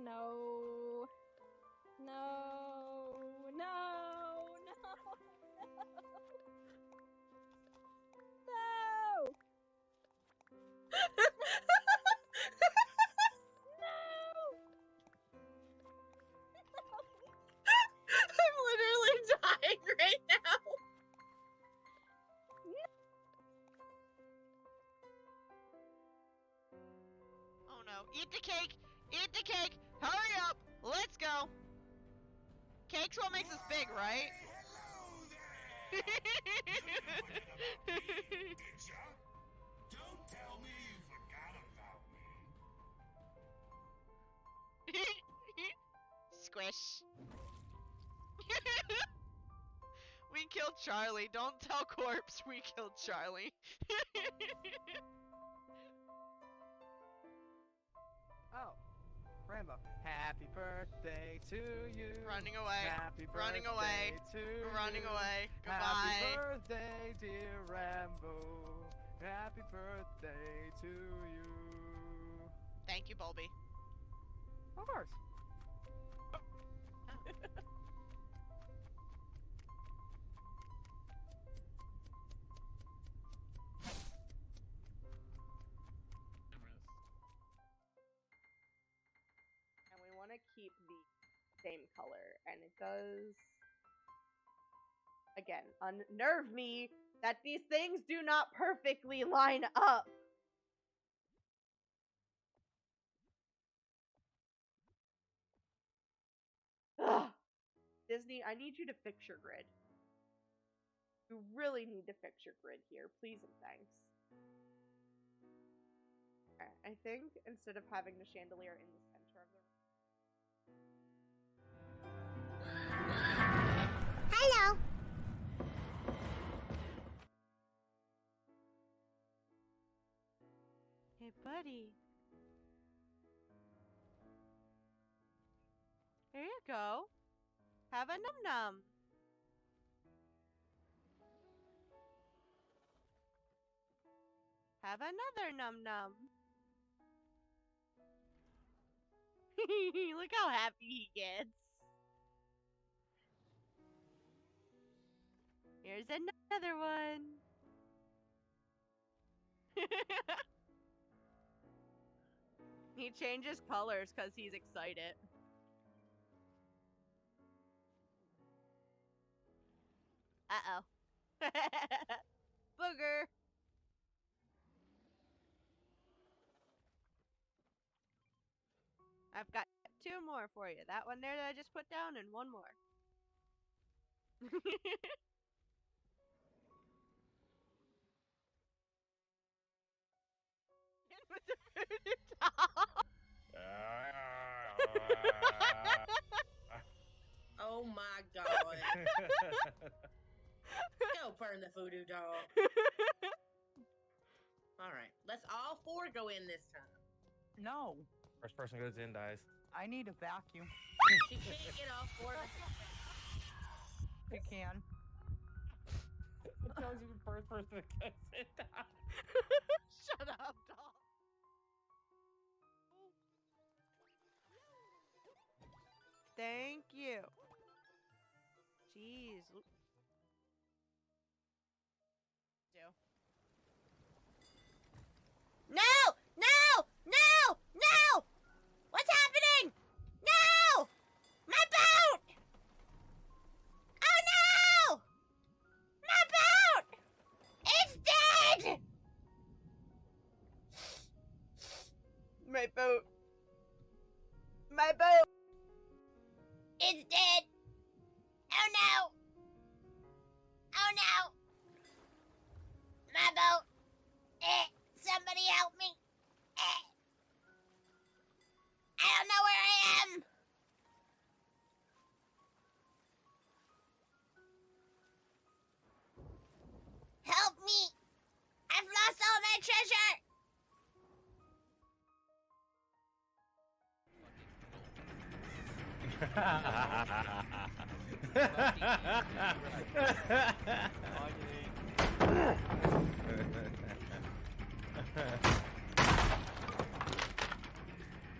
No. No. No. No. No. I'm literally dying right now. Oh no. Eat the cake! Eat the cake! Hurry up! Let's go! Cake's what makes us big, right? Don't tell me you forgot about me. Squish. We killed Charlie. Don't tell Corpse we killed Charlie. Oh, Rambo. Happy birthday to you. Running away. Happy birthday Running away. to Running you. away. Happy Goodbye. birthday, dear Rambo. Happy birthday to you. Thank you, Bulby. Of course. And we want to keep the same color, and it does, again, unnerve me that these things do not perfectly line up. Ugh. Disney, I need you to fix your grid. You really need to fix your grid here, please and thanks. Alright, I think instead of having the chandelier in the center of the Hello. Hey, buddy. Here you go. Have a num-num. Have another num-num. Look how happy he gets. Here's another one. He changes colors because he's excited. Uh-oh. Booger. I've got 2 more for you. That one there that I just put down and 1 more. With the voodoo doll. Oh my god. Go burn the voodoo doll. Alright, let's all 4 go in this time. No, First person goes in dies. I need a vacuum. She can't get all 4 of us. I can. It tells you the first person that goes in dies. Shut up, doll. Thank you. Jeez. No! No! No! No! What's happening? No! My boat! Oh no! My boat! It's dead! My boat. My boat. It's dead! Oh no! Oh no! My boat! Somebody help me! I don't know where I am! Help me! I've lost all my treasure!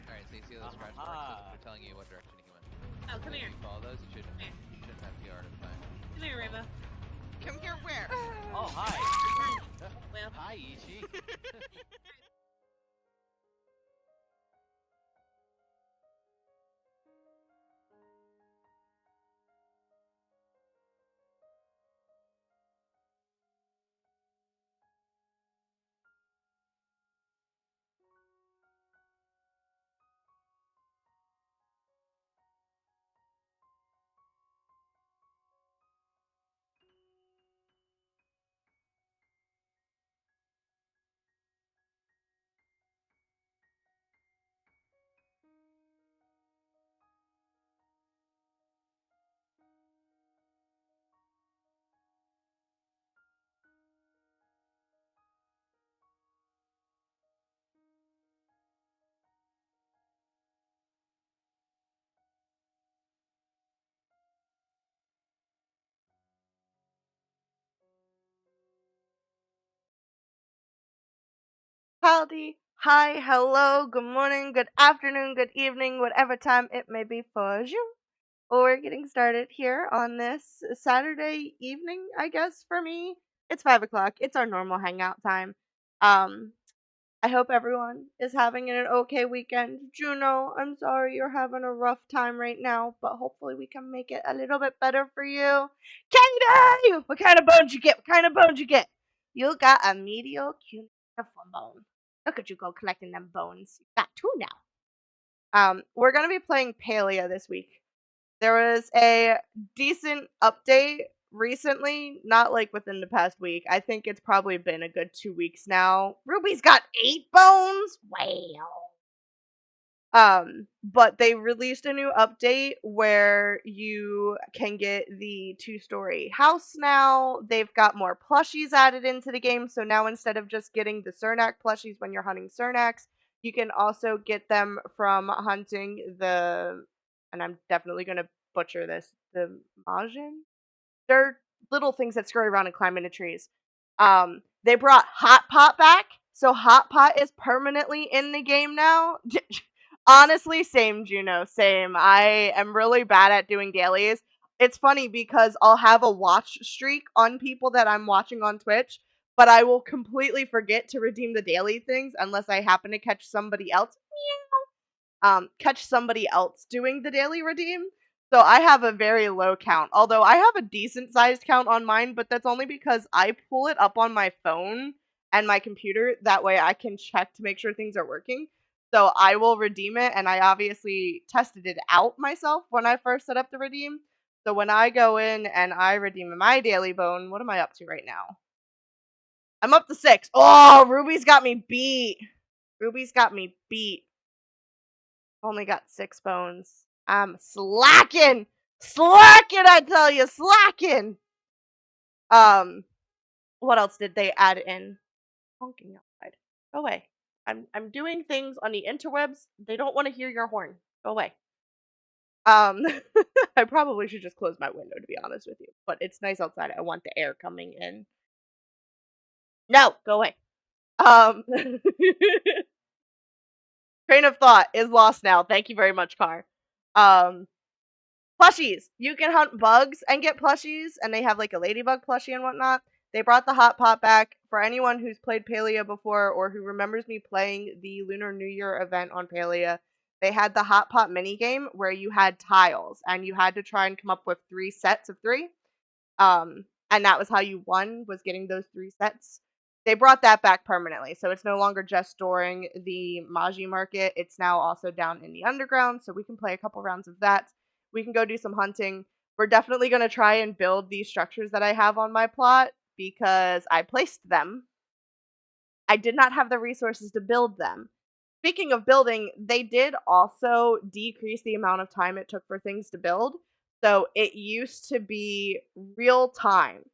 Alright, so you see those scratch marks? telling you what direction he went. Oh, come If here. you follow those, you shouldn't have to yard of time. Come here, Rainbow. Come here where? Oh, hi. Well, Hi, Ichi. Howdy, hi, hello, good morning, good afternoon, good evening, whatever time it may be for you. We're getting started here on this Saturday evening, I guess, for me. It's 5 o'clock. It's our normal hangout time. I hope everyone is having an okay weekend. Juno, I'm sorry you're having a rough time right now, but hopefully we can make it a little bit better for you. Katie! What kind of bones you get? What kind of bones you get? You got a medial cuneiform bone. Look at you go collecting them bones. You got two now. We're gonna be playing Palia this week. There was a decent update recently, not like within the past week. I think it's probably been a good 2 weeks now. Ruby's got 8 bones. Wow. But they released a new update where you can get the 2-story house now. They've got more plushies added into the game, so now instead of just getting the Cernak plushies when you're hunting Cernaks, you can also get them from hunting the, and I'm definitely gonna butcher this, the Majin? They're little things that scurry around and climb into trees. They brought Hot Pot back, so Hot Pot is permanently in the game now. Honestly, same, Juno, same. I am really bad at doing dailies. It's funny because I'll have a watch streak on people that I'm watching on Twitch, but I will completely forget to redeem the daily things unless I happen to catch somebody else. Catch somebody else doing the daily redeem. So I have a very low count. Although I have a decent sized count on mine, but that's only because I pull it up on my phone and my computer. That way I can check to make sure things are working. So I will redeem it, and I obviously tested it out myself when I first set up the redeem. So when I go in and I redeem my daily bone, what am I up to right now? I'm up to 6. Oh, Ruby's got me beat. Ruby's got me beat. Only got 6 bones. I'm slacking! Slacking, I tell you, slacking! What else did they add in? Honking outside. Go away. I'm doing things on the interwebs. They don't want to hear your horn. Go away. I probably should just close my window, to be honest with you. But it's nice outside. I want the air coming in. No! Go away. Train of thought is lost now. Thank you very much, Car. Plushies. You can hunt bugs and get plushies, and they have like a ladybug plushie and whatnot. They brought the hot pot back for anyone who's played Palia before or who remembers me playing the Lunar New Year event on Palia. They had the hot pot minigame where you had tiles and you had to try and come up with 3 sets of 3. And that was how you won, was getting those 3 sets. They brought that back permanently, so it's no longer just during the Maji market. It's now also down in the underground, so we can play a couple rounds of that. We can go do some hunting. We're definitely going to try and build these structures that I have on my plot because I placed them. I did not have the resources to build them. Speaking of building, they did also decrease the amount of time it took for things to build. So it used to be real time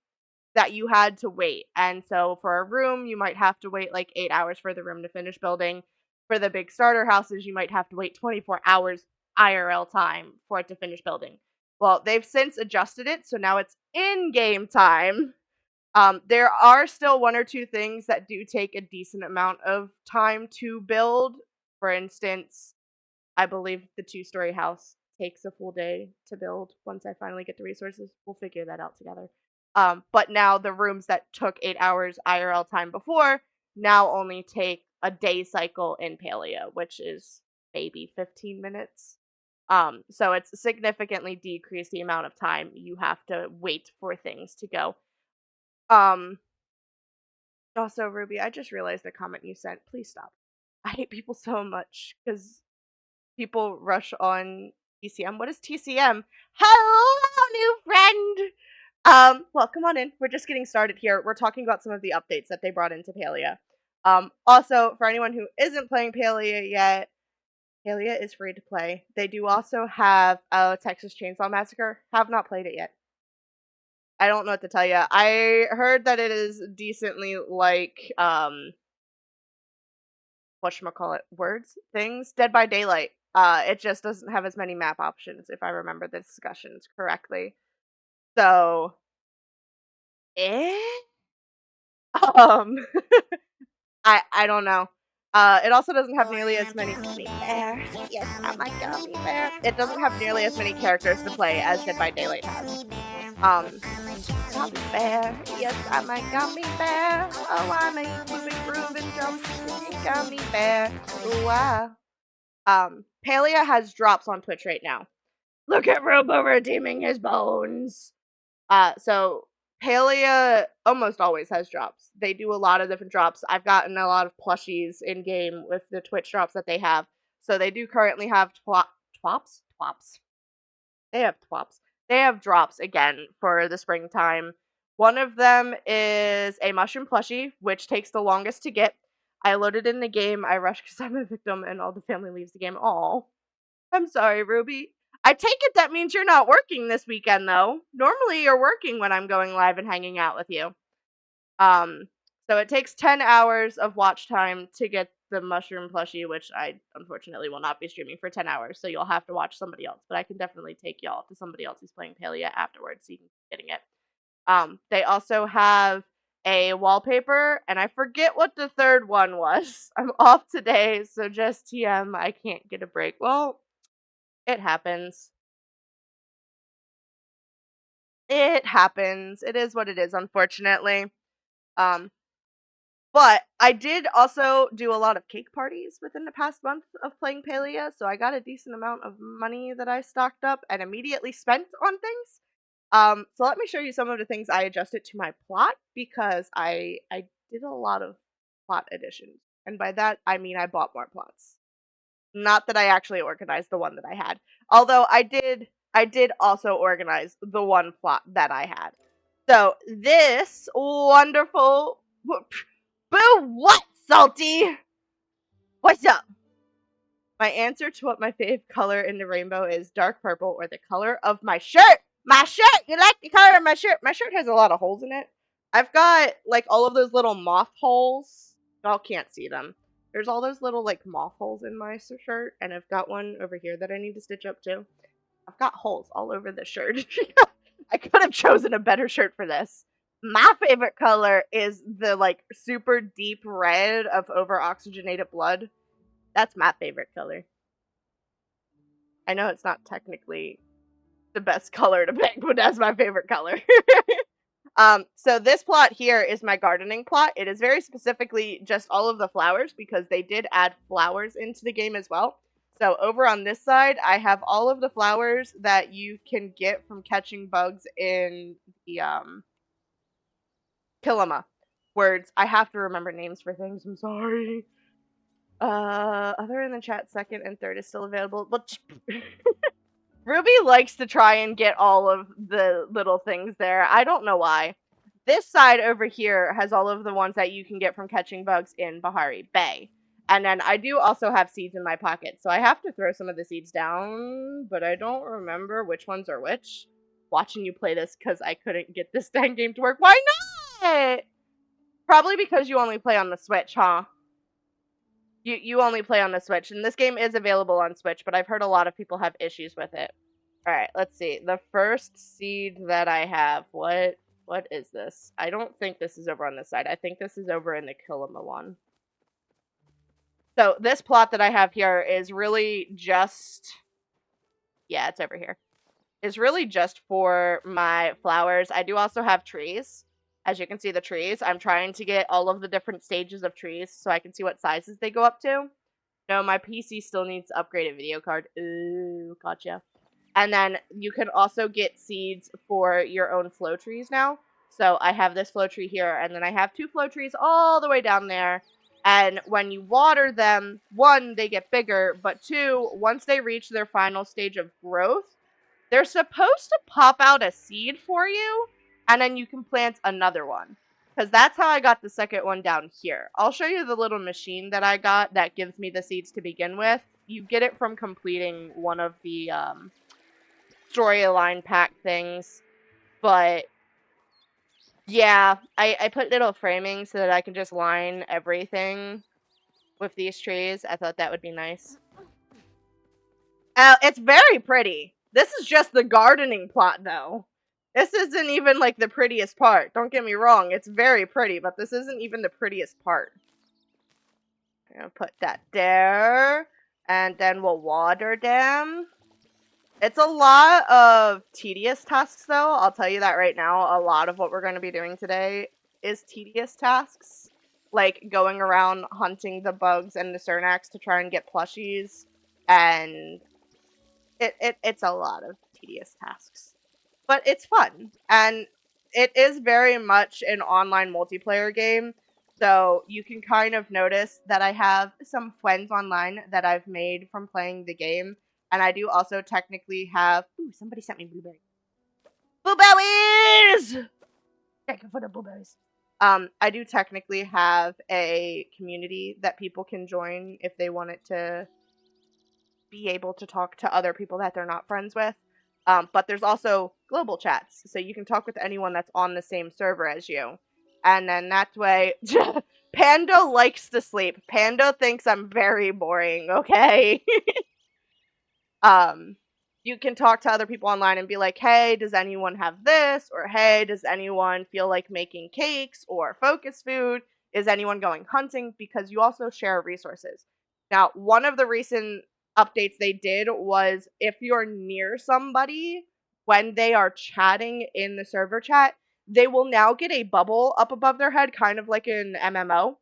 that you had to wait. And so for a room, you might have to wait like 8 hours for the room to finish building. For the big starter houses, you might have to wait 24 hours IRL time for it to finish building. Well, they've since adjusted it, so now it's in-game time. There are still 1 or 2 things that do take a decent amount of time to build. For instance, I believe the 2-story house takes a full day to build once I finally get the resources. We'll figure that out together. But now the rooms that took 8 hours IRL time before now only take a day cycle in Palia, which is maybe 15 minutes. So it's significantly decreased the amount of time you have to wait for things to go. Also, Ruby, I just realized the comment you sent. Please stop. I hate people so much because people rush on TCM. What is TCM? Hello, new friend! Well, come on in. We're just getting started here. We're talking about some of the updates that they brought into Palia. Also, for anyone who isn't playing Palia yet, Palia is free to play. They do also have Texas Chainsaw Massacre. Have not played it yet. I don't know what to tell you. I heard that it is decently like, whatchamacallit, things? Dead by Daylight. It just doesn't have as many map options, if I remember the discussions correctly. So, um, I don't know. It also doesn't have nearly as many gummy bear. Yes, I'm my gummy bear. It doesn't have nearly as many characters to play as Dead by Daylight has. Gummy bear. Yes, I'm my gummy bear. Oh, I'm a moving, grooving, drum, gummy bear. Wow. Palia has drops on Twitch right now. Look at Robo redeeming his bones. So Palia almost always has drops. They do a lot of different drops. I've gotten a lot of plushies in game with the Twitch drops that they have. So they do currently have twops. They have twops. They have drops again for the springtime. One of them is a mushroom plushie, which takes the longest to get. I loaded in the game. I rushed because I'm a victim, and all the family leaves the game. Aw. I'm sorry, Ruby. I take it that means you're not working this weekend, though. Normally, you're working when I'm going live and hanging out with you. So it takes 10 hours of watch time to get the mushroom plushie, which I unfortunately will not be streaming for 10 hours, so you'll have to watch somebody else. But I can definitely take y'all to somebody else who's playing Palia afterwards, so you can keep getting it. They also have a wallpaper, and I forget what the third one was. I'm off today, so just TM, I can't get a break. Well, it happens. It happens. It is what it is, unfortunately. But I did also do a lot of cake parties within the past month of playing Palia, so I got a decent amount of money that I stocked up and immediately spent on things. So let me show you some of the things I adjusted to my plot, because I did a lot of plot additions. And by that, I mean I bought more plots. Not that I actually organized the one that I had. Although I did also organize the one plot that I had. So this wonderful boo, what, Salty? What's up? My answer to what my fave color in the rainbow is: dark purple, or the color of my shirt. My shirt! You like the color of my shirt? My shirt has a lot of holes in it. I've got like all of those little moth holes. Y'all can't see them. There's all those little like moth holes in my shirt, and I've got one over here that I need to stitch up too. I've got holes all over the shirt. I could have chosen a better shirt for this. My favorite color is the like super deep red of over oxygenated blood. That's my favorite color. I know it's not technically the best color to pick, but that's my favorite color. So this plot here is my gardening plot. It is very specifically just all of the flowers, because they did add flowers into the game as well. So over on this side, I have all of the flowers that you can get from catching bugs in the Kilima. Words. I have to remember names for things. I'm sorry. Other in the chat, second and third is still available. But Ruby likes to try and get all of the little things there. I don't know why. This side over here has all of the ones that you can get from catching bugs in Bahari Bay. And then I do also have seeds in my pocket, so I have to throw some of the seeds down, but I don't remember which ones are which. Watching you play this because I couldn't get this dang game to work. Why not? Probably because you only play on the Switch, huh? You only play on the Switch, and this game is available on Switch, but I've heard a lot of people have issues with it. Alright, let's see. The first seed that I have, what is this? I don't think this is over on this side. I think this is over in the Kilima one. So this plot that I have here is really just, yeah, it's over here. Is really just for my flowers. I do also have trees. As you can see the trees, I'm trying to get all of the different stages of trees so I can see what sizes they go up to. No, my PC still needs to upgrade a video card. Ooh, gotcha. And then you can also get seeds for your own flow trees now. So I have this flow tree here, and then I have 2 flow trees all the way down there. And when you water them, 1, they get bigger, but 2, once they reach their final stage of growth, they're supposed to pop out a seed for you, and then you can plant another one. Because that's how I got the second one down here. I'll show you the little machine that I got that gives me the seeds to begin with. You get it from completing one of the storyline pack things. But yeah, I put little framing so that I can just line everything with these trees. I thought that would be nice. It's very pretty. This is just the gardening plot, though. This isn't even, like, the prettiest part. Don't get me wrong. It's very pretty, but this isn't even the prettiest part. I'm gonna put that there. And then we'll water them. It's a lot of tedious tasks, though. I'll tell you that right now. A lot of what we're going to be doing today is tedious tasks. Like, going around hunting the bugs and the Cernax to try and get plushies. And it's a lot of tedious tasks. But it's fun. And it is very much an online multiplayer game. So you can kind of notice that I have some friends online that I've made from playing the game. And I do also technically have... Ooh, somebody sent me blueberries. Blueberries! Thank you for the blueberries. I do technically have a community that people can join if they wanted to be able to talk to other people that they're not friends with. But there's also global chats, so you can talk with anyone that's on the same server as you. And then that way... Panda likes to sleep. Panda thinks I'm very boring, okay? You can talk to other people online and be like, hey, does anyone have this? Or hey, does anyone feel like making cakes or focus food? Is anyone going hunting? Because you also share resources. Now, one of the recent updates they did was if you're near somebody when they are chatting in the server chat, they will now get a bubble up above their head, kind of like an MMO.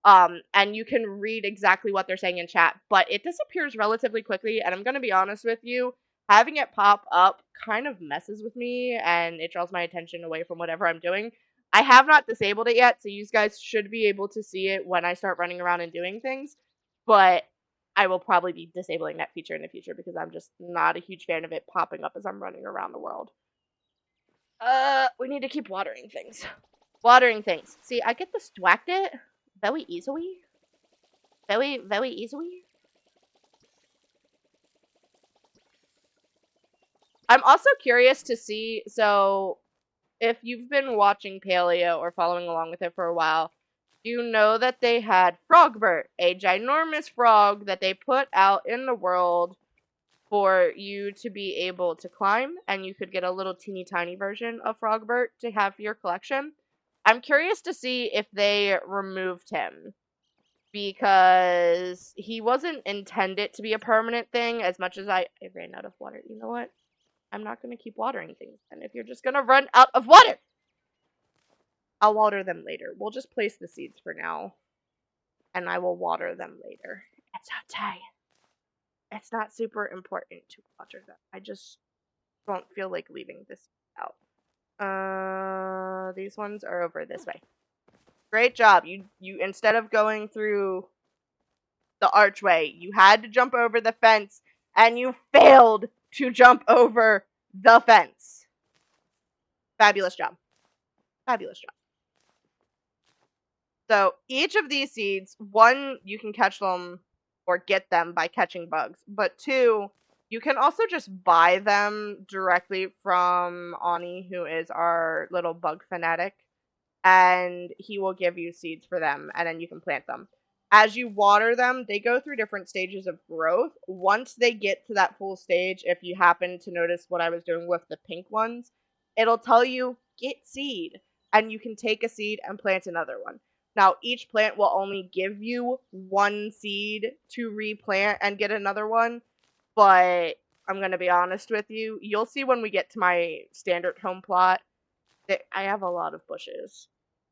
And you can read exactly what they're saying in chat, but it disappears relatively quickly, and I'm gonna be honest with you, having it pop up kind of messes with me, and it draws my attention away from whatever I'm doing. I have not disabled it yet, so you guys should be able to see it when I start running around and doing things, but I will probably be disabling that feature in the future because I'm just not a huge fan of it popping up as I'm running around the world. We need to keep watering things. Watering things. See, I get distracted very easily. Very, very easily. I'm also curious to see, so if you've been watching Palia or following along with it for a while, you know that they had Frogbert, a ginormous frog that they put out in the world for you to be able to climb, and you could get a little teeny tiny version of Frogbert to have for your collection. I'm curious to see if they removed him, because he wasn't intended to be a permanent thing as much as I ran out of water. You know what? I'm not going to keep watering things. And if you're just going to run out of water, I'll water them later. We'll just place the seeds for now, and I will water them later. It's okay. It's not super important to water them. I just don't feel like leaving this out. These ones are over this way. Great job. You instead of going through the archway, you had to jump over the fence, and you failed to jump over the fence. Fabulous job. Fabulous job. So each of these seeds, 1, you can catch them or get them by catching bugs, but 2, you can also just buy them directly from Ani, who is our little bug fanatic, and he will give you seeds for them, and then you can plant them. As you water them, they go through different stages of growth. Once they get to that full stage, if you happen to notice what I was doing with the pink ones, it'll tell you, get seed, and you can take a seed and plant another one. Now, each plant will only give you 1 seed to replant and get another one, but I'm going to be honest with you. You'll see when we get to my standard home plot that I have a lot of bushes,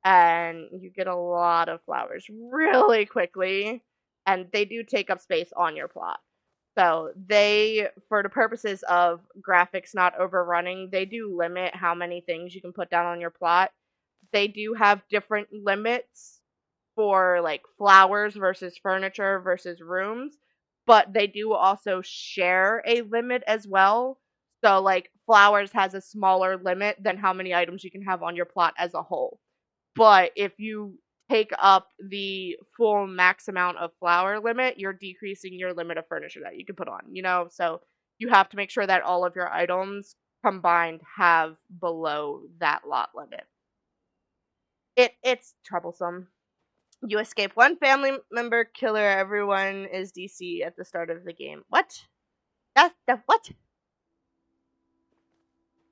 and you get a lot of flowers really quickly, and they do take up space on your plot. So they, for the purposes of graphics not overrunning, they do limit how many things you can put down on your plot. They do have different limits for like flowers versus furniture versus rooms, but they do also share a limit as well. So like flowers has a smaller limit than how many items you can have on your plot as a whole. But if you take up the full max amount of flower limit, you're decreasing your limit of furniture that you can put on, you know? So you have to make sure that all of your items combined have below that lot limit. It's troublesome. You escape one family member killer, everyone is DC at the start of the game. What? What?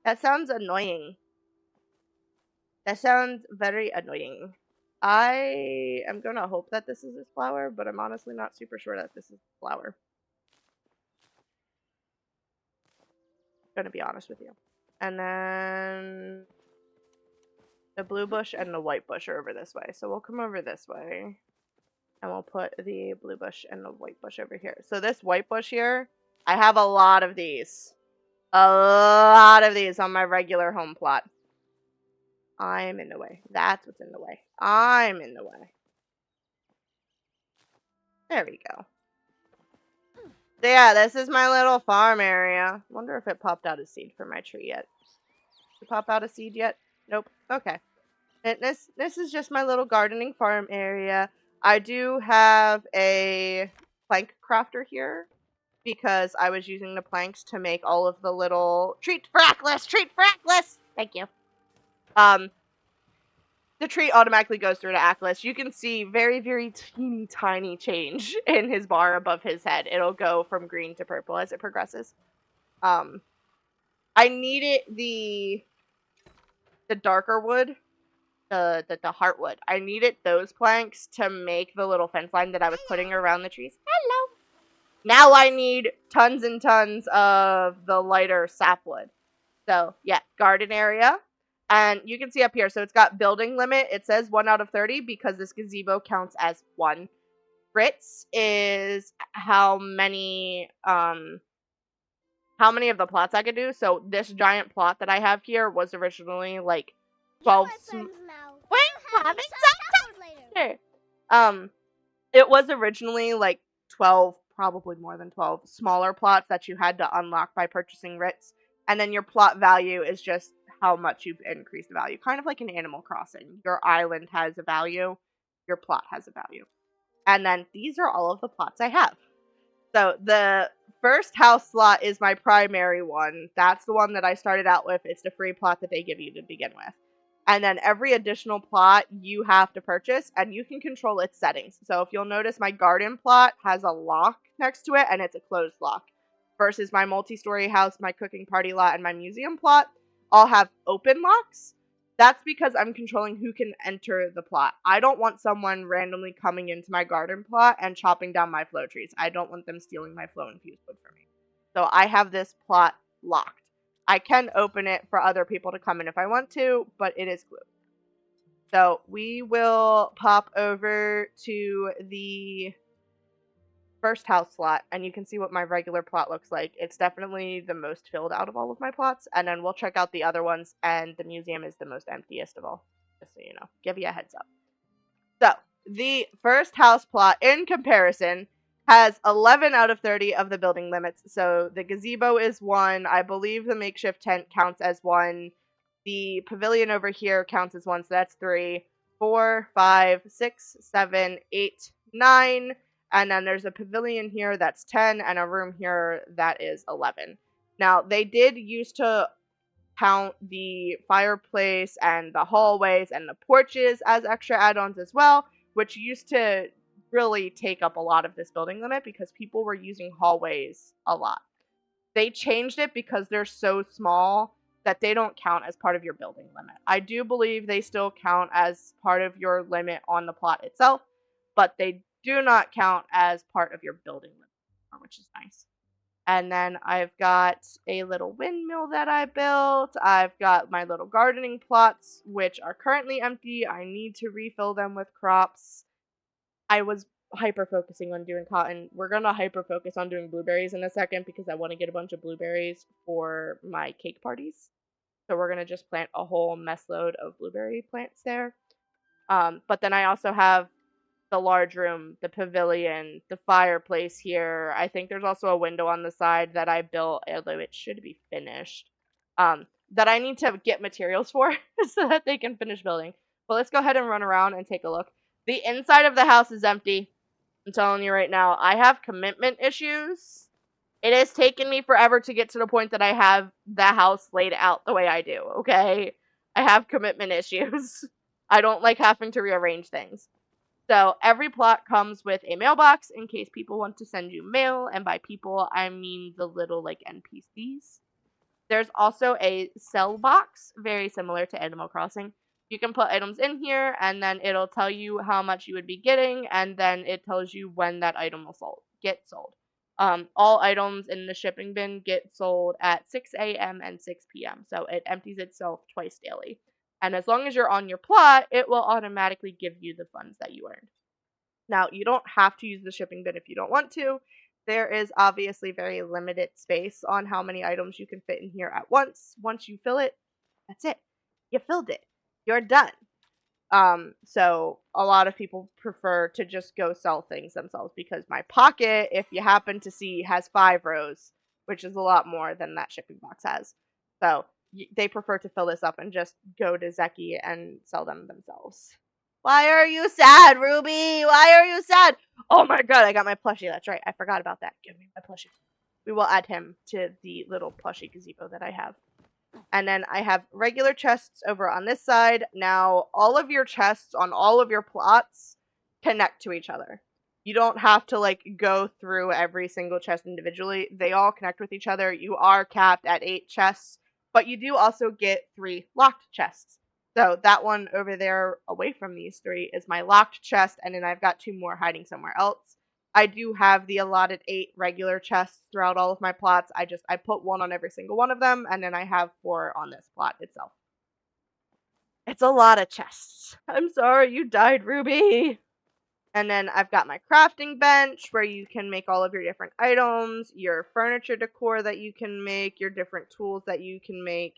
That sounds annoying. That sounds very annoying. I am gonna hope that this is his flower, but I'm honestly not super sure that this is the flower. I'm gonna be honest with you. And then the blue bush and the white bush are over this way. So we'll come over this way. And we'll put the blue bush and the white bush over here. So this white bush here, I have a lot of these. A lot of these on my regular home plot. I'm in the way. That's what's in the way. I'm in the way. There we go. So yeah, this is my little farm area. Wonder if it popped out a seed for my tree yet. Did it pop out a seed yet? Nope. Okay. And this is just my little gardening farm area. I do have a plank crafter here because I was using the planks to make all of the little treat for Atlas. Thank you. The tree automatically goes through to Atlas. You can see very, very teeny tiny change in his bar above his head. It'll go from green to purple as it progresses. I needed the darker wood, the heartwood. I needed those planks to make the little fence line that I was putting around the trees. Hello. Now I need tons and tons of the lighter sapwood. So yeah, garden area. And you can see up here, so it's got building limit. It says 1 out of 30 because this gazebo counts as 1. Grits is how many of the plots I could do. So this giant plot that I have here was originally like 12 it was originally like 12, probably more than 12 smaller plots that you had to unlock by purchasing writs. And then your plot value is just how much you've increased the value. Kind of like in Animal Crossing. Your island has a value, your plot has a value. And then these are all of the plots I have. So the first house slot is my primary one. That's the one that I started out with. It's the free plot that they give you to begin with. And then every additional plot you have to purchase, and you can control its settings. So if you'll notice, my garden plot has a lock next to it, and it's a closed lock. Versus my multi-story house, my cooking party lot, and my museum plot all have open locks. That's because I'm controlling who can enter the plot. I don't want someone randomly coming into my garden plot and chopping down my flow trees. I don't want them stealing my flow infused wood from me. So I have this plot locked. I can open it for other people to come in if I want to, but it is glued. So we will pop over to the first house slot, and you can see what my regular plot looks like. It's definitely the most filled out of all of my plots, and then we'll check out the other ones, and the museum is the most emptiest of all, just so you know. Give you a heads up. So, the first house plot, in comparison, has 11 out of 30 of the building limits. So the gazebo is 1. I believe the makeshift tent counts as 1. The pavilion over here counts as 1, so that's 3, 4, 5, 6, 7, 8, 9. And then there's a pavilion here that's 10, and a room here that is 11. Now, they did used to count the fireplace and the hallways and the porches as extra add-ons as well, which used to really take up a lot of this building limit because people were using hallways a lot. They changed it because they're so small that they don't count as part of your building limit. I do believe they still count as part of your limit on the plot itself, but they do not count as part of your building limit, which is nice. And then I've got a little windmill that I built. I've got my little gardening plots, which are currently empty. I need to refill them with crops. I was hyper focusing on doing cotton. We're gonna hyper focus on doing blueberries in a second because I want to get a bunch of blueberries for my cake parties. So we're gonna just plant a whole mess load of blueberry plants there. But then I also have the large room, the pavilion, the fireplace here. I think there's also a window on the side that I built, although it should be finished. That I need to get materials for so that they can finish building. But let's go ahead and run around and take a look. The inside of the house is empty. I'm telling you right now, I have commitment issues. It has taken me forever to get to the point that I have the house laid out the way I do, okay? I have commitment issues. I don't like having to rearrange things. So every plot comes with a mailbox in case people want to send you mail, and by people, I mean the little, like, NPCs. There's also a sell box, very similar to Animal Crossing. You can put items in here, and then it'll tell you how much you would be getting, and then it tells you when that item will get sold. All items in the shipping bin get sold at 6 a.m. and 6 p.m., so it empties itself twice daily. And as long as you're on your plot, it will automatically give you the funds that you earned. Now, you don't have to use the shipping bin if you don't want to. There is obviously very limited space on how many items you can fit in here at once. Once you fill it, that's it. You filled it. You're done. So a lot of people prefer to just go sell things themselves because my pocket, if you happen to see, has 5 rows, which is a lot more than that shipping box has. So they prefer to fill this up and just go to Zeki and sell them themselves. Why are you sad, Ruby? Why are you sad? Oh my god, I got my plushie. That's right. I forgot about that. Give me my plushie. We will add him to the little plushie gazebo that I have. And then I have regular chests over on this side. Now, all of your chests on all of your plots connect to each other. You don't have to, like, go through every single chest individually. They all connect with each other. You are capped at 8 chests, but you do also get 3 locked chests. So that one over there away from these 3 is my locked chest, and then I've got 2 more hiding somewhere else. I do have the allotted 8 regular chests throughout all of my plots. I put 1 on every single one of them, and then I have 4 on this plot itself. It's a lot of chests. I'm sorry you died, Ruby. And then I've got my crafting bench where you can make all of your different items, your furniture decor that you can make, your different tools that you can make,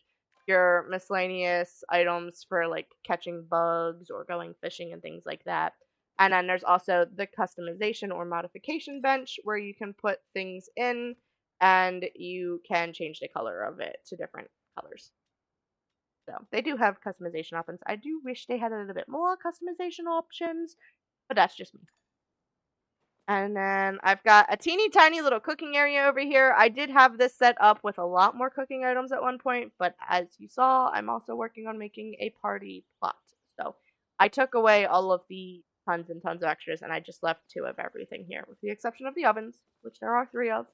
your miscellaneous items for, like, catching bugs or going fishing and things like that. And then there's also the customization or modification bench where you can put things in and you can change the color of it to different colors. So they do have customization options. I do wish they had a little bit more customization options, but that's just me. And then I've got a teeny tiny little cooking area over here. I did have this set up with a lot more cooking items at one point, but as you saw, I'm also working on making a party plot. So I took away all of the tons and tons of extras, and I just left 2 of everything here, with the exception of the ovens, which there are 3 of.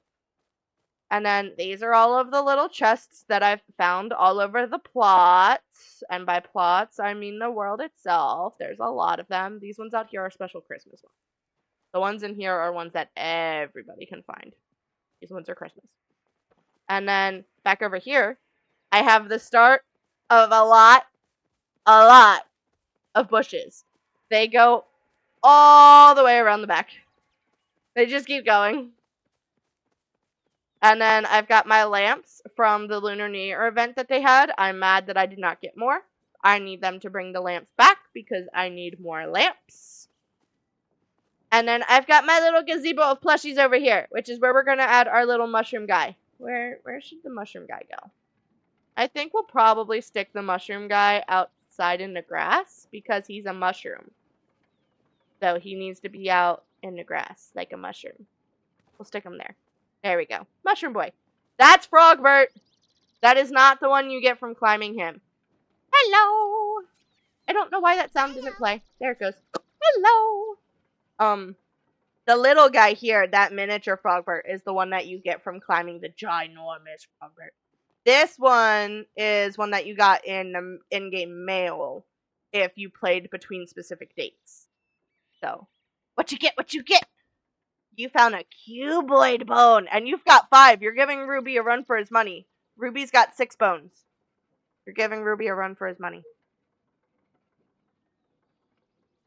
And then these are all of the little chests that I've found all over the plots. And by plots, I mean the world itself. There's a lot of them. These ones out here are special Christmas ones. The ones in here are ones that everybody can find. These ones are Christmas. And then back over here, I have the start of a lot of bushes. They go all the way around the back. They just keep going. And then I've got my lamps from the Lunar New Year event that they had. I'm mad that I did not get more. I need them to bring the lamps back because I need more lamps. And then I've got my little gazebo of plushies over here, which is where we're going to add our little mushroom guy. Where should the mushroom guy go? I think we'll probably stick the mushroom guy outside in the grass because he's a mushroom. So he needs to be out in the grass like a mushroom. We'll stick him there. There we go. Mushroom boy. That's Frogbert. That is not the one you get from climbing him. Hello. I don't know why that sound didn't play. There it goes. Hello. The little guy here, that miniature Frogbert, is the one that you get from climbing the ginormous Frogbert. This one is one that you got in the in-game mail if you played between specific dates. So, what you get, what you get? You found a cuboid bone, and you've got 5. You're giving Ruby a run for his money. Ruby's got 6 bones. You're giving Ruby a run for his money.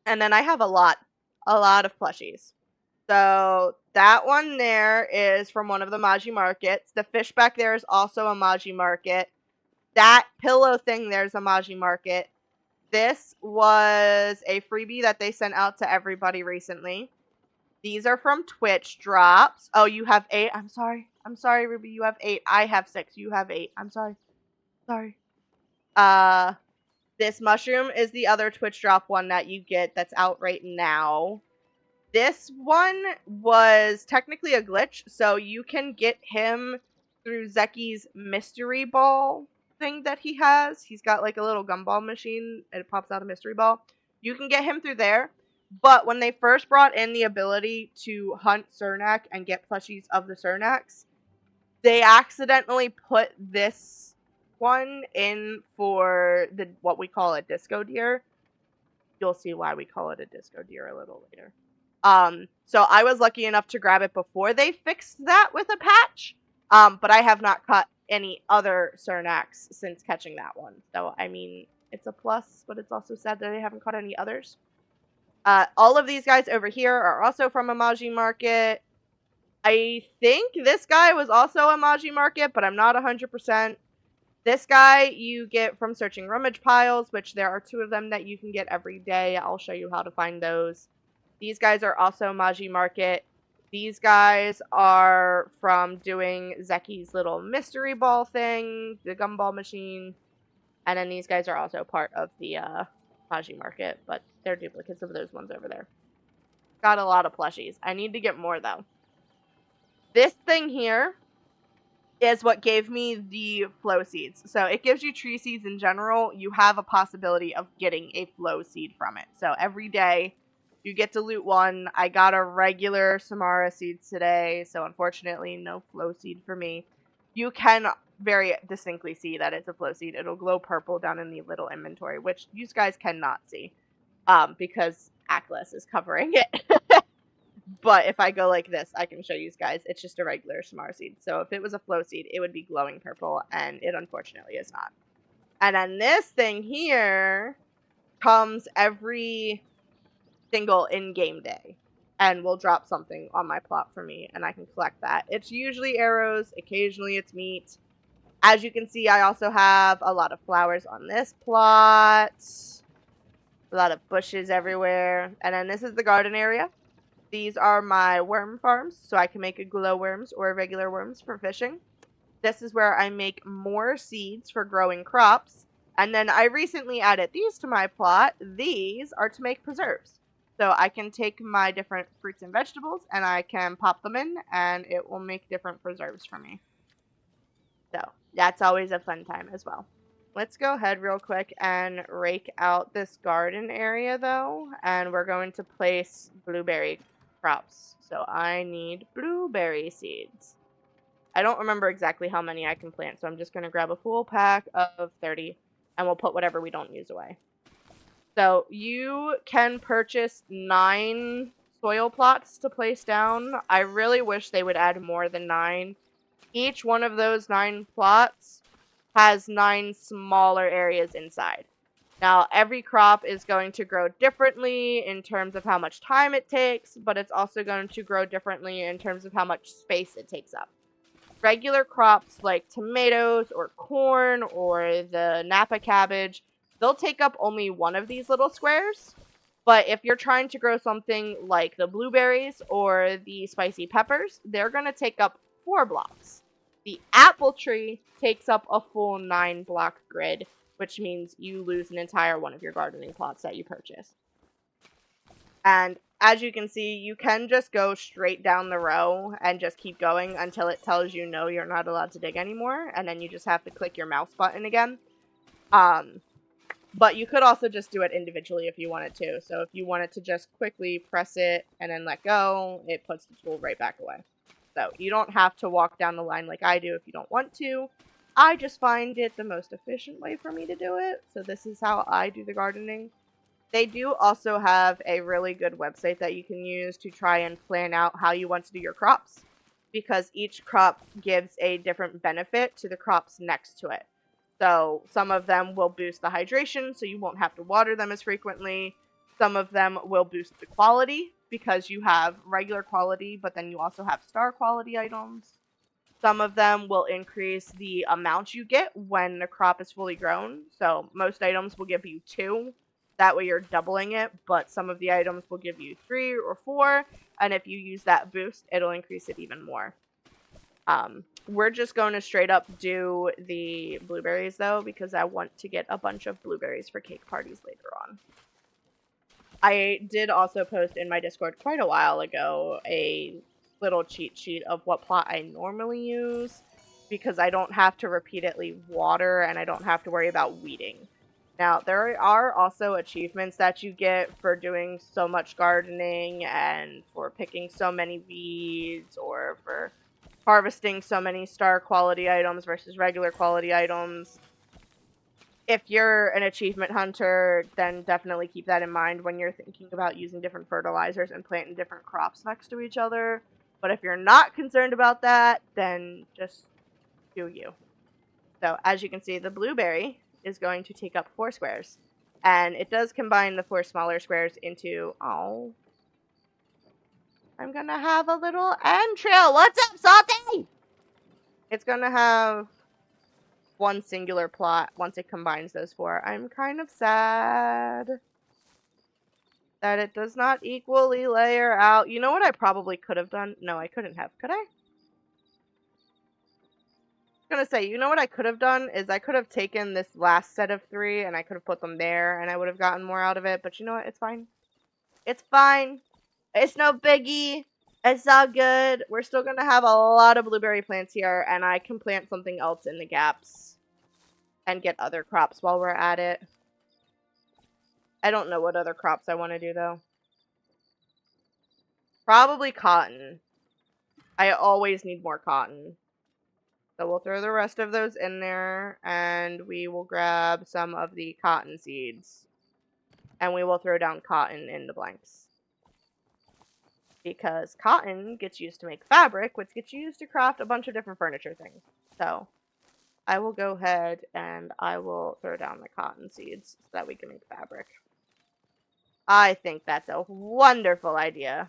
And then I have a lot of plushies. So that one there is from one of the Maji markets. The fish back there is also a Maji market. That pillow thing there's a Maji market. This was a freebie that they sent out to everybody recently. These are from Twitch drops. Oh, you have 8. I'm sorry. I'm sorry, Ruby. You have 8. I have 6. You have 8. I'm sorry. Sorry. This mushroom is the other Twitch drop one that you get that's out right now. This one was technically a glitch, so you can get him through Zeki's mystery ball thing that he has. He's got like a little gumball machine, and it pops out a mystery ball. You can get him through there, but when they first brought in the ability to hunt Cernak and get plushies of the Cernaks, they accidentally put this one in for the what we call a disco deer. You'll see why we call it a disco deer a little later. So I was lucky enough to grab it before they fixed that with a patch. But I have not caught any other Cernaks since catching that one. So, I mean, it's a plus, but it's also sad that I haven't caught any others. All of these guys over here are also from a Maji market. I think this guy was also a Maji market, but I'm not 100%. This guy you get from searching rummage piles, which there are 2 of them that you can get every day. I'll show you how to find those. These guys are also Maji Market. These guys are from doing Zeki's little mystery ball thing, the gumball machine. And then these guys are also part of the Maji Market, but they're duplicates of those ones over there. Got a lot of plushies. I need to get more, though. This thing here is what gave me the flow seeds. So it gives you tree seeds in general. You have a possibility of getting a flow seed from it. So every day you get to loot one. I got a regular Samara seed today, so unfortunately no flow seed for me. You can very distinctly see that it's a flow seed. It'll glow purple down in the little inventory, which you guys cannot see because Atlas is covering it. But if I go like this, I can show you guys. It's just a regular Samara seed. So if it was a flow seed, it would be glowing purple, and it unfortunately is not. And then this thing here comes every single in-game day, and will drop something on my plot for me, and I can collect that. It's usually arrows. Occasionally it's meat. As you can see, I also have a lot of flowers on this plot. A lot of bushes everywhere. And then this is the garden area. These are my worm farms, so I can make a glowworms or regular worms for fishing. This is where I make more seeds for growing crops. And then I recently added these to my plot. These are to make preserves. So I can take my different fruits and vegetables and I can pop them in and it will make different preserves for me. So that's always a fun time as well. Let's go ahead real quick and rake out this garden area though. And we're going to place blueberry crops. So I need blueberry seeds. I don't remember exactly how many I can plant, so I'm just going to grab a full pack of 30, and we'll put whatever we don't use away. So you can purchase 9 soil plots to place down. I really wish they would add more than 9. Each one of those 9 plots has 9 smaller areas inside. Now, every crop is going to grow differently in terms of how much time it takes, but it's also going to grow differently in terms of how much space it takes up. Regular crops like tomatoes or corn or the Napa cabbage, they'll take up only one of these little squares. But if you're trying to grow something like the blueberries or the spicy peppers, they're going to take up 4 blocks. The apple tree takes up a full 9 block grid, which means you lose an entire one of your gardening plots that you purchased. And as you can see, you can just go straight down the row and just keep going until it tells you no, you're not allowed to dig anymore, and then you just have to click your mouse button again. But you could also just do it individually if you wanted to. So if you wanted to just quickly press it and then let go, it puts the tool right back away. So you don't have to walk down the line like I do if you don't want to. I just find it the most efficient way for me to do it, so this is how I do the gardening. They do also have a really good website that you can use to try and plan out how you want to do your crops, because each crop gives a different benefit to the crops next to it. So some of them will boost the hydration, so you won't have to water them as frequently. Some of them will boost the quality, because you have regular quality, but then you also have star quality items. Some of them will increase the amount you get when the crop is fully grown. So most items will give you 2. That way you're doubling it, but some of the items will give you 3 or 4. And if you use that boost, it'll increase it even more. We're just going to straight up do the blueberries though, because I want to get a bunch of blueberries for cake parties later on. I did also post in my Discord quite a while ago a little cheat sheet of what plot I normally use, because I don't have to repeatedly water and I don't have to worry about weeding. Now, there are also achievements that you get for doing so much gardening and for picking so many weeds or for harvesting so many star quality items versus regular quality items. If you're an achievement hunter, then definitely keep that in mind when you're thinking about using different fertilizers and planting different crops next to each other. But if you're not concerned about that, then just do you. So as you can see, the blueberry is going to take up 4 squares. And it does combine the 4 smaller squares into... Oh. I'm gonna have a little entrail. What's up, Salty? It's gonna have one singular plot once it combines those 4. I'm kind of sad that it does not equally layer out. You know what I probably could have done? No, I couldn't have. Could I? I'm gonna say, you know what I could have done is I could have taken this last set of 3 and I could have put them there and I would have gotten more out of it. But you know what? It's fine. It's fine. It's no biggie. It's all good. We're still gonna have a lot of blueberry plants here, and I can plant something else in the gaps and get other crops while we're at it. I don't know what other crops I want to do, though. Probably cotton. I always need more cotton. So we'll throw the rest of those in there, and we will grab some of the cotton seeds. And we will throw down cotton in the blanks. Because cotton gets used to make fabric, which gets used to craft a bunch of different furniture things. So I will go ahead and I will throw down the cotton seeds so that we can make fabric. I think that's a wonderful idea.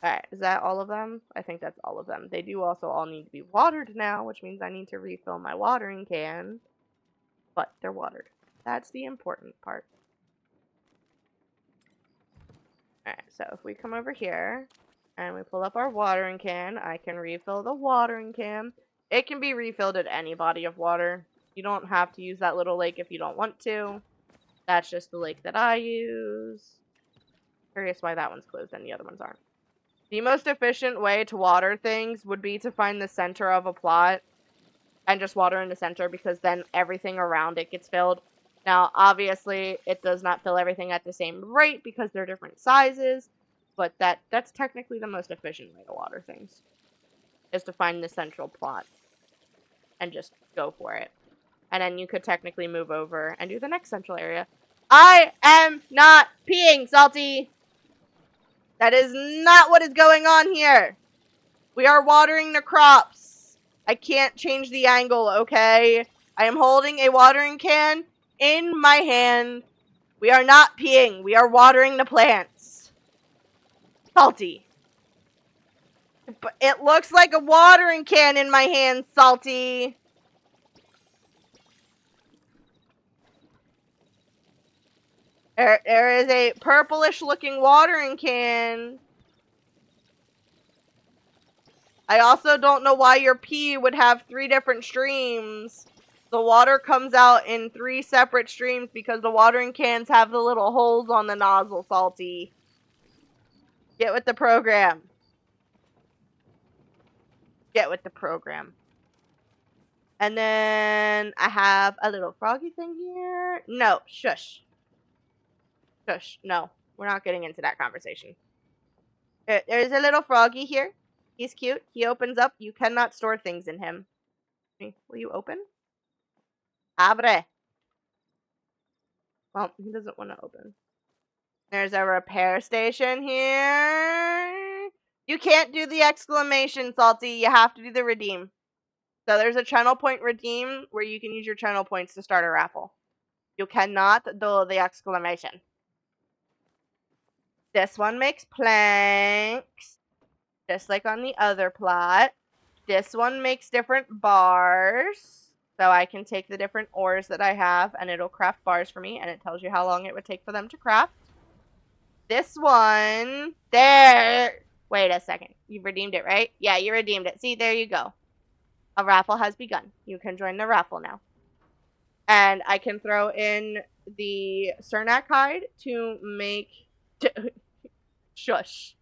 Alright, is that all of them? I think that's all of them. They do also all need to be watered now, which means I need to refill my watering can. But they're watered. That's the important part. Alright, so if we come over here and we pull up our watering can, I can refill the watering can. It can be refilled at any body of water. You don't have to use that little lake if you don't want to. That's just the lake that I use. Curious why that one's closed and the other ones aren't. The most efficient way to water things would be to find the center of a plot and just water in the center, because then everything around it gets filled. Now, obviously, it does not fill everything at the same rate because they're different sizes, but that's technically the most efficient way to water things, is to find the central plot and just go for it. And then you could technically move over and do the next central area. I am not peeing, Salty! That is not what is going on here! We are watering the crops. I can't change the angle, okay? I am holding a watering can in my hand. We are not peeing. We are watering the plants. Salty. But it looks like a watering can in my hand, Salty. There is a purplish looking watering can. I also don't know why your pee would have 3 different streams. The water comes out in 3 separate streams because the watering cans have the little holes on the nozzle, Salty. Get with the program. Get with the program. And then I have a little froggy thing here. No, shush. Shush. No, we're not getting into that conversation. There's a little froggy here. He's cute. He opens up. You cannot store things in him. Will you open? Abre. Well, he doesn't want to open. There's a repair station here. You can't do the exclamation, Salty. You have to do the redeem. So there's a channel point redeem where you can use your channel points to start a raffle. You cannot do the exclamation. This one makes planks, just like on the other plot. This one makes different bars. So I can take the different ores that I have and it'll craft bars for me and it tells you how long it would take for them to craft. This one, there. Wait a second. You've redeemed it, right? Yeah, you redeemed it. See, there you go. A raffle has begun. You can join the raffle now. And I can throw in the Cernak hide to make... Shush.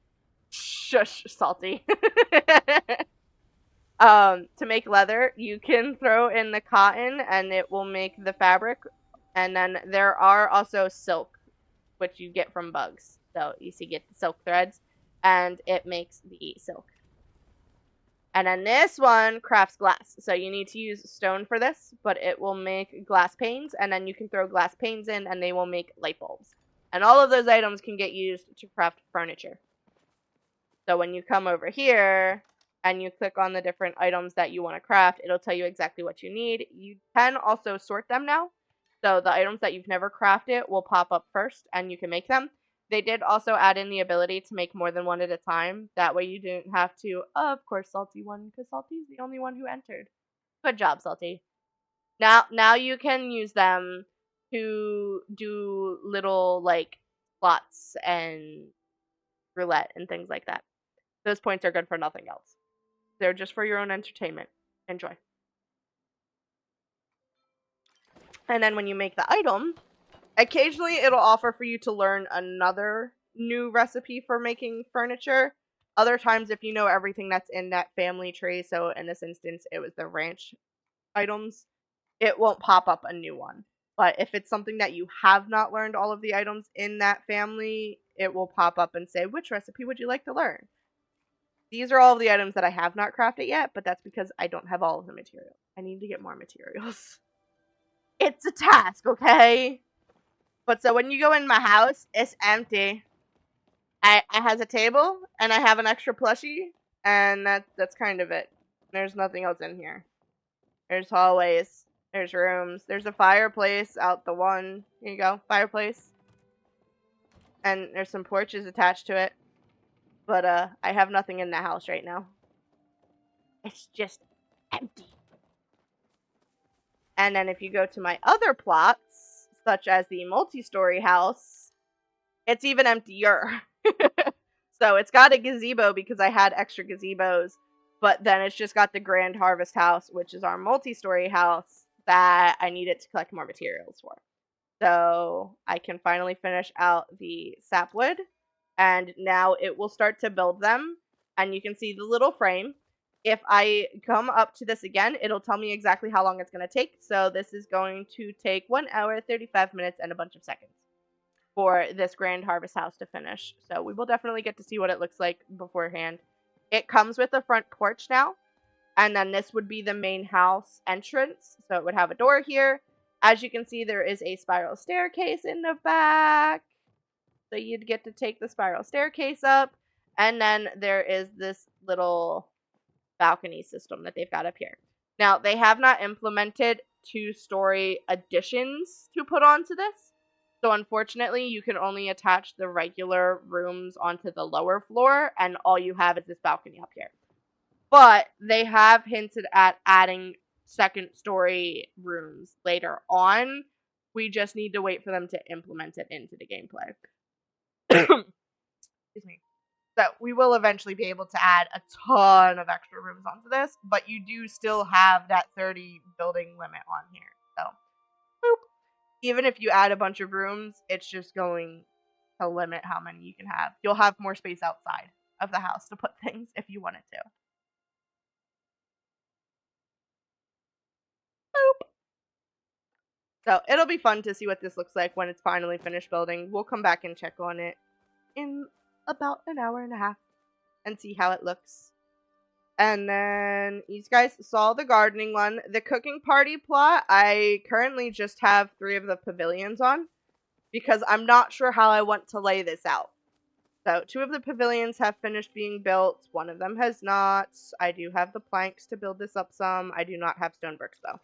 Shush, Salty. To make leather, you can throw in the cotton and it will make the fabric. And then there are also silk, which you get from bugs. So you see, get the silk threads and it makes the silk. And then this one crafts glass. So you need to use stone for this, but it will make glass panes. And then you can throw glass panes in and they will make light bulbs. And all of those items can get used to craft furniture. So when you come over here and you click on the different items that you want to craft, it'll tell you exactly what you need. You can also sort them now. So the items that you've never crafted will pop up first and you can make them. They did also add in the ability to make more than one at a time. That way you didn't have to, of course, Salty won, because Salty's the only one who entered. Good job, Salty. Now you can use them to do little, like, slots and roulette and things like that. Those points are good for nothing else. They're just for your own entertainment. Enjoy. And then when you make the item, occasionally it'll offer for you to learn another new recipe for making furniture. Other times, if you know everything that's in that family tree, so in this instance it was the ranch items, it won't pop up a new one. But if it's something that you have not learned all of the items in that family, it will pop up and say, which recipe would you like to learn? These are all of the items that I have not crafted yet, but that's because I don't have all of the materials. I need to get more materials. It's a task, okay? But so when you go in my house, it's empty. I has a table, and I have an extra plushie, and that's kind of it. There's nothing else in here. There's hallways. There's rooms. There's a fireplace out the one. Here you go, fireplace. And there's some porches attached to it. But I have nothing in the house right now. It's just empty. And then if you go to my other plots, such as the multi-story house, it's even emptier. So it's got a gazebo because I had extra gazebos, but then it's just got the Grand Harvest house, which is our multi-story house that I needed to collect more materials for. So I can finally finish out the sapwood, and now it will start to build them, and you can see the little frame. If I come up to this again, it'll tell me exactly how long it's going to take. So this is going to take 1 hour, 35 minutes, and a bunch of seconds for this Grand Harvest house to finish. So we will definitely get to see what it looks like beforehand. It comes with a front porch now, and then this would be the main house entrance. So it would have a door here. As you can see, there is a spiral staircase in the back. So you'd get to take the spiral staircase up, and then there is this little balcony system that they've got up here. Now, they have not implemented 2-story additions to put onto this. So unfortunately, you can only attach the regular rooms onto the lower floor, and all you have is this balcony up here. But they have hinted at adding 2nd-story rooms later on. We just need to wait for them to implement it into the gameplay. Excuse me. So we will eventually be able to add a ton of extra rooms onto this, but you do still have that 30 building limit on here. So, boop. Even if you add a bunch of rooms, it's just going to limit how many you can have. You'll have more space outside of the house to put things if you wanted to. Boop. So it'll be fun to see what this looks like when it's finally finished building. We'll come back and check on it in about an hour and a half and see how it looks. And then you guys saw the gardening one. The cooking party plot, I currently just have 3 of the pavilions on because I'm not sure how I want to lay this out. So 2 of the pavilions have finished being built. 1 of them has not. I do have the planks to build this up some. I do not have stone bricks though.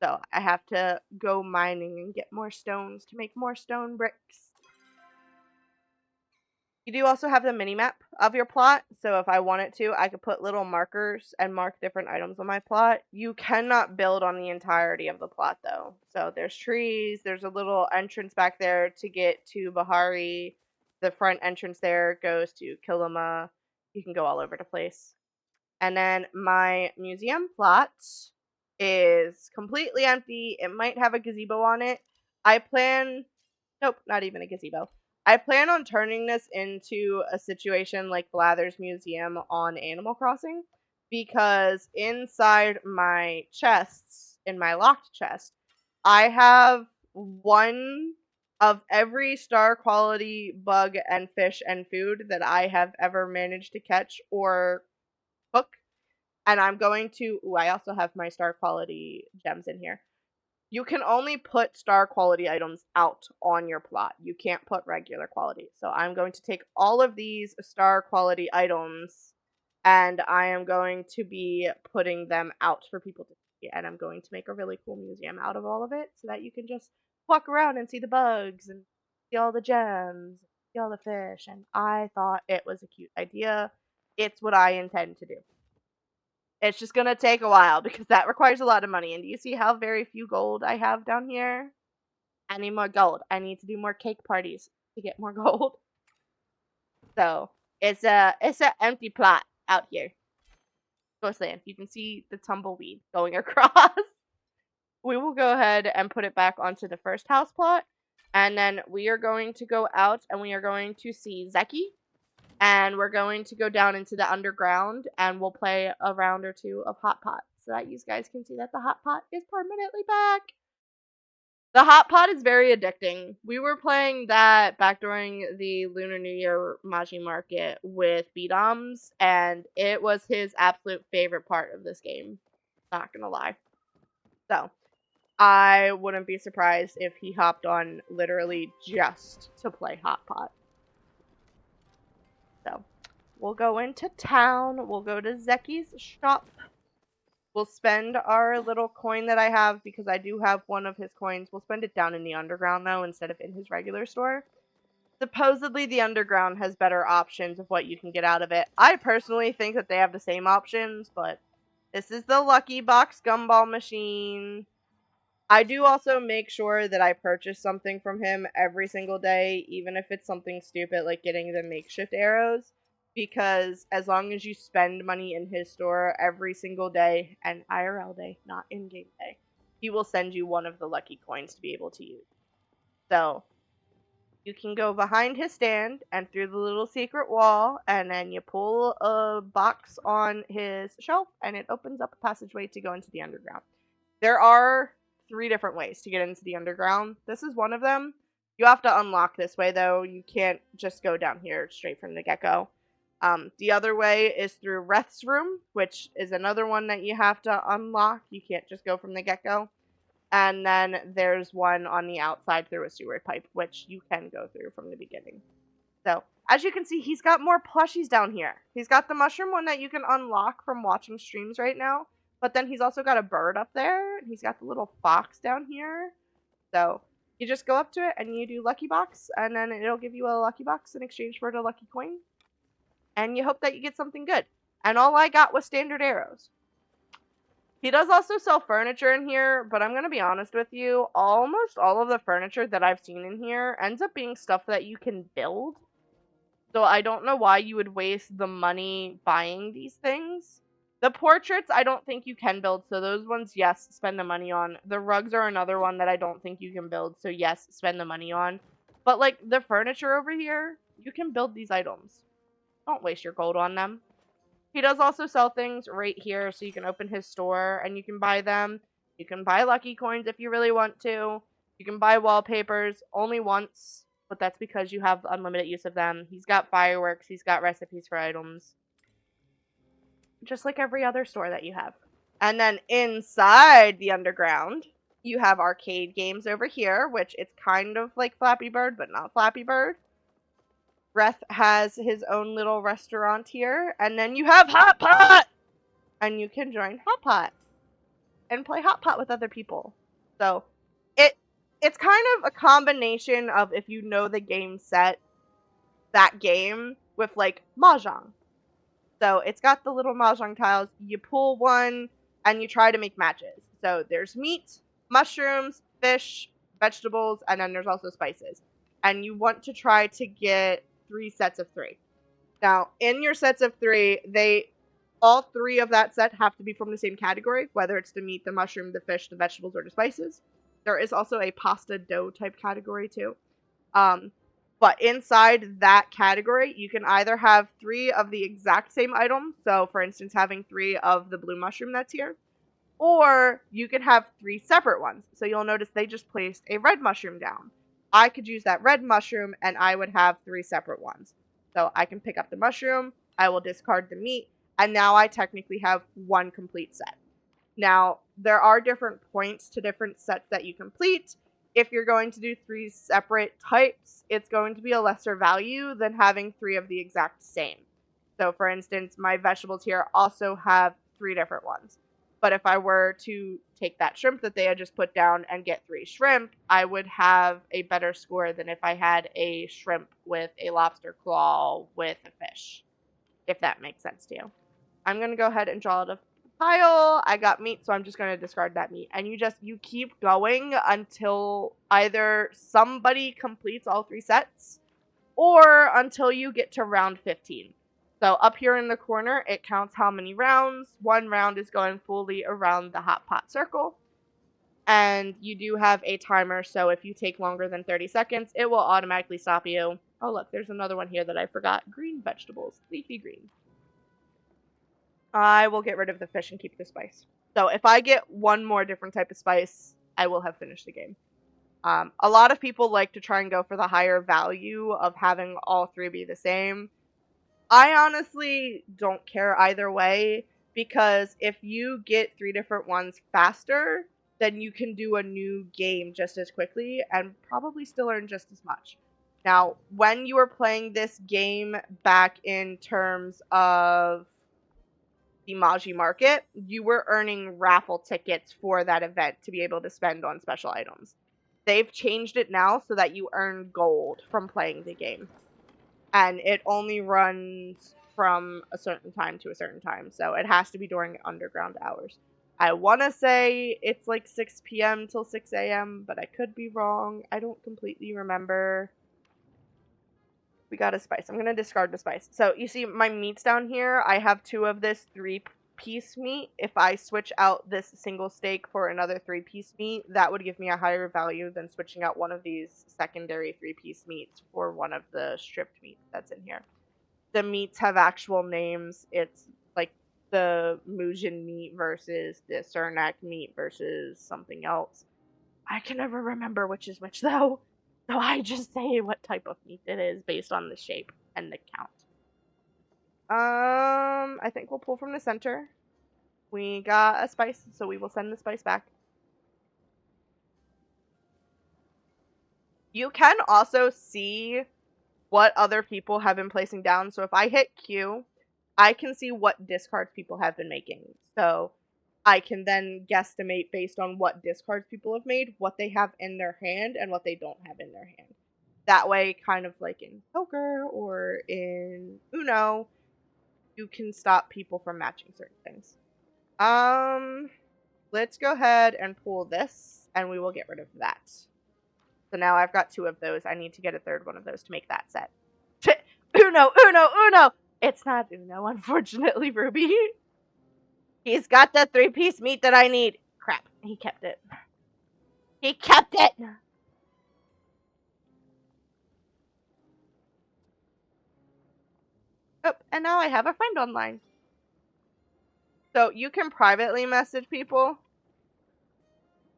So I have to go mining and get more stones to make more stone bricks. You do also have the mini-map of your plot, so if I wanted to, I could put little markers and mark different items on my plot. You cannot build on the entirety of the plot, though. So there's trees, there's a little entrance back there to get to Bahari. The front entrance there goes to Kilima. You can go all over the place. And then my museum plot is completely empty. It might have a gazebo on it. Nope, not even a gazebo. I plan on turning this into a situation like Blather's Museum on Animal Crossing, because inside my chests, in my locked chest, I have 1 of every star quality bug and fish and food that I have ever managed to catch or cook. And I'm going to, I also have my star quality gems in here. You can only put star quality items out on your plot. You can't put regular quality. So I'm going to take all of these star quality items and I am going to be putting them out for people to see. And I'm going to make a really cool museum out of all of it so that you can just walk around and see the bugs and see all the gems, see all the fish. And I thought it was a cute idea. It's what I intend to do. It's just gonna take a while because that requires a lot of money. And do you see how very few gold I have down here? I need more gold. I need to do more cake parties to get more gold. So it's a empty plot out here. Ghostland. You can see the tumbleweed going across. We will go ahead and put it back onto the first house plot. And then we are going to go out and we are going to see Zeki. And we're going to go down into the underground and we'll play a round or 2 of Hot Pot so that you guys can see that the Hot Pot is permanently back. The Hot Pot is very addicting. We were playing that back during the Lunar New Year Maji Market with B-Doms, and it was his absolute favorite part of this game. Not gonna lie. So, I wouldn't be surprised if he hopped on literally just to play Hot Pot. So, we'll go into town. We'll go to Zeki's shop. We'll spend our little coin that I have because I do have 1 of his coins. We'll spend it down in the underground though instead of in his regular store. Supposedly the underground has better options of what you can get out of it. I personally think that they have the same options, but this is the Lucky Box Gumball machine. I do also make sure that I purchase something from him every single day, even if it's something stupid like getting the makeshift arrows, because as long as you spend money in his store every single day, and IRL day, not in-game day, he will send you 1 of the lucky coins to be able to use. So, you can go behind his stand and through the little secret wall, and then you pull a box on his shelf, and it opens up a passageway to go into the underground. There are 3 different ways to get into the underground. This is one of them. You have to unlock this way, though. You can't just go down here straight from the get-go. The other way is through Reth's room, which is another one that you have to unlock. You can't just go from the get-go. And then there's one on the outside through a sewer pipe, which you can go through from the beginning. So, as you can see, he's got more plushies down here. He's got the mushroom one that you can unlock from watching streams right now. But then he's also got a bird up there, and he's got the little fox down here. So, you just go up to it, and you do Lucky Box, and then it'll give you a Lucky Box in exchange for the Lucky Coin. And you hope that you get something good. And all I got was standard arrows. He does also sell furniture in here, but I'm going to be honest with you, almost all of the furniture that I've seen in here ends up being stuff that you can build. So I don't know why you would waste the money buying these things. The portraits, I don't think you can build, so those ones, yes, spend the money on. The rugs are another one that I don't think you can build, so yes, spend the money on. But, like, the furniture over here, you can build these items. Don't waste your gold on them. He does also sell things right here, so you can open his store, and you can buy them. You can buy lucky coins if you really want to. You can buy wallpapers only once, but that's because you have unlimited use of them. He's got fireworks. He's got recipes for items. just like every other store that you have. And then inside the underground, you have arcade games over here, which it's kind of like Flappy Bird, but not Flappy Bird. Breath has his own little restaurant here, and then you have Hot Pot! And you can join Hot Pot and play Hot Pot with other people. So it's kind of a combination of, if you know the game set, that game with like Mahjong. So it's got the little Mahjong tiles. You pull one and you try to make matches. So there's meat, mushrooms, fish, vegetables, and then there's also spices. And you want to try to get 3 sets of 3. Now, in your sets of 3, all 3 of that set have to be from the same category, whether it's the meat, the mushroom, the fish, the vegetables, or the spices. There is also a pasta dough type category too. But inside that category, you can either have 3 of the exact same item, so for instance, having 3 of the blue mushroom that's here, or you can have 3 separate ones. So you'll notice they just placed a red mushroom down. I could use that red mushroom, and I would have 3 separate ones. So I can pick up the mushroom, I will discard the meat, and now I technically have 1 complete set. Now, there are different points to different sets that you complete. If you're going to do 3 separate types, it's going to be a lesser value than having 3 of the exact same. So for instance, my vegetables here also have 3 different ones. But if I were to take that shrimp that they had just put down and get 3 shrimp, I would have a better score than if I had a shrimp with a lobster claw with a fish, if that makes sense to you. I'm going to go ahead and draw it a pile. I got meat, so I'm just going to discard that meat. And you keep going until either somebody completes all 3 sets or until you get to round 15. So up here in the corner, it counts how many rounds. 1 round is going fully around the hot pot circle. And you do have a timer, so if you take longer than 30 seconds, it will automatically stop you. Oh look, there's another one here that I forgot. Green vegetables, leafy green. I will get rid of the fish and keep the spice. So if I get 1 more different type of spice, I will have finished the game. A lot of people like to try and go for the higher value of having all 3 be the same. I honestly don't care either way, because if you get 3 different ones faster, then you can do a new game just as quickly and probably still earn just as much. Now, when you were playing this game back in terms of the Maji Market, you were earning raffle tickets for that event to be able to spend on special items. They've changed it now so that you earn gold from playing the game. And it only runs from a certain time to a certain time, so it has to be during underground hours. I want to say it's like 6 p.m. till 6 a.m., but I could be wrong. I don't completely remember. We got a spice. I'm going to discard the spice. So you see my meats down here. I have 2 of this 3-piece meat. If I switch out this single steak for another 3-piece meat, that would give me a higher value than switching out one of these secondary 3-piece meats for one of the stripped meats that's in here. The meats have actual names. It's like the Mujin meat versus the Cernak meat versus something else. I can never remember which is which though. So I just say what type of meat it is based on the shape and the count. I think we'll pull from the center. We got a spice, so we will send the spice back. You can also see what other people have been placing down. So if I hit Q, I can see what discards people have been making. So I can then guesstimate based on what discards people have made, what they have in their hand, and what they don't have in their hand. That way, kind of like in poker or in Uno, you can stop people from matching certain things. Let's go ahead and pull this, and we will get rid of that. So now I've got 2 of those. I need to get a 3rd one of those to make that set. Uno, Uno, Uno! It's not Uno, unfortunately, Ruby. He's got the 3-piece meat that I need. Crap, he kept it. He kept it! Oh, and now I have a friend online. So you can privately message people,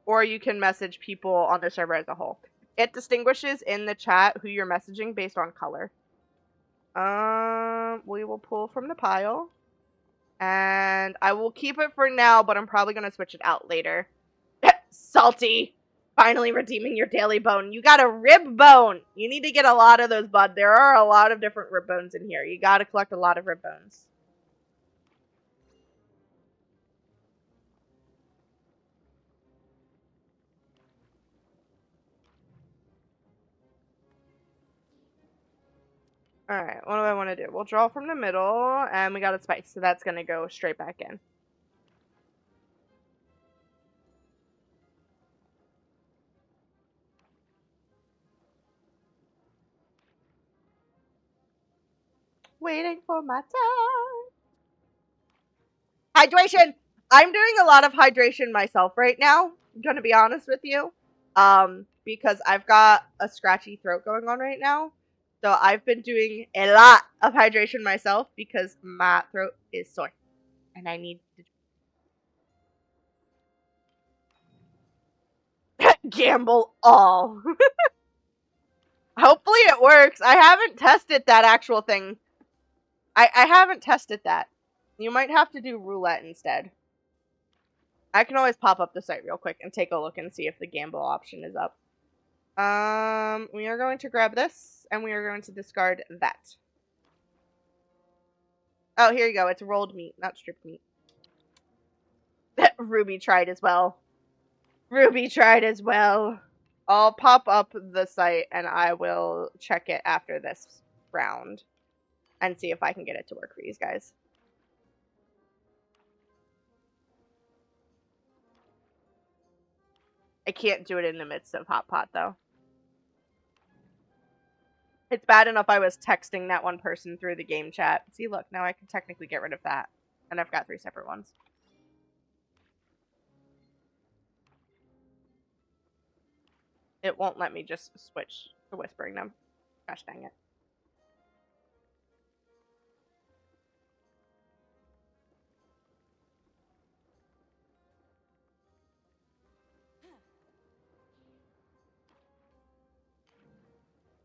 or you can message people on the server as a whole. It distinguishes in the chat who you're messaging based on color. We will pull from the pile. And I will keep it for now, but I'm probably going to switch it out later. Salty! Finally redeeming your daily bone. You got a rib bone! You need to get a lot of those, bud. There are a lot of different rib bones in here. You gotta collect a lot of rib bones. Alright, what do I want to do? We'll draw from the middle, and we got a spice, so that's gonna go straight back in. Waiting for my time. Hydration! I'm doing a lot of hydration myself right now. I'm gonna be honest with you. Because I've got a scratchy throat going on right now. So I've been doing a lot of hydration myself because my throat is sore. And I need to gamble all. Hopefully it works. I haven't tested that actual thing. I haven't tested that. You might have to do roulette instead. I can always pop up the site real quick and take a look and see if the gamble option is up. We are going to grab this, and we are going to discard that. Oh, here you go. It's rolled meat, not stripped meat. Ruby tried as well. Ruby tried as well. I'll pop up the site, and I will check it after this round and see if I can get it to work for you guys. I can't do it in the midst of Hot Pot, though. It's bad enough I was texting that one person through the game chat. See, look, now I can technically get rid of that. And I've got 3 separate ones. It won't let me just switch to whispering them. Gosh dang it.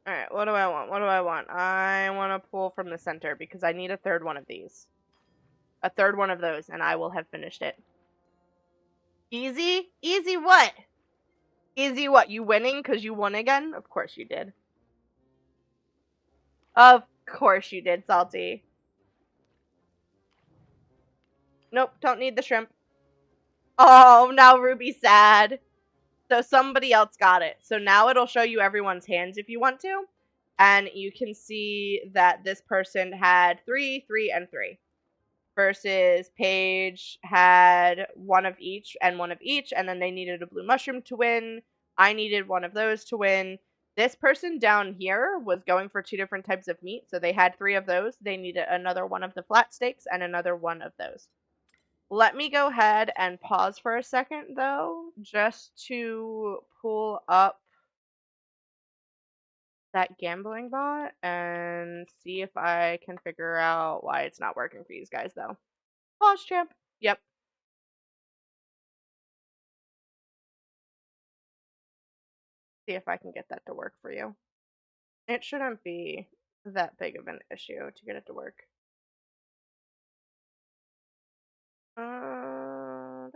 Alright, what do I want? What do I want? I want to pull from the center because I need a third one of these. A third one of those, and I will have finished it. Easy? Easy what? Easy what? You winning because you won again? Of course you did. Of course you did, Salty. Nope, don't need the shrimp. Oh, now Ruby's sad. So somebody else got it. So now it'll show you everyone's hands if you want to. And you can see that this person had 3, 3, and 3. Versus Paige had 1 of each and 1 of each. And then they needed a blue mushroom to win. I needed 1 of those to win. This person down here was going for 2 different types of meat. So they had 3 of those. They needed another 1 of the flat steaks and another 1 of those. Let me go ahead and pause for a second, though, just to pull up that gambling bot and see if I can figure out why it's not working for you guys, though. Pause, champ. Yep. See if I can get that to work for you. It shouldn't be that big of an issue to get it to work. I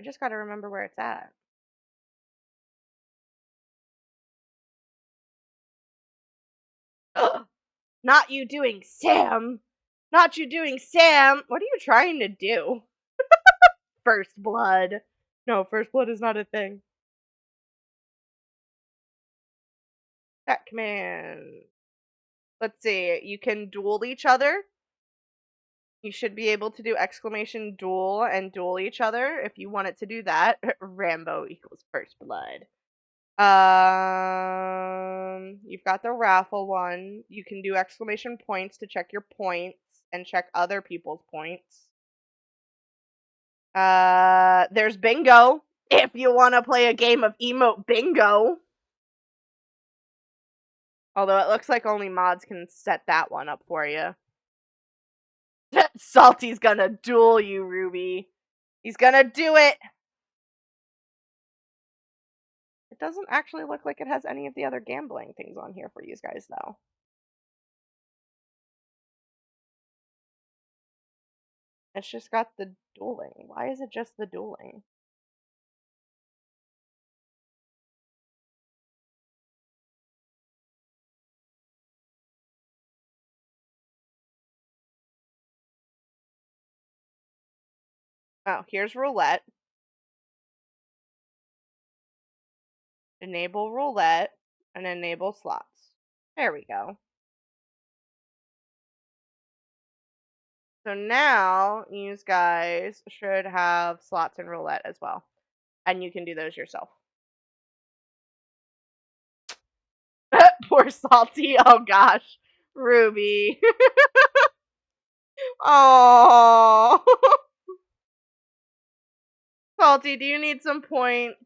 just gotta remember where it's at. Ugh! Not you doing Sam! Not you doing Sam! What are you trying to do? First blood. No, first blood is not a thing. That command. Let's see. You can duel each other. You should be able to do exclamation duel and duel each other if you wanted to do that. Rambo equals first blood. You've got the raffle one. You can do exclamation points to check your points and check other people's points. There's bingo. If you want to play a game of emote bingo. Although it looks like only mods can set that one up for you. Salty's gonna duel you, Ruby. He's gonna do it. It doesn't actually look like it has any of the other gambling things on here for you guys, though. It's just got the dueling. Why is it just the dueling? Oh, here's roulette. Enable roulette and enable slots. There we go. So now you guys should have slots and roulette as well. And you can do those yourself. Poor Salty. Oh gosh. Ruby. Oh. Salty, do you need some points?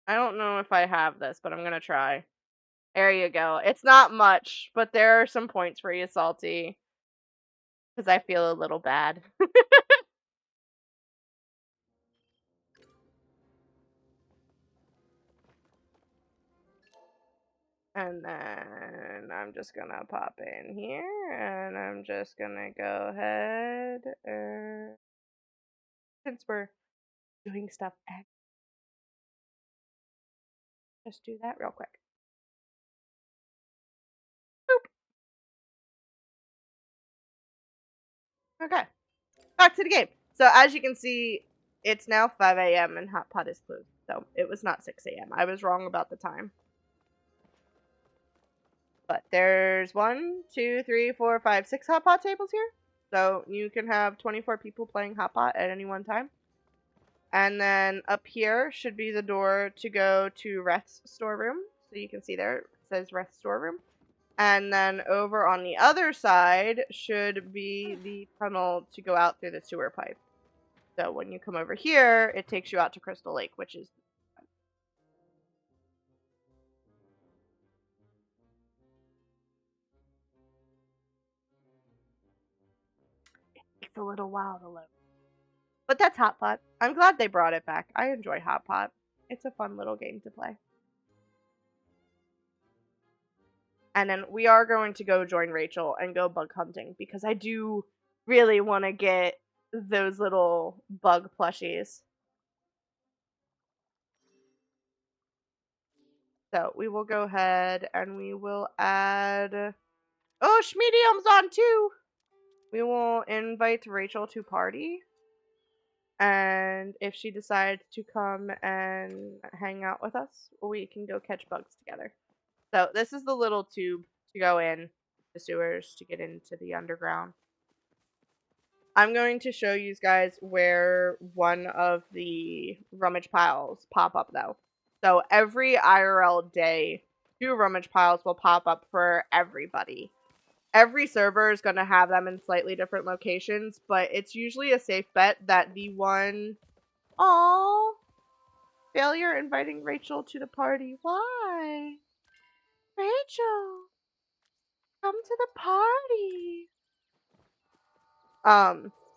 I don't know if I have this, but I'm gonna try. There you go. It's not much, but there are some points for you, Salty. Because I feel a little bad. And then I'm just gonna pop in here, and I'm just gonna go ahead, since we're doing stuff, just do that real quick. Boop. Okay, back to the game. So as you can see, it's now 5 a.m. and Hot Pot is closed. So it was not 6 a.m. I was wrong about the time. But there's 1, 2, 3, 4, 5, 6 Hot Pot tables here. So you can have 24 people playing Hot Pot at any one time. And then up here should be the door to go to Reth's storeroom. So you can see there, it says Reth's storeroom. And then over on the other side should be the tunnel to go out through the sewer pipe. So when you come over here, it takes you out to Crystal Lake, which is... It takes a little while to load. But that's Hot Pot. I'm glad they brought it back. I enjoy Hot Pot. It's a fun little game to play. And then we are going to go join Rachel and go bug hunting because I do really want to get those little bug plushies. So we will go ahead and we will add... Oh, Schmedium's on too! We will invite Rachel to party. And if she decides to come and hang out with us, we can go catch bugs together. So this is the little tube to go in the sewers to get into the underground. I'm going to show you guys where one of the rummage piles pop up though. So every IRL day, 2 rummage piles will pop up for everybody. Every server is going to have them in slightly different locations, but it's usually a safe bet that the one... Aww! Failure inviting Rachel to the party. Why? Rachel! Come to the party!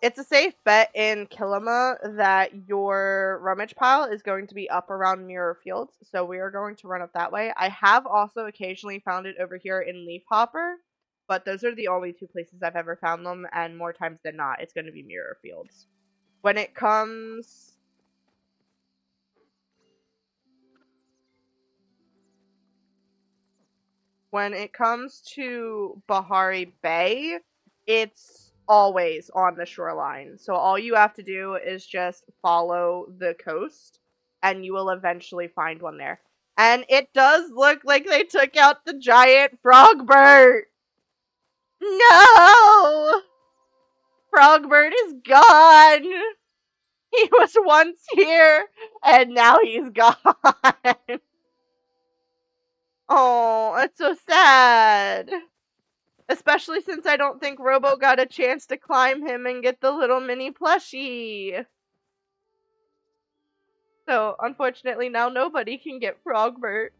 It's a safe bet in Kilima that your rummage pile is going to be up around Mirror Fields, so we are going to run it that way. I have also occasionally found it over here in Leafhopper, but those are the only 2 places I've ever found them, and more times than not, it's going to be Mirror Fields. When it comes... When it comes to Bahari Bay, it's always on the shoreline. So all you have to do is just follow the coast, and you will eventually find one there. And it does look like they took out the giant Frogbert! No! Frogbert is gone! He was once here, and now he's gone! Oh, it's so sad! Especially since I don't think Robo got a chance to climb him and get the little mini plushie. So, unfortunately, now nobody can get Frogbert.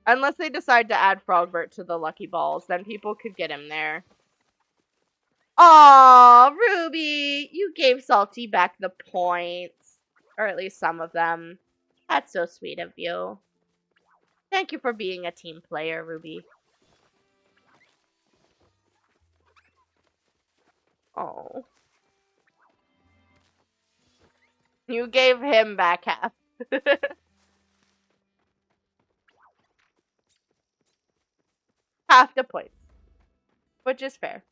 Unless they decide to add Frogbert to the Lucky Balls, then people could get him there. Aww, Ruby! You gave Salty back the points. Or at least some of them. That's so sweet of you. Thank you for being a team player, Ruby. Oh. You gave him back half. Half the points. Which is fair.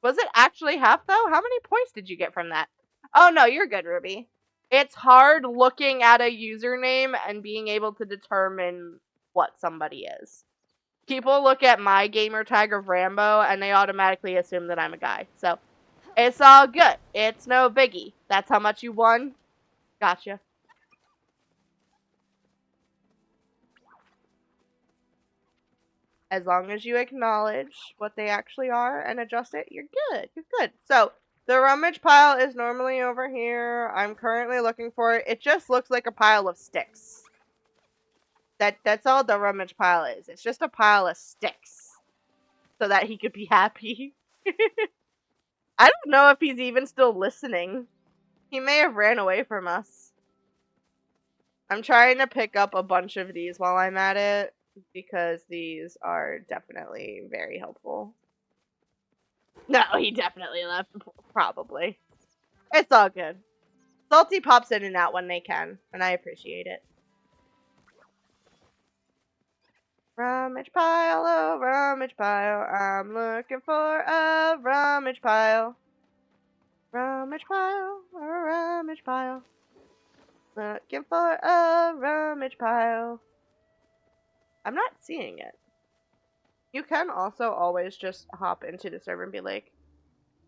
Was it actually half, though? How many points did you get from that? Oh, no, you're good, Ruby. It's hard looking at a username and being able to determine what somebody is. People look at my gamer tag of Rambo and they automatically assume that I'm a guy. So, it's all good. It's no biggie. That's how much you won? Gotcha. As long as you acknowledge what they actually are and adjust it, you're good. You're good. So, the rummage pile is normally over here. I'm currently looking for it. It just looks like a pile of sticks. That's all the rummage pile is. It's just a pile of sticks. So that he could be happy. I don't know if he's even still listening. He may have ran away from us. I'm trying to pick up a bunch of these while I'm at it, because these are definitely very helpful. No, he definitely left. Probably. It's all good. Salty pops in and out when they can, and I appreciate it. Rummage pile, oh rummage pile, I'm looking for a rummage pile. Rummage pile, a rummage pile. Looking for a rummage pile. I'm not seeing it. You can also always just hop into the server and be like,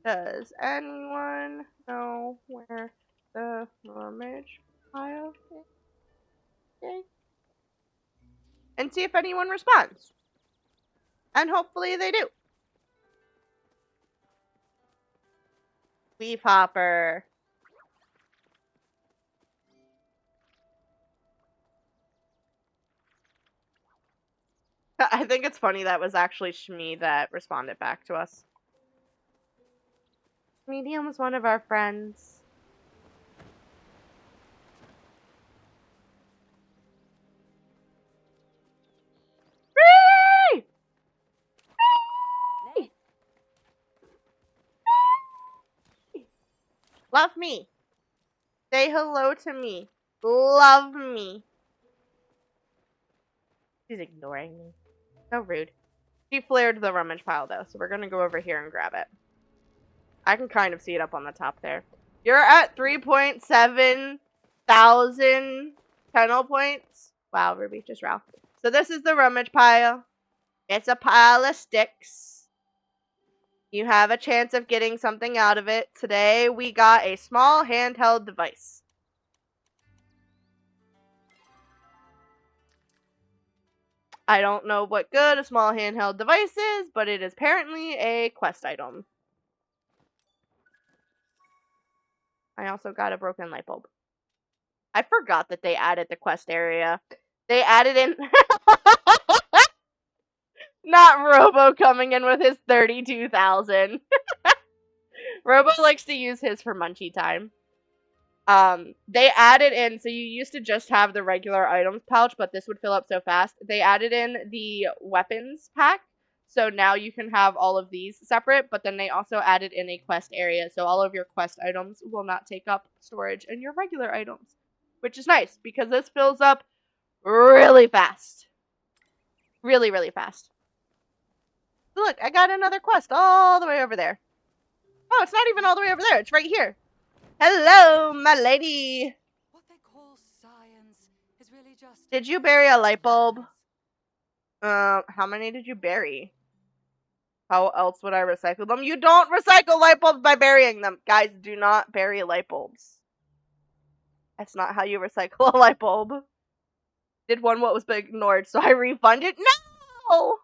does anyone know where the rummage pile is? Okay. And see if anyone responds. And hopefully they do. Leaf hopper. I think it's funny that was actually Shmee that responded back to us. Medium was one of our friends. Free! Free! Love me. Say hello to me. Love me. She's ignoring me. So rude. She flared the rummage pile though, so we're gonna go over here and grab it. I can kind of see it up on the top there. You're at 3.7 thousand kennel points. Wow, Ruby, just Ralph. So this is the rummage pile. It's a pile of sticks. You have a chance of getting something out of it. Today we got a small handheld device. I don't know what good a small handheld device is, but it is apparently a quest item. I also got a broken light bulb. I forgot that they added the quest area. They added in... Not Robo coming in with his 32,000. Robo likes to use his for munchie time. They added in, so you used to just have the regular items pouch, but this would fill up so fast. They added in the weapons pack, so now you can have all of these separate, but then they also added in a quest area, so all of your quest items will not take up storage in your regular items, which is nice, because this fills up really fast. Really, really fast. Look, I got another quest all the way over there. Oh, it's not even all the way over there. It's right here. Hello, my lady. What they call science is really just... Did you bury a light bulb? How many did you bury? How else would I recycle them? You don't recycle light bulbs by burying them. Guys, do not bury light bulbs. That's not how you recycle a light bulb. Did one what was ignored, so I refunded? No!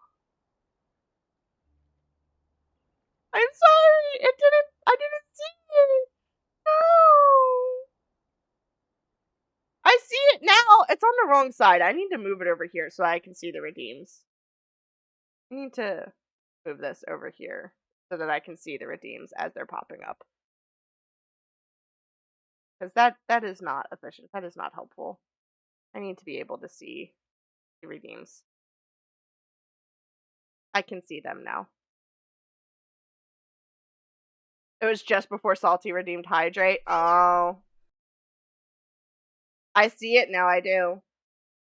I'm sorry. I didn't see it. No. I see it now. It's on the wrong side. I need to move it over here so I can see the redeems. I need to move this over here so that I can see the redeems as they're popping up. Because that is not efficient. That is not helpful. I need to be able to see He redeems. I can see them now. It was just before Salty redeemed Hydrate. Oh. I see it now, I do.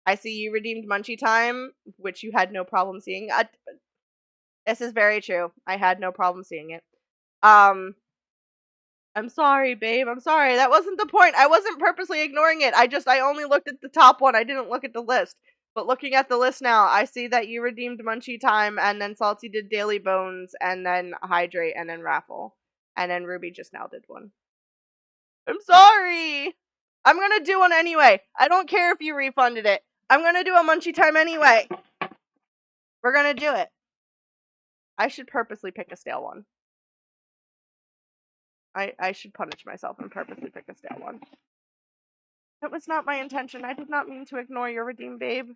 I see you redeemed Munchie Time, which you had no problem seeing. This is very true. I had no problem seeing it. I'm sorry, babe. I'm sorry. That wasn't the point. I wasn't purposely ignoring it. I only looked at the top one. I didn't look at the list. But looking at the list now, I see that you redeemed Munchie Time, and then Salty did Daily Bones, and then Hydrate, and then Raffle. And then Ruby just now did one. I'm sorry! I'm gonna do one anyway. I don't care if you refunded it. I'm gonna do a Munchie Time anyway. We're gonna do it. I should purposely pick a stale one. I should punish myself and purposely pick a stale one. That was not my intention. I did not mean to ignore your redeem, babe.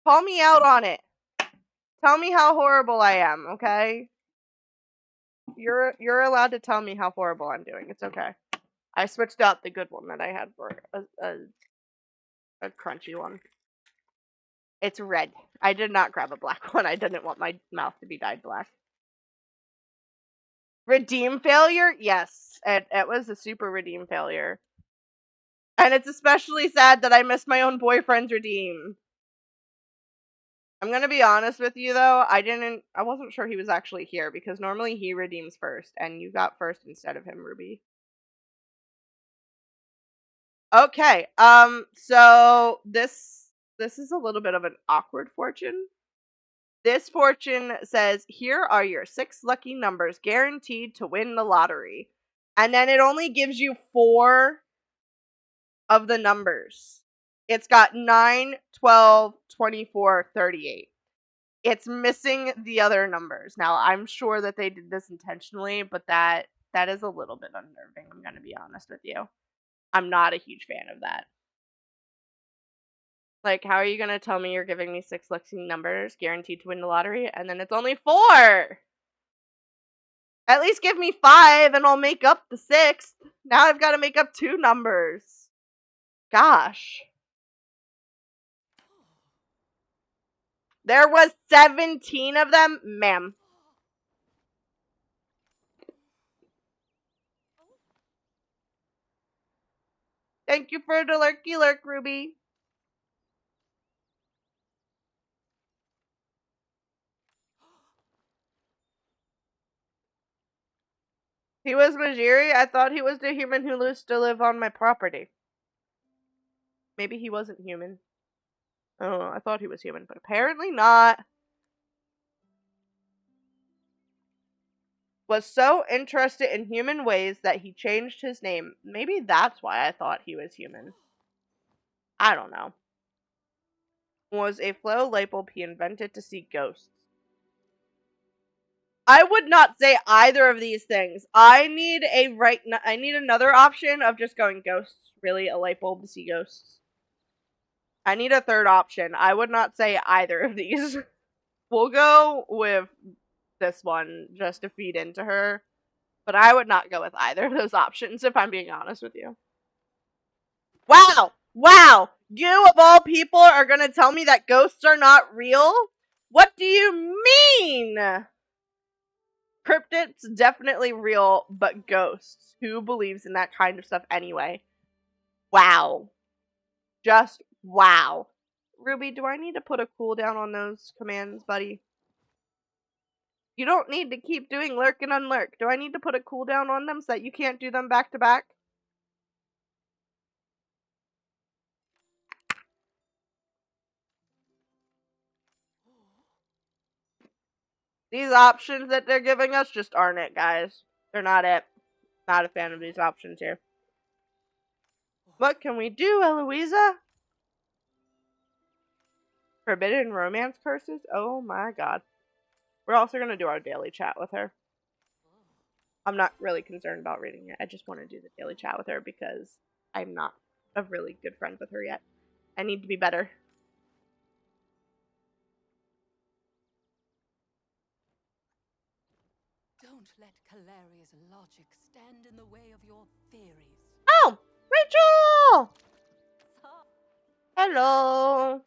Call me out on it. Tell me how horrible I am, okay? You're allowed to tell me how horrible I'm doing. It's okay. I switched out the good one that I had for a crunchy one. It's red. I did not grab a black one. I didn't want my mouth to be dyed black. Redeem failure? Yes. It was a super redeem failure. And it's especially sad that I missed my own boyfriend's redeem. I'm gonna be honest with you though, I wasn't sure he was actually here because normally he redeems first, and you got first instead of him, Ruby. Okay, so this is a little bit of an awkward fortune. This fortune says, here are your 6 lucky numbers guaranteed to win the lottery. And then it only gives you 4 of the numbers. It's got 9, 12, 24, 38. It's missing the other numbers. Now, I'm sure that they did this intentionally, but that is a little bit unnerving, I'm going to be honest with you. I'm not a huge fan of that. Like, how are you going to tell me you're giving me 6 lucky numbers guaranteed to win the lottery, and then it's only 4? At least give me 5 and I'll make up the 6th. Now I've got to make up 2 numbers. Gosh. There was 17 of them, ma'am. Thank you for the lurky lurk, Ruby. He was Majiri? I thought he was the human who used to live on my property. Maybe he wasn't human. Oh, I thought he was human, but apparently not. Was so interested in human ways that he changed his name. Maybe that's why I thought he was human. I don't know. Was a flow light bulb he invented to see ghosts. I would not say either of these things. I need another option of just going ghosts. Really, a light bulb to see ghosts. I need a third option. I would not say either of these. We'll go with this one just to feed into her. But I would not go with either of those options if I'm being honest with you. Wow! Wow! You of all people are gonna tell me that ghosts are not real? What do you mean? Cryptids definitely real, but ghosts. Who believes in that kind of stuff anyway? Wow. Just wow. Ruby, do I need to put a cooldown on those commands, buddy? You don't need to keep doing lurk and unlurk. Do I need to put a cooldown on them so that you can't do them back to back? These options that they're giving us just aren't it, guys. They're not it. Not a fan of these options here. What can we do, Eloisa? Forbidden romance curses? Oh my god. We're also going to do our daily chat with her. I'm not really concerned about reading it. I just want to do the daily chat with her because I'm not a really good friend with her yet. I need to be better. Don't let Calaria's logic stand in the way of your theories. Oh! Rachel! Hello!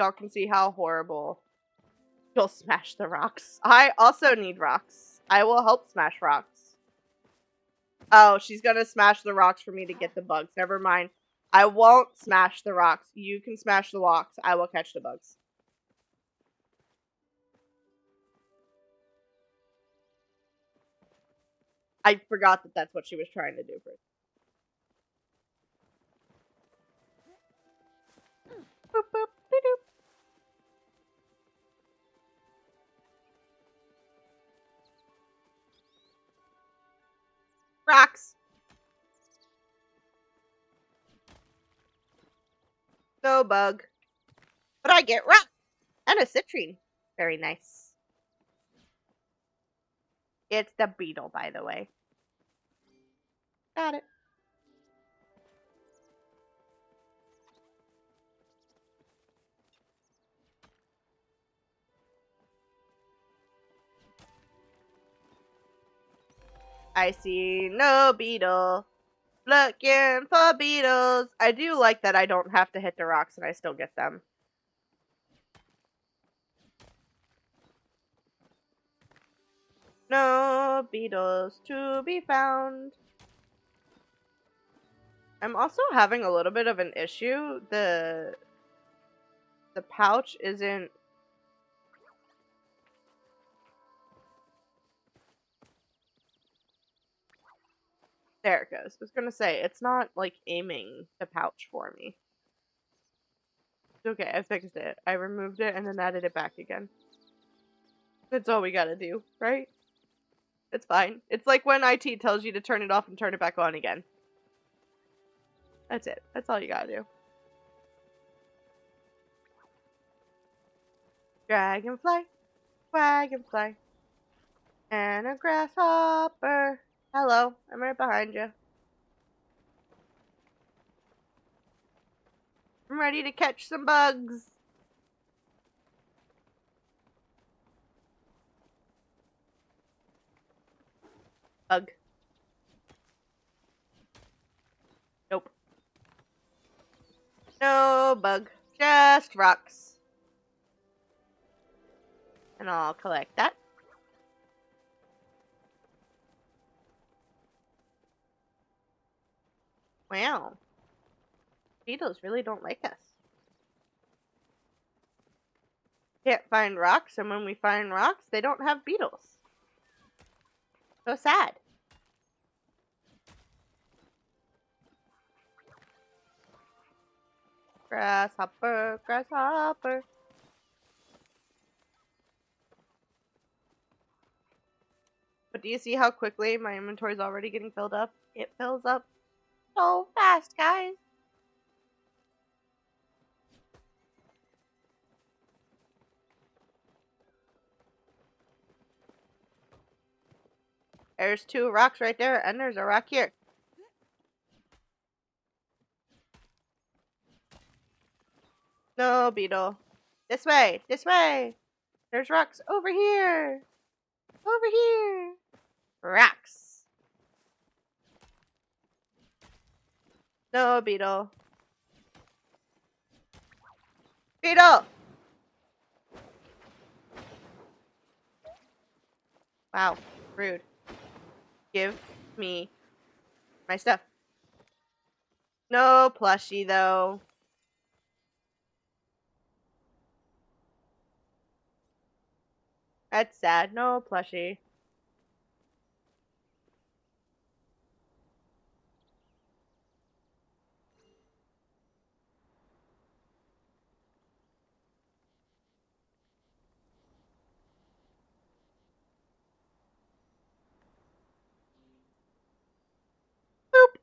y'all can see how horrible you'll smash the rocks. I also need rocks. I will help smash rocks. Oh, she's gonna smash the rocks for me to get the bugs. Never mind. I won't smash the rocks. You can smash the rocks. I will catch the bugs. I forgot that that's what she was trying to do for. Boop, boop, doo-doo. Rocks. No bug. But I get rock and a citrine. Very nice. It's the beetle, by the way. Got it. I see no beetle. Looking for beetles. I do like that I don't have to hit the rocks and I still get them. No beetles to be found. I'm also having a little bit of an issue. The pouch isn't... There it goes. I was gonna say, it's not, like, aiming the pouch for me. It's okay, I fixed it. I removed it and then added it back again. That's all we gotta do, right? It's fine. It's like when IT tells you to turn it off and turn it back on again. That's it. That's all you gotta do. Dragonfly, dragonfly, and a grasshopper. Hello, I'm right behind you. I'm ready to catch some bugs. Bug. Nope. No bug. Just rocks. And I'll collect that. Wow. Beetles really don't like us. Can't find rocks, and when we find rocks, they don't have beetles. So sad. Grasshopper, grasshopper. But do you see how quickly my inventory is already getting filled up? It fills up so fast, guys. There's 2 rocks right there, and there's a rock here. No beetle. This way, this way. There's rocks over here. Over here. Rocks. No beetle. Beetle! Wow, rude. Give me my stuff. No plushie, though. That's sad. No plushie. Boop.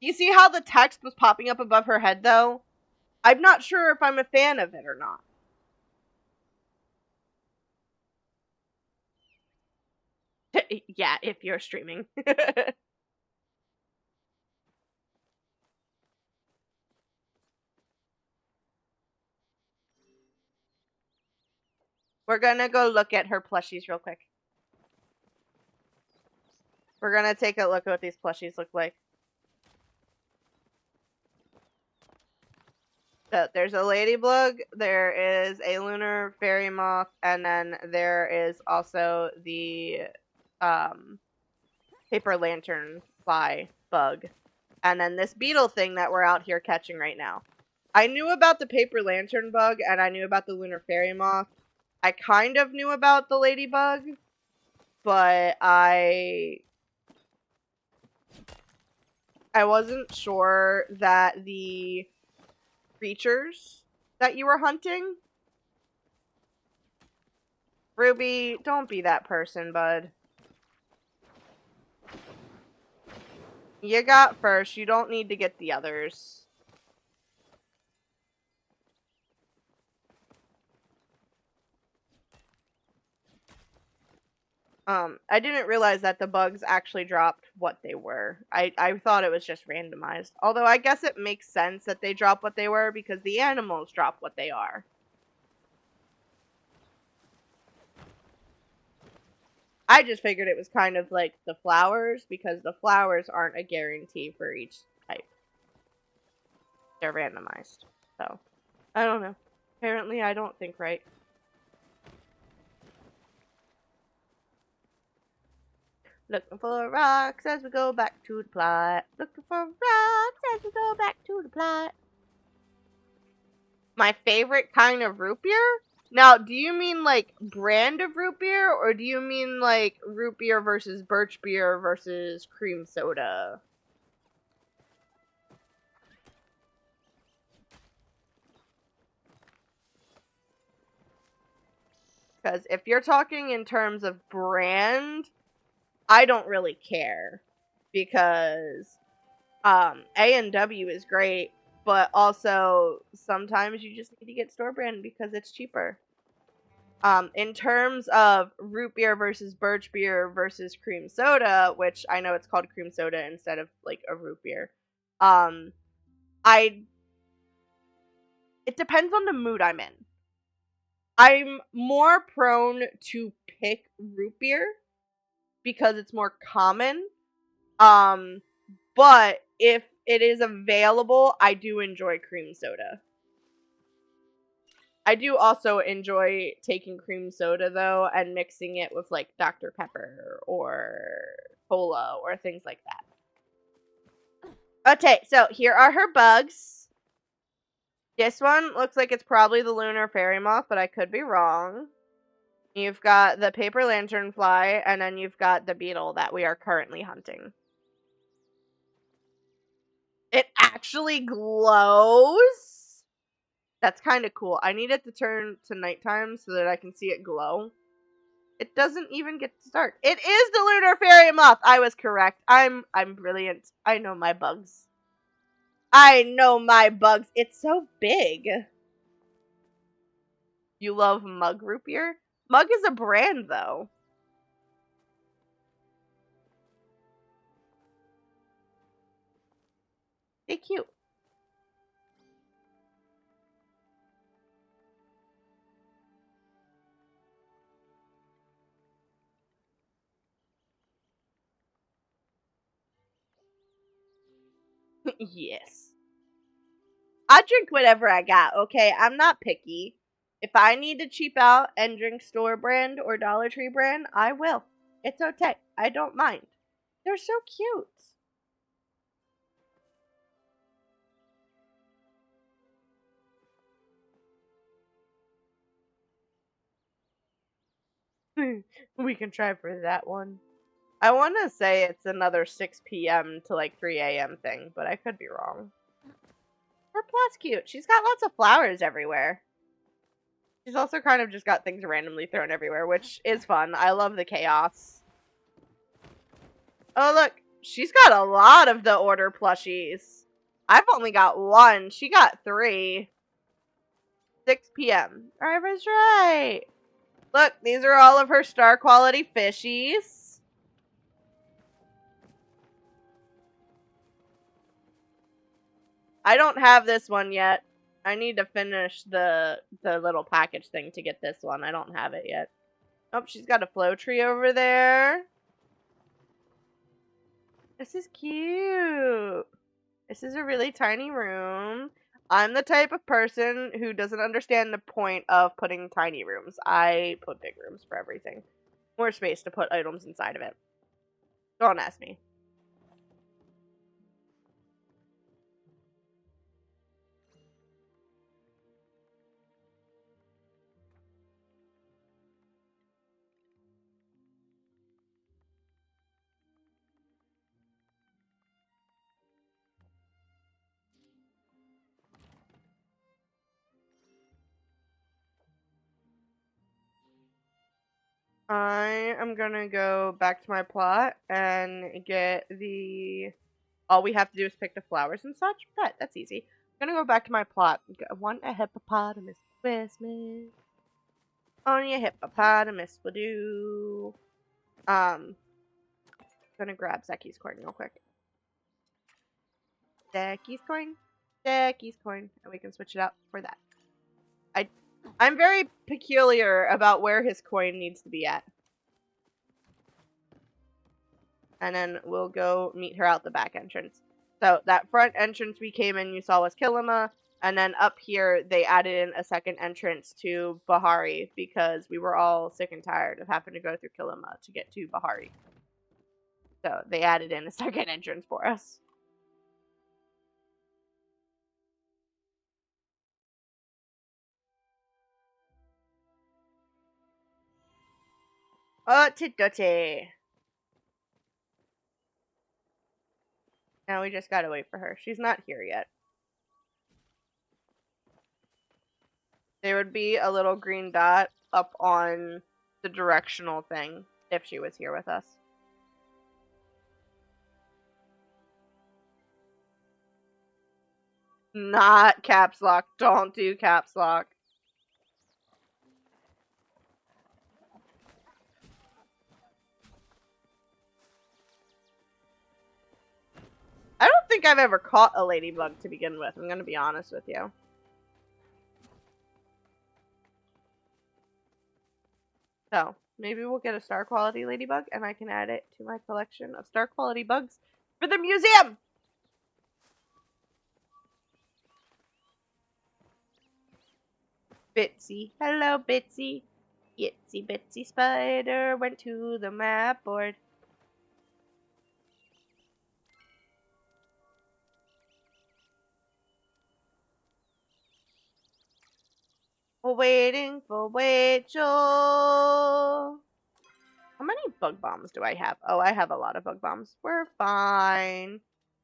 You see how the text was popping up above her head, though? I'm not sure if I'm a fan of it or not. Yeah, if you're streaming. We're gonna go look at her plushies real quick. We're gonna take a look at what these plushies look like. So there's a ladybug, there is a lunar fairy moth, and then there is also the paper lantern fly bug. And then this beetle thing that we're out here catching right now. I knew about the paper lantern bug, and I knew about the lunar fairy moth. I kind of knew about the ladybug, but I wasn't sure that the creatures that you were hunting. Ruby, don't be that person, bud. You got first, you don't need to get the others. I didn't realize that the bugs actually dropped what they were. I thought it was just randomized. Although I guess it makes sense that they drop what they were because the animals drop what they are. I just figured it was kind of like the flowers because the flowers aren't a guarantee for each type. They're randomized. So, I don't know. Apparently I don't think right. Looking for rocks as we go back to the plot. Looking for rocks as we go back to the plot. My favorite kind of root beer? Now, do you mean like brand of root beer, or do you mean like root beer versus birch beer versus cream soda? Because if you're talking in terms of brand, I don't really care. Because A&W is great, but also sometimes you just need to get store brand because it's cheaper. In terms of root beer versus birch beer versus cream soda, which I know it's called cream soda instead of like a root beer, it depends on the mood I'm in. I'm more prone to pick root beer because it's more common. But if it is available, I do enjoy cream soda. I do also enjoy taking cream soda though and mixing it with like Dr. Pepper or cola or things like that. Okay, so here are her bugs. This one looks like it's probably the lunar fairy moth, but I could be wrong. You've got the paper lantern fly, and then you've got the beetle that we are currently hunting. It actually glows? That's kind of cool. I need it to turn to nighttime so that I can see it glow. It doesn't even get dark. It is the lunar fairy moth. I was correct. I'm brilliant. I know my bugs. I know my bugs. It's so big. You love Mug root beer? Mug is a brand though. They're cute. Yes. I drink whatever I got, okay? I'm not picky. If I need to cheap out and drink store brand or Dollar Tree brand, I will. It's okay. I don't mind. They're so cute. We can try for that one. I want to say it's another 6 p.m. to like 3 a.m. thing, but I could be wrong. Her plot's cute. She's got lots of flowers everywhere. She's also kind of just got things randomly thrown everywhere, which is fun. I love the chaos. Oh, look. She's got a lot of the order plushies. I've only got one. She got 3. 6 p.m. I was right. Look, these are all of her star quality fishies. I don't have this one yet. I need to finish the little package thing to get this one. I don't have it yet. Oh, she's got a flow tree over there. This is cute. This is a really tiny room. I'm the type of person who doesn't understand the point of putting tiny rooms. I put big rooms for everything. More space to put items inside of it. Don't ask me. I am gonna go back to my plot and get the... All we have to do is pick the flowers and such. Right, that's easy. I'm gonna go back to my plot. I want a hippopotamus for Christmas. Only a hippopotamus will do. Gonna grab Zeki's coin real quick. Zeki's coin. Zeki's coin. And we can switch it out for that. I'm very peculiar about where his coin needs to be at. And then we'll go meet her out the back entrance. So that front entrance we came in, you saw was Kilima, and then up here they added in a second entrance to Bahari because we were all sick and tired of having to go through Kilima to get to Bahari. So they added in a second entrance for us. Dirty. Now we just gotta wait for her. She's not here yet. There would be a little green dot up on the directional thing if she was here with us. Not caps lock. Don't do caps lock. I don't think I've ever caught a ladybug to begin with. I'm gonna be honest with you. So, maybe we'll get a star quality ladybug and I can add it to my collection of star quality bugs for the museum! Bitsy. Hello, Bitsy. Itsy bitsy spider went to the map board. We're waiting for Rachel. How many bug bombs do I have? Oh, I have a lot of bug bombs. We're fine.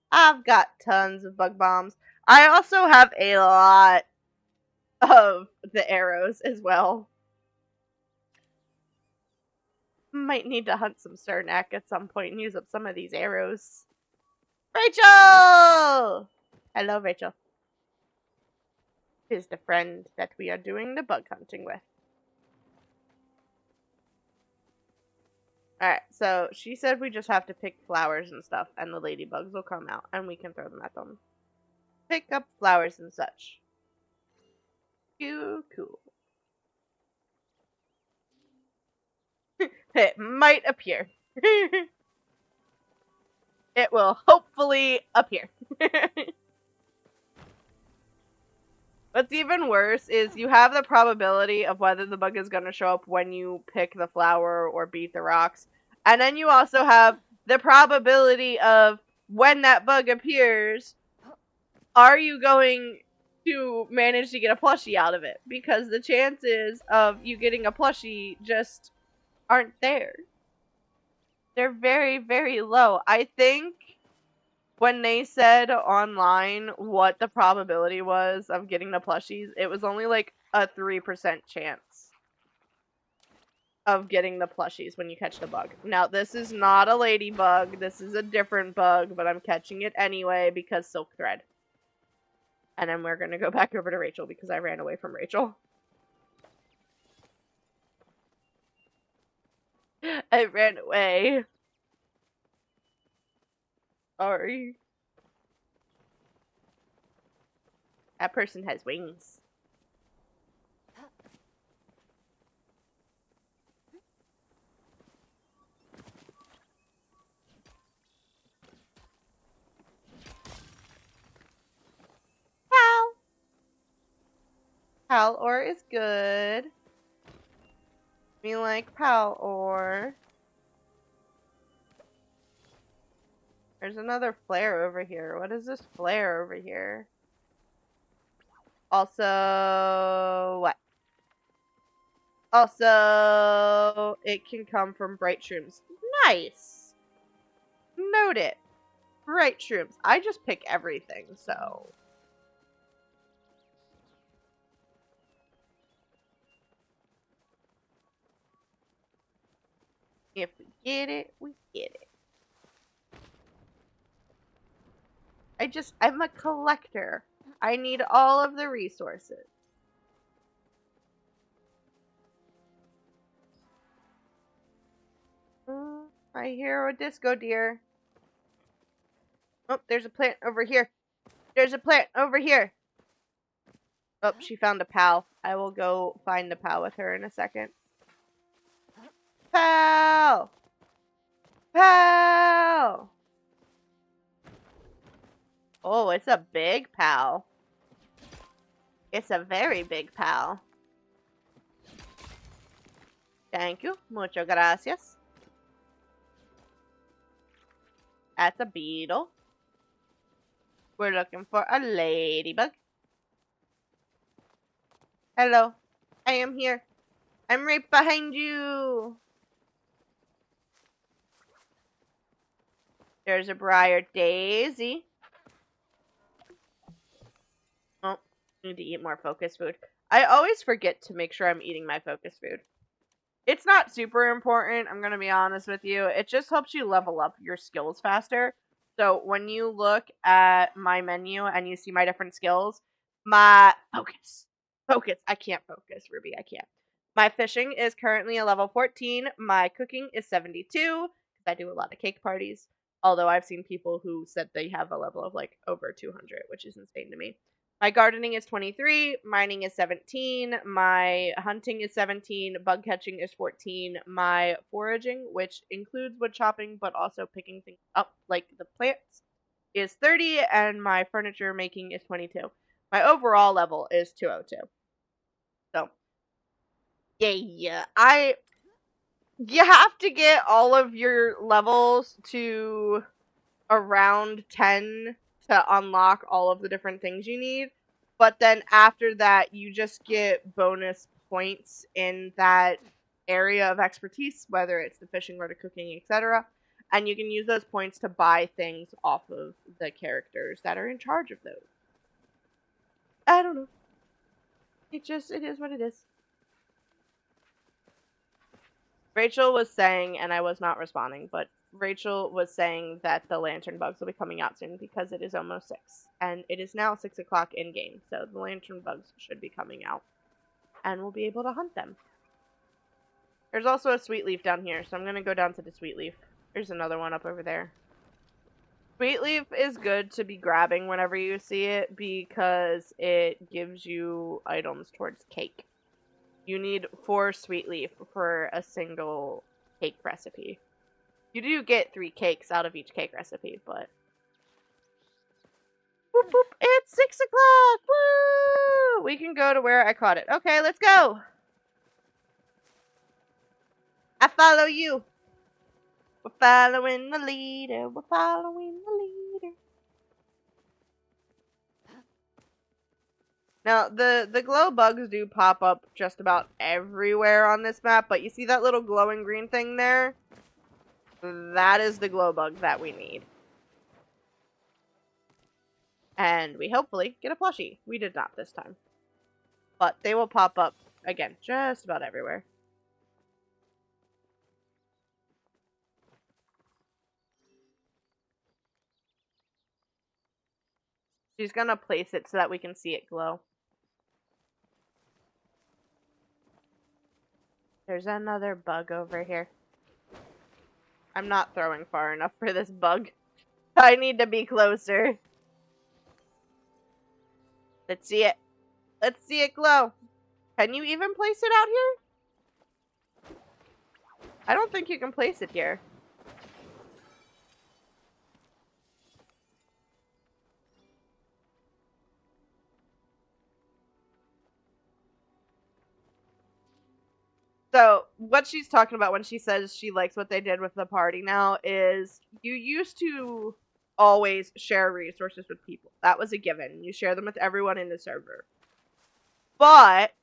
I've got tons of bug bombs. I also have a lot of the arrows as well. Might need to hunt some Cernak at some point and use up some of these arrows. Rachel! Hello, Rachel. Is the friend that we are doing the bug hunting with. Alright, so she said we just have to pick flowers and stuff, and the ladybugs will come out, and we can throw them at them. Pick up flowers and such. Cool. It might appear. It will hopefully appear. What's even worse is you have the probability of whether the bug is going to show up when you pick the flower or beat the rocks. And then you also have the probability of when that bug appears, are you going to manage to get a plushie out of it? Because the chances of you getting a plushie just aren't there. They're very, very low. I think when they said online what the probability was of getting the plushies, it was only like a 3% chance of getting the plushies when you catch the bug. Now, this is not a ladybug. This is a different bug, but I'm catching it anyway because silk thread. And then we're going to go back over to Rachel because I ran away from Rachel. I ran away. Sorry. That person has wings. Ow! Pal ore is good. We like pal ore. There's another flare over here. What is this flare over here? Also, what? Also, it can come from bright shrooms. Nice! Note it. Bright shrooms. I just pick everything, so... If we get it, we get it. I'm a collector. I need all of the resources. I hear a disco deer. Oh, there's a plant over here. There's a plant over here. Oh, she found a pal. I will go find the pal with her in a second. Pal! Pal! Oh, it's a big pal. It's a very big pal. Thank you. Muchas gracias. That's a beetle. We're looking for a ladybug. Hello. I am here. I'm right behind you. There's a briar daisy. Oh, need to eat more focus food. I always forget to make sure I'm eating my focus food. It's not super important, I'm gonna be honest with you. It just helps you level up your skills faster. So when you look at my menu and you see my different skills, my focus. I can't focus, Ruby. I can't. My fishing is currently a level 14. My cooking is 72 because I do a lot of cake parties. Although I've seen people who said they have a level of like over 200, which is insane to me. My gardening is 23, mining is 17, my hunting is 17, bug catching is 14, my foraging, which includes wood chopping but also picking things up like the plants, is 30, and my furniture making is 22. My overall level is 202. So, yeah, you have to get all of your levels to around 10 to unlock all of the different things you need. But then after that, you just get bonus points in that area of expertise, whether it's the fishing or the cooking, etc. And you can use those points to buy things off of the characters that are in charge of those. I don't know. It is what it is. Rachel was saying, and I was not responding, but Rachel was saying that the lantern bugs will be coming out soon because it is almost 6. And it is now 6 o'clock in-game, so the lantern bugs should be coming out. And we'll be able to hunt them. There's also a sweet leaf down here, so I'm going to go down to the sweet leaf. There's another one up over there. Sweet leaf is good to be grabbing whenever you see it because it gives you items towards cake. You need 4 sweet leaf for a single cake recipe. You do get 3 cakes out of each cake recipe, but... Boop, boop, it's 6 o'clock! Woo! We can go to where I caught it. Okay, let's go! I follow you! We're following the leader, we're following the leader. Now, the glow bugs do pop up just about everywhere on this map, but you see that little glowing green thing there? That is the glow bug that we need. And we hopefully get a plushie. We did not this time. But they will pop up, again, just about everywhere. She's gonna place it so that we can see it glow. There's another bug over here. I'm not throwing far enough for this bug. I need to be closer. Let's see it. Let's see it glow. Can you even place it out here? I don't think you can place it here. So, what she's talking about when she says she likes what they did with the party now is you used to always share resources with people. That was a given. You share them with everyone in the server. But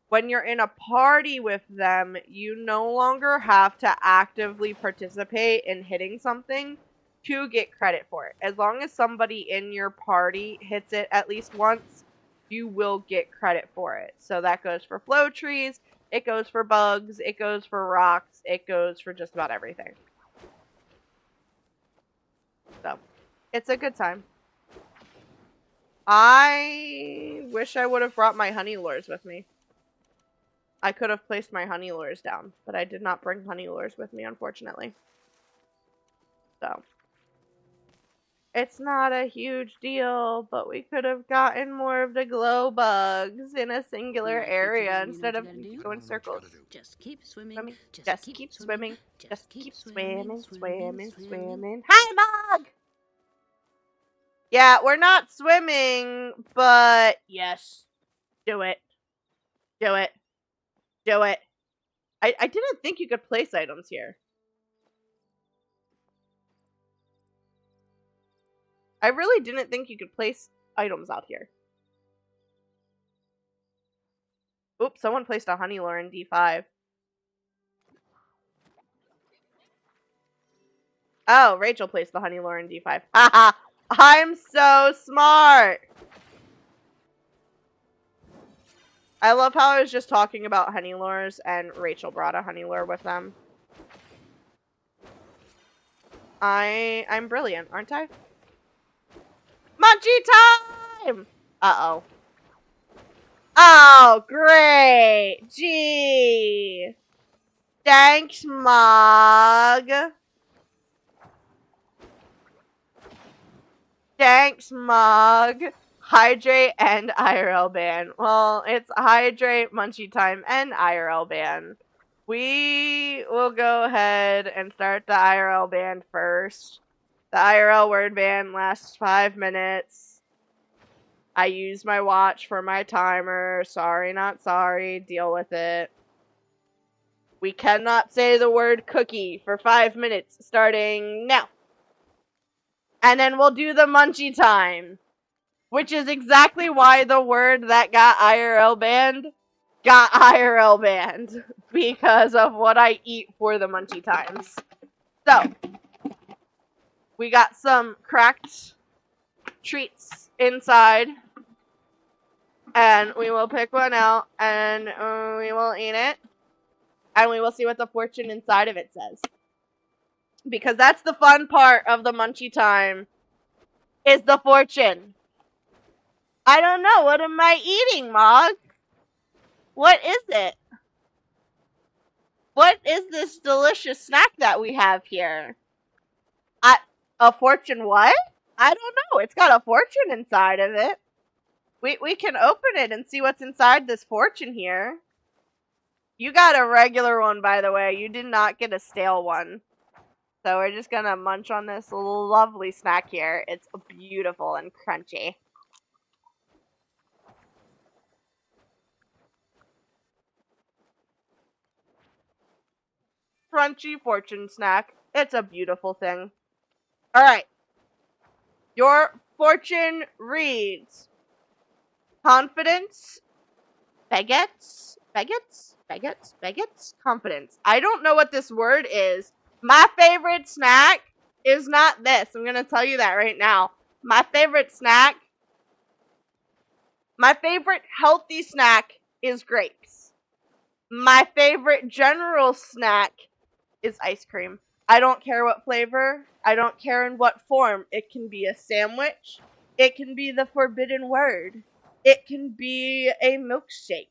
when you're in a party with them, you no longer have to actively participate in hitting something to get credit for it. As long as somebody in your party hits it at least once, you will get credit for it. So that goes for flow trees, it goes for bugs, it goes for rocks, it goes for just about everything. So, it's a good time. I wish I would have brought my honey lures with me. I could have placed my honey lures down, but I did not bring honey lures with me, unfortunately. So, it's not a huge deal, but we could have gotten more of the glow bugs in a singular area instead of going circles. Just keep swimming. Swimming. Just keep swimming. Just keep swimming, swimming. Hi, Mog! Yeah, we're not swimming, but yes. Do it. Do it. Do it. I didn't think you could place items here. I really didn't think you could place items out here. Oops, someone placed a honey lure in D5. Oh, Rachel placed the honey lure in D5. Haha! I'm so smart! I love how I was just talking about honey lures and Rachel brought a honey lure with them. I'm brilliant, aren't I? Munchie time! Uh-oh. Oh, great! Gee! Thanks, Mog! Thanks, Mog! Hydrate and IRL ban. Well, it's hydrate, munchie time, and IRL ban. We will go ahead and start the IRL ban first. The IRL word ban lasts 5 minutes. I use my watch for my timer. Sorry, not sorry. Deal with it. We cannot say the word cookie for 5 minutes starting now. And then we'll do the munchie time. Which is exactly why the word that got IRL banned got IRL banned. Because of what I eat for the munchie times. So, we got some cracked treats inside. And we will pick one out and we will eat it. And we will see what the fortune inside of it says. Because that's the fun part of the munchie time. Is the fortune. I don't know. What am I eating, Mog? What is it? What is this delicious snack that we have here? A fortune what? I don't know. It's got a fortune inside of it. We can open it and see what's inside this fortune here. You got a regular one, by the way. You did not get a stale one. So we're just gonna munch on this lovely snack here. It's beautiful and crunchy. Crunchy fortune snack. It's a beautiful thing. Alright. Your fortune reads confidence, baguettes, confidence. I don't know what this word is. My favorite snack is not this. I'm going to tell you that right now. My favorite healthy snack is grapes. My favorite general snack is ice cream. I don't care what flavor. I don't care in what form. It can be a sandwich. It can be the forbidden word. It can be a milkshake.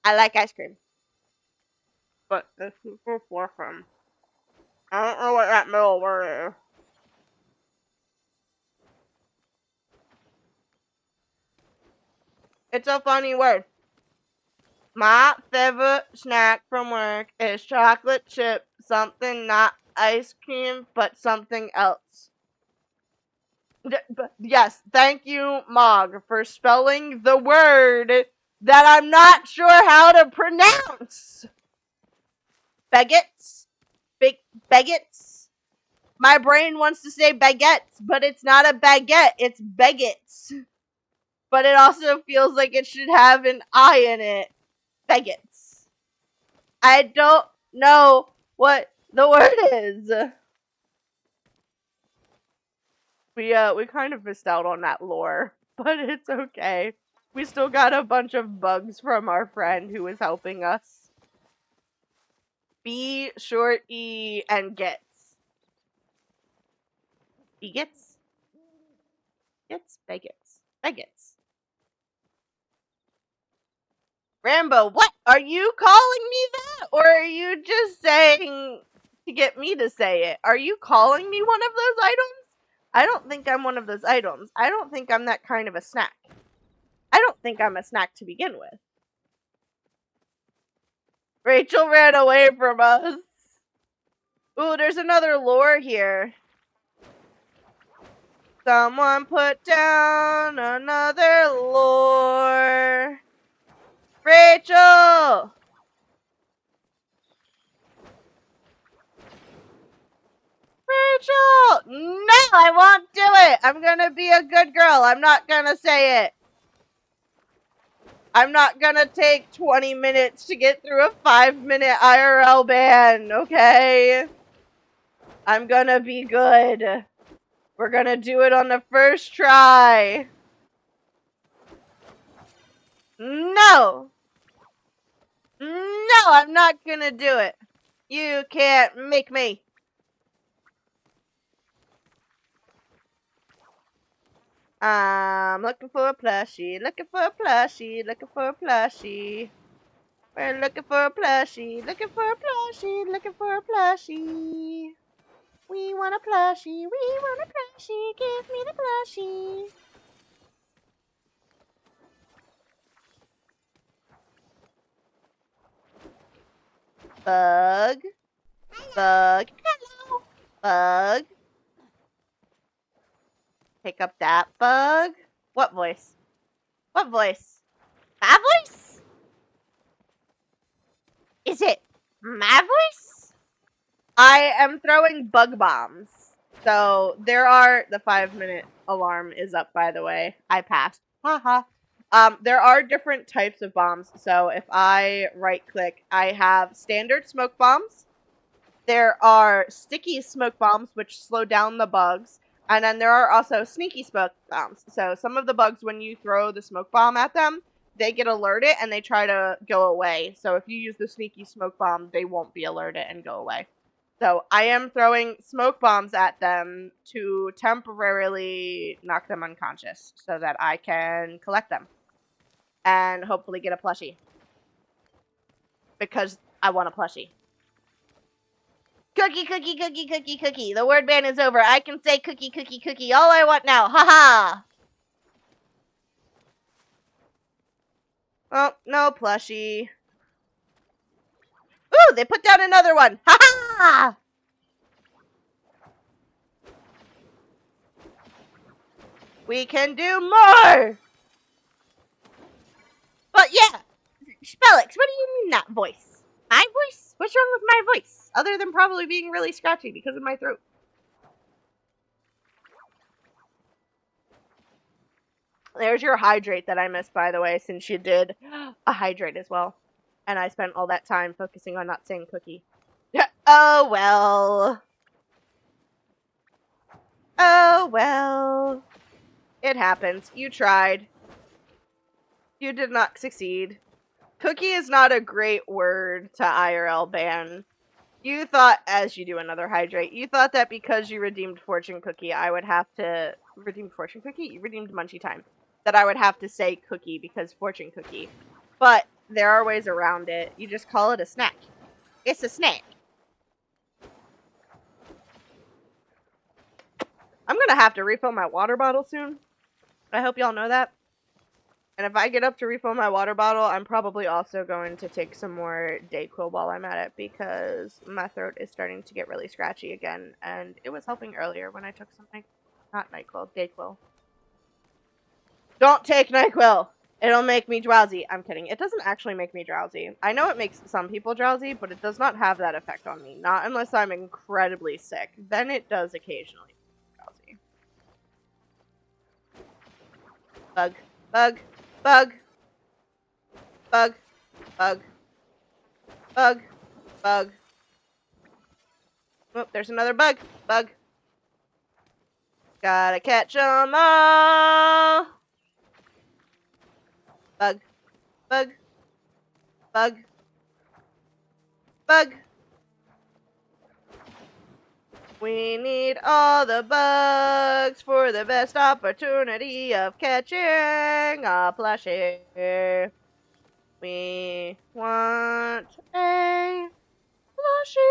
I like ice cream. But this is for from. I don't know what that middle word is. It's a funny word. My favorite snack from work is chocolate chip, something not ice cream, but something else. Yes, thank you, Mog, for spelling the word that I'm not sure how to pronounce. baguettes. Big baguettes. My brain wants to say baguettes, but it's not a baguette, it's baguettes. But it also feels like it should have an I in it. Baguettes. I don't know what the word is. We kind of missed out on that lore, but it's okay. We still got a bunch of bugs from our friend who was helping us. B, short E, and gets. E gets? Gets? Baguettes. Baguettes. Rambo, what? Are you calling me that? Or are you just saying to get me to say it? Are you calling me one of those items? I don't think I'm one of those items. I don't think I'm that kind of a snack. I don't think I'm a snack to begin with. Rachel ran away from us. Ooh, there's another lore here. Someone put down another lore. Rachel! Rachel! No, I won't do it! I'm gonna be a good girl. I'm not gonna say it. I'm not gonna take 20 minutes to get through a 5-minute IRL ban, okay? I'm gonna be good. We're gonna do it on the first try. No! No, I'm not gonna do it. You can't make me. I'm looking for a plushie, looking for a plushie, looking for a plushie. We're looking for a plushie, looking for a plushie, looking for a plushie. We want a plushie, we want a plushie, give me the plushie. Bug. Bug. Hello. Bug. Pick up that bug. What voice? What voice? My voice? Is it my voice? I am throwing bug bombs. So there are, the 5-minute alarm is up, by the way. I passed. Haha. There are different types of bombs. So if I right click, I have standard smoke bombs. There are sticky smoke bombs, which slow down the bugs. And then there are also sneaky smoke bombs. So some of the bugs, when you throw the smoke bomb at them, they get alerted and they try to go away. So if you use the sneaky smoke bomb, they won't be alerted and go away. So I am throwing smoke bombs at them to temporarily knock them unconscious so that I can collect them and hopefully get a plushie. Because I want a plushie. Cookie, cookie, cookie, cookie, cookie. The word ban is over. I can say cookie, cookie, cookie all I want now. Haha! Oh, no plushie. Ooh, they put down another one. Haha! We can do more! But yeah, Spellix, what do you mean that voice? My voice? What's wrong with my voice? Other than probably being really scratchy because of my throat. There's your hydrate that I missed, by the way, since you did a hydrate as well. And I spent all that time focusing on not saying cookie. Oh, well. Oh, well. It happens. You tried. You did not succeed. Cookie is not a great word to IRL ban. You thought, as you do another hydrate, you thought that because you redeemed Fortune Cookie, I would have to... Redeemed Fortune Cookie? You redeemed Munchie Time. That I would have to say cookie because Fortune Cookie. But there are ways around it. You just call it a snack. It's a snack. I'm gonna have to refill my water bottle soon. I hope y'all know that. And if I get up to refill my water bottle, I'm probably also going to take some more Dayquil while I'm at it because my throat is starting to get really scratchy again. And it was helping earlier when I took something. Not NyQuil, Dayquil. Don't take NyQuil! It'll make me drowsy. I'm kidding. It doesn't actually make me drowsy. I know it makes some people drowsy, but it does not have that effect on me. Not unless I'm incredibly sick. Then it does occasionally make me drowsy. Bug. Bug. Bug. Bug. Bug. Bug. Bug. Oh, there's another bug. Bug. Gotta catch 'em all. Bug. Bug. Bug. Bug. We need all the bugs for the best opportunity of catching a plushie. We want a plushie.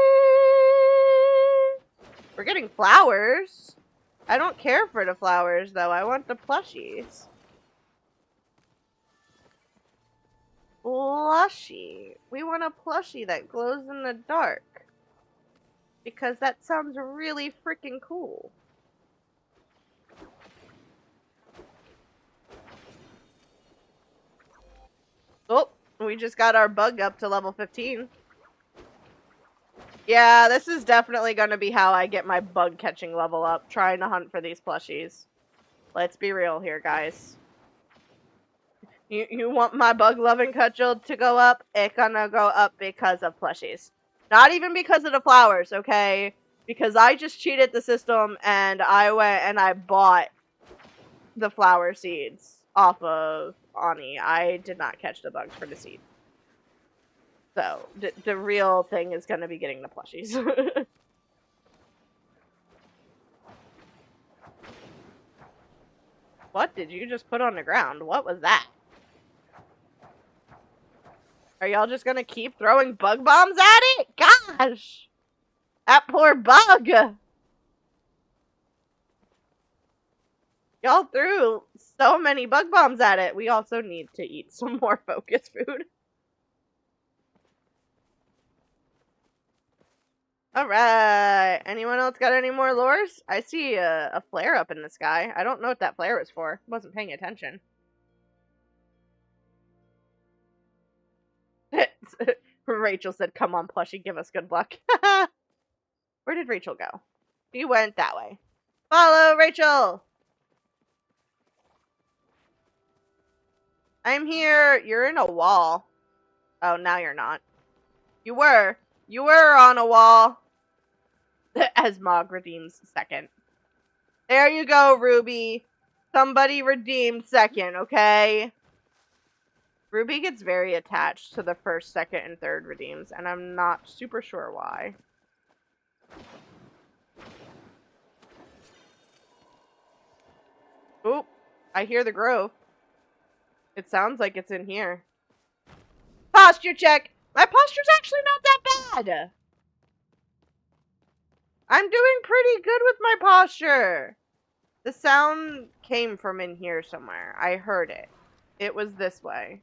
We're getting flowers. I don't care for the flowers, though. I want the plushies. Plushie. We want a plushie that glows in the dark. Because that sounds really freaking cool. Oh, we just got our bug up to level 15. Yeah, this is definitely going to be how I get my bug catching level up, trying to hunt for these plushies. Let's be real here, guys. You want my bug loving cudgel to go up? It's gonna go up because of plushies. Not even because of the flowers, okay? Because I just cheated the system and I went and I bought the flower seeds off of Ani. I did not catch the bugs for the seed. So, the real thing is gonna be getting the plushies. What did you just put on the ground? What was that? Are y'all just gonna keep throwing bug bombs at it? Gosh! That poor bug! Y'all threw so many bug bombs at it. We also need to eat some more focus food. Alright. Anyone else got any more lures? I see a flare up in the sky. I don't know what that flare was for. Wasn't paying attention. Rachel said, come on, plushie, give us good luck. Where did Rachel go? She went that way. Follow Rachel! I'm here. You're in a wall. Oh, now you're not. You were. You were on a wall. As Mog redeems second. There you go, Ruby. Somebody redeemed second, okay? Ruby gets very attached to the first, second, and third redeems, and I'm not super sure why. Oop, I hear the grove. It sounds like it's in here. Posture check! My posture's actually not that bad! I'm doing pretty good with my posture! The sound came from in here somewhere. I heard it. It was this way.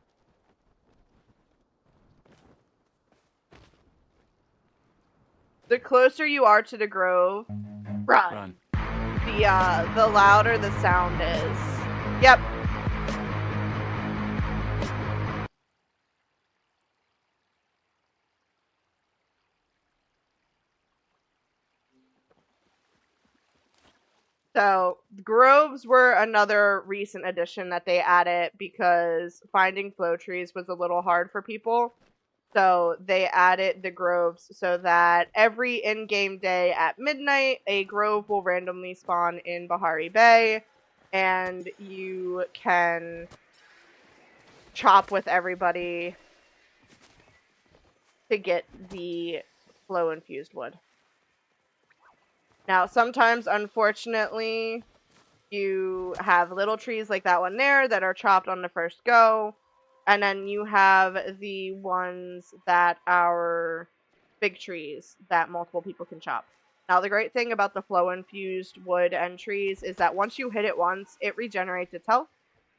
The closer you are to the grove, run. The louder the sound is. Yep. So, groves were another recent addition that they added because finding flow trees was a little hard for people. So, they added the groves so that every in-game day at midnight, a grove will randomly spawn in Bahari Bay, and you can chop with everybody to get the flow-infused wood. Now, sometimes, unfortunately, you have little trees like that one there that are chopped on the first go, and then you have the ones that are big trees that multiple people can chop. Now, the great thing about the flow-infused wood and trees is that once you hit it once, it regenerates its health,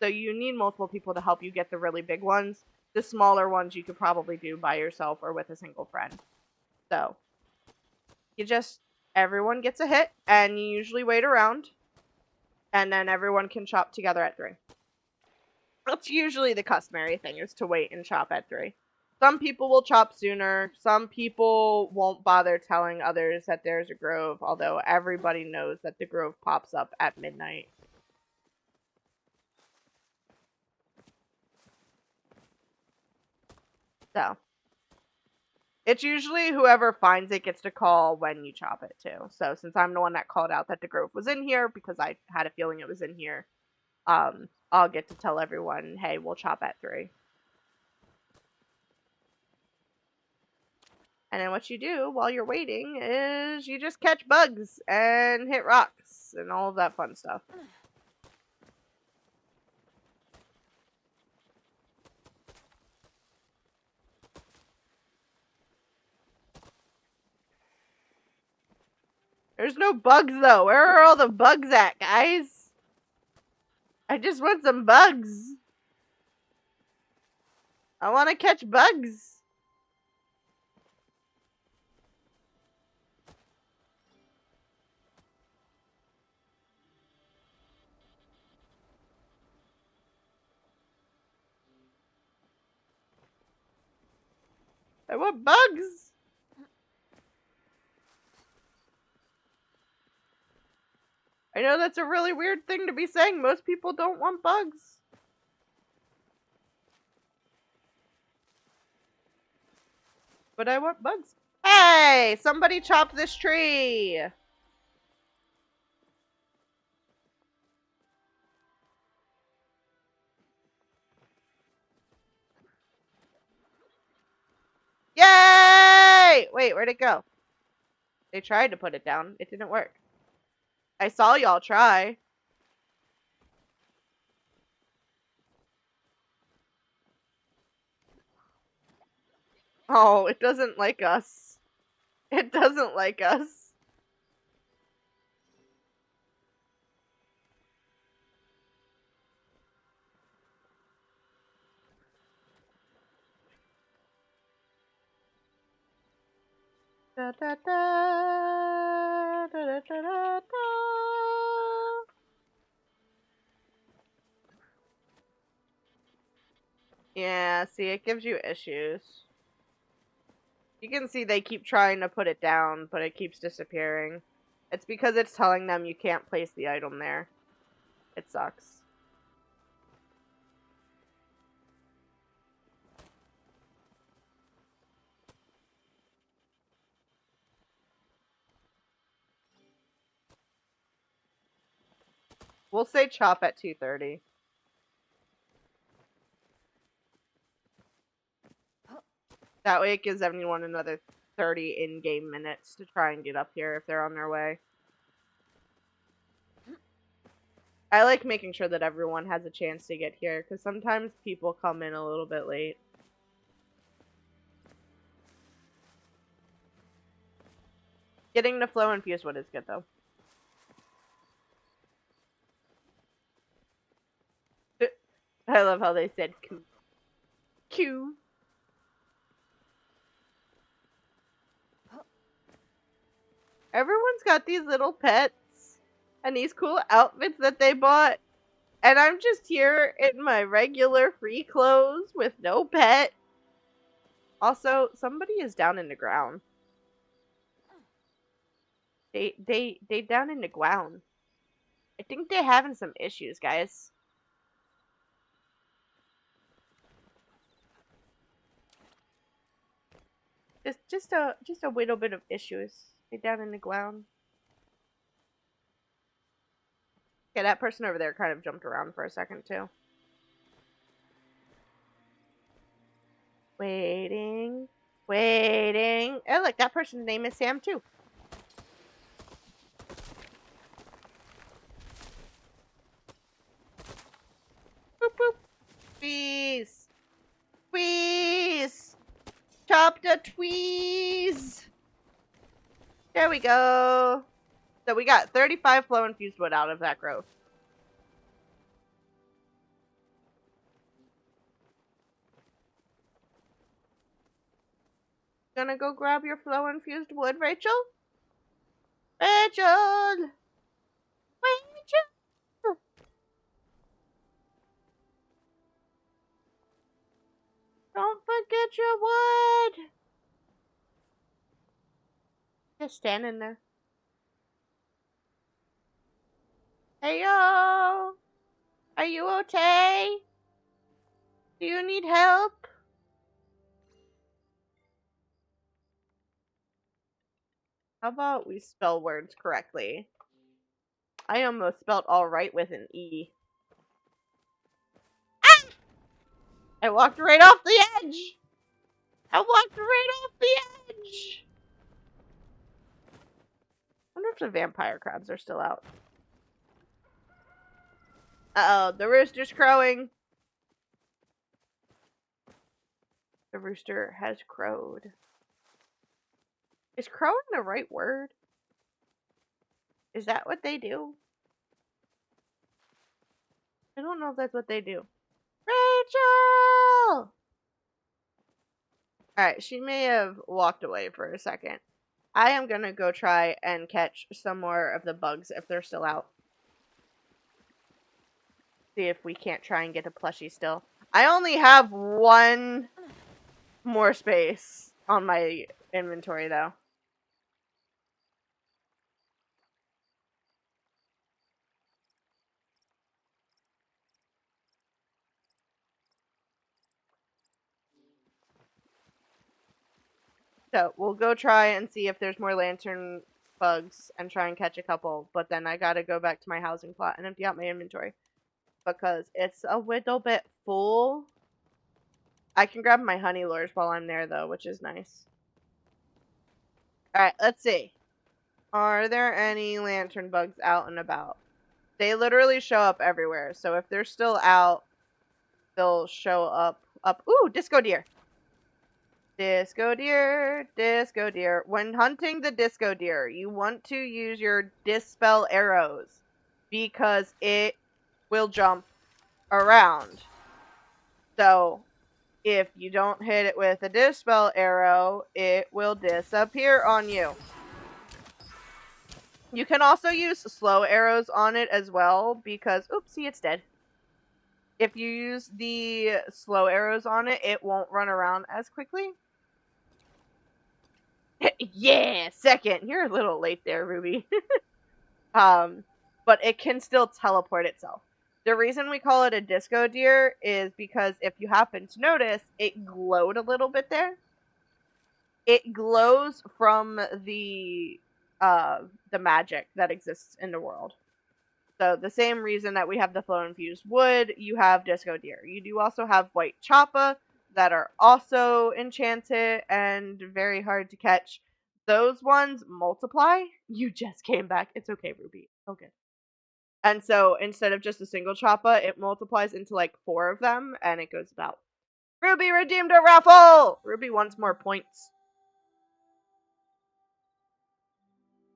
so you need multiple people to help you get the really big ones. The smaller ones you could probably do by yourself or with a single friend. So, everyone gets a hit, and you usually wait around, and then everyone can chop together at 3. That's usually the customary thing, is to wait and chop at 3. Some people will chop sooner. Some people won't bother telling others that there's a grove, although everybody knows that the grove pops up at midnight. So, it's usually whoever finds it gets to call when you chop it too. So since I'm the one that called out that the grove was in here because I had a feeling it was in here, I'll get to tell everyone, hey, we'll chop at 3. And then what you do while you're waiting is you just catch bugs and hit rocks and all of that fun stuff. There's no bugs though. Where are all the bugs at, guys? I just want some bugs. I want to catch bugs. I want bugs. I know that's a really weird thing to be saying. Most people don't want bugs. But I want bugs. Hey, somebody chop this tree. Yay! Wait, where'd it go? They tried to put it down. It didn't work. I saw y'all try. Oh, it doesn't like us. It doesn't like us. Da, da, da, da, da, da, da, da. Yeah, see, it gives you issues. You can see they keep trying to put it down, but it keeps disappearing. It's because it's telling them you can't place the item there. It sucks. We'll say chop at 2:30. That way it gives everyone another 30 in-game minutes to try and get up here if they're on their way. I like making sure that everyone has a chance to get here, because sometimes people come in a little bit late. Getting the flow infused wood is good, though. I love how they said Q. Q. Everyone's got these little pets and these cool outfits that they bought. And I'm just here in my regular free clothes with no pet. Also, somebody is down in the ground. They down in the ground. I think they're having some issues, guys. Just a little bit of issues. They down in the ground. Yeah, that person over there kind of jumped around for a second too. Waiting. Waiting. Oh, look, that person's name is Sam too. Boop boop. Squeeze. Squeeze. Chop the tweeze. There we go. So we got 35 flow infused wood out of that grove. Gonna go grab your flow infused wood, Rachel? Rachel! Rachel! your wood. Just standing there. Hey yo, are you okay? Do you need help? How about we spell words correctly? I almost spelled alright with an E. Ah! I walked right off the edge! I walked right off the edge! I wonder if the vampire crabs are still out. Uh-oh, the rooster's crowing. The rooster has crowed. Is crowing the right word? Is that what they do? I don't know if that's what they do. Rachel! Alright, she may have walked away for a second. I am gonna go try and catch some more of the bugs if they're still out. See if we can't try and get a plushie still. I only have one more space on my inventory though. So we'll go try and see if there's more lantern bugs and try and catch a couple. But then I gotta go back to my housing plot and empty out my inventory because it's a little bit full. I can grab my honey lures while I'm there though, which is nice. Alright, let's see. Are there any lantern bugs out and about? They literally show up everywhere. So if they're still out, they'll show up. Ooh, disco deer. Disco deer, disco deer. When hunting the disco deer, you want to use your dispel arrows because it will jump around. So if you don't hit it with a dispel arrow, it will disappear on you. You can also use slow arrows on it as well because, oopsie, it's dead. If you use the slow arrows on it, it won't run around as quickly. Yeah, second. You're a little late there, Ruby. But it can still teleport itself. The reason we call it a disco deer is because if you happen to notice, it glowed a little bit there. It glows from the magic that exists in the world. So the same reason that we have the flow infused wood, you have disco deer. You do also have white choppa that are also enchanted and very hard to catch. Those ones multiply. You just came back. It's okay, Ruby. Okay. And so instead of just a single choppa, it multiplies into like 4 of them, and it goes about. Ruby redeemed a raffle! Ruby wants more points.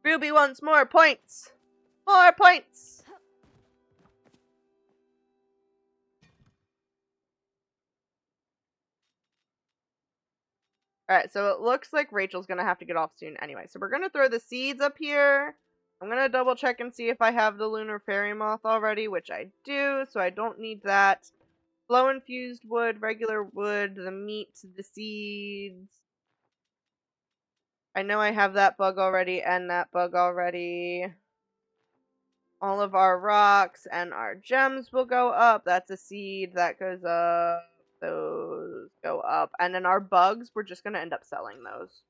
Ruby wants more points! More points! Alright, so it looks like Rachel's gonna have to get off soon anyway. So we're gonna throw the seeds up here. I'm gonna double check and see if I have the lunar fairy moth already, which I do, so I don't need that. Flow infused wood, regular wood, the meat, the seeds. I know I have that bug already and that bug already. All of our rocks and our gems will go up. That's a seed that goes up. Those go up. And then our bugs, we're just gonna end up selling those.